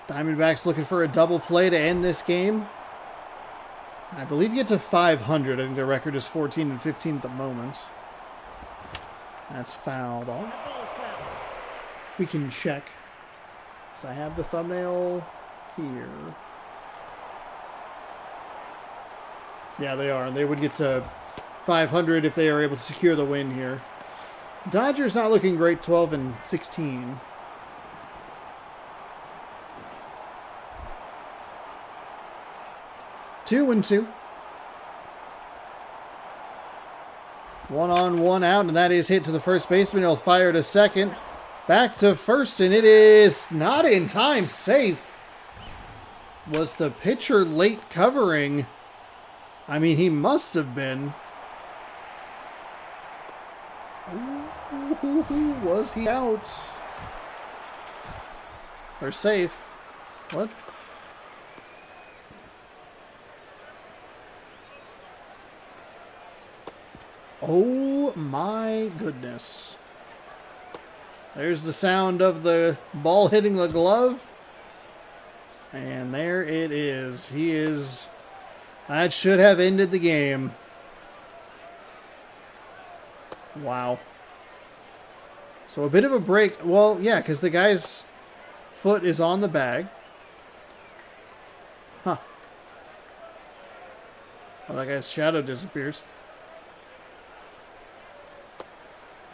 Diamondbacks looking for a double play to end this game. I believe you get to 500. I think their record is 14-15 at the moment. That's fouled off. We can check, because I have the thumbnail here. Yeah, they are. They would get to 500 if they are able to secure the win here. Dodgers not looking great, 12-16. Two and two. 1 on, 1 out, and that is hit to the first baseman. He'll fire to second. Back to first, and it is not in time. Safe. Was the pitcher late covering? I mean, he must have been. Ooh, was he out? Or safe? What? Oh my goodness. There's the sound of the ball hitting the glove. And there it is. He is... That should have ended the game. Wow. So a bit of a break. Well, yeah, because the guy's foot is on the bag. Huh. Well, that guy's shadow disappears.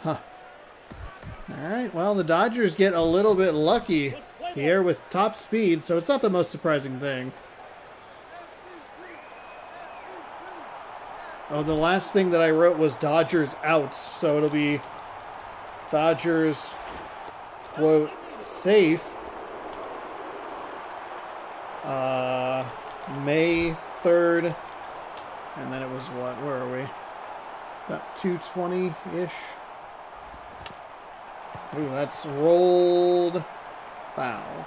Huh. Alright, well, the Dodgers get a little bit lucky here with top speed, so it's not the most surprising thing. Oh, the last thing that I wrote was Dodgers outs, so it'll be Dodgers, quote, safe, May 3rd, and then it was what, where are we? About 220-ish. Ooh, that's rolled foul.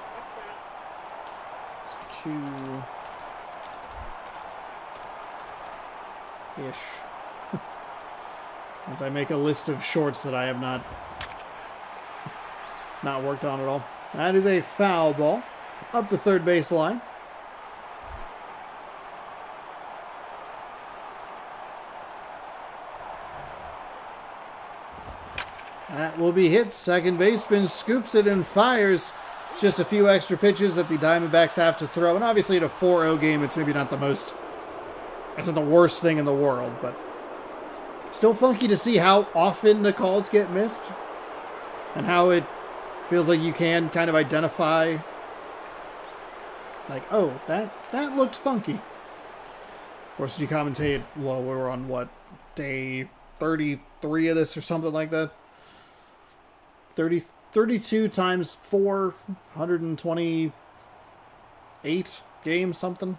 So 2-ish. As I make a list of shorts that I have not worked on at all. That is a foul ball up the third base line. That will be hit. Second baseman scoops it and fires. It's just a few extra pitches that the Diamondbacks have to throw. And obviously at a 4-0 game, it's maybe not the most... It's not the worst thing in the world, but... Still funky to see how often the calls get missed. And how it feels like you can kind of identify... Like, oh, that looked funky. Of course, you commentate, well, we're on, what, day 33 of this or something like that? 32 times 4, 128 games, something.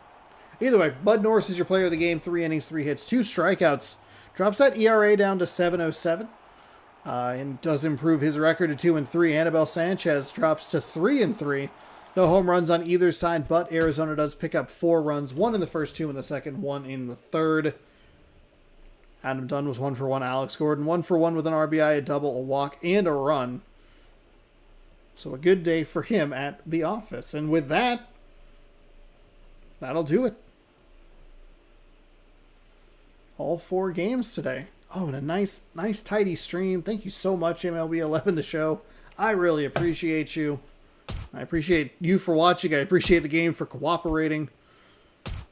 Either way, Bud Norris is your player of the game. 3 innings, 3 hits, 2 strikeouts. Drops that ERA down to 7.07. And does improve his record to 2-3. Anibal Sanchez drops to 3-3. No home runs on either side, but Arizona does pick up 4 runs. 1 in the first, 2 in the second, 1 in the third. Adam Dunn was 1 for 1. Alex Gordon 1 for 1 with an RBI, a double, a walk, and a run. So a good day for him at the office. And with that, that'll do it. All 4 games today. Oh, and a nice tidy stream. Thank you so much, MLB 11 the show. I really appreciate you. I appreciate you for watching. I appreciate the game for cooperating.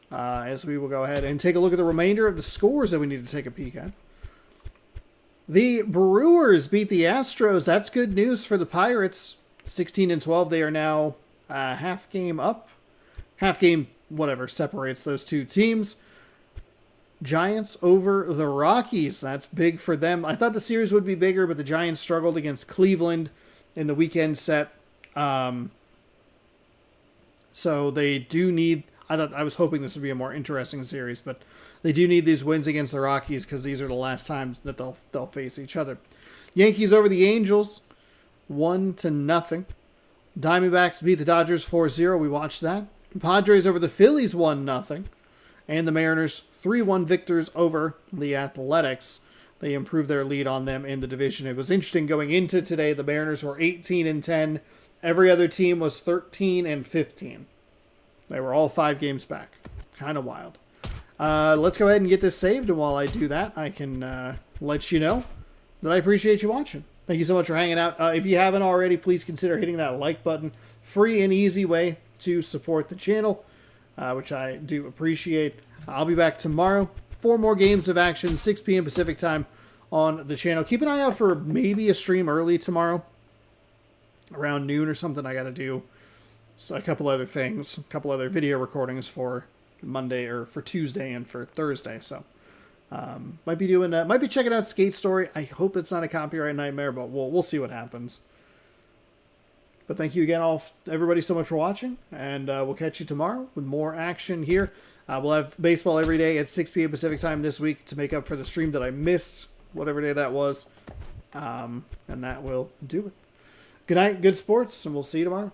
As we will go ahead and take a look at the remainder of the scores that we need to take a peek at. The Brewers beat the Astros. That's good news for the Pirates. 16-12. They are now half game up. Half game, whatever, separates those two teams. Giants over the Rockies. That's big for them. I thought the series would be bigger, but the Giants struggled against Cleveland in the weekend set. So they do need... I was hoping this would be a more interesting series, but they do need these wins against the Rockies because these are the last times that they'll face each other. Yankees over the Angels. 1-0. Diamondbacks beat the Dodgers 4-0. We watched that. Padres over the Phillies 1-0. And the Mariners 3-1 victors over the Athletics. They improved their lead on them in the division. It was interesting going into today. The Mariners were 18-10. Every other team was 13-15. They were all 5 games back. Kind of wild. Let's go ahead and get this saved. And while I do that, I can let you know that I appreciate you watching. Thank you so much for hanging out. If you haven't already, please consider hitting that like button. Free and easy way to support the channel, which I do appreciate. I'll be back tomorrow. 4 more games of action, 6 p.m. Pacific time on the channel. Keep an eye out for maybe a stream early tomorrow, around noon or something. I got to do a couple other things, a couple other video recordings for Monday or for Tuesday and for Thursday. So might be checking out Skate Story. I hope it's not a copyright nightmare, but we'll see what happens. But thank you again, everybody, so much for watching, and we'll catch you tomorrow with more action here. We'll have baseball every day at 6 p.m. Pacific time this week to make up for the stream that I missed, whatever day that was. And that will do it. Good night, good sports, and we'll see you tomorrow.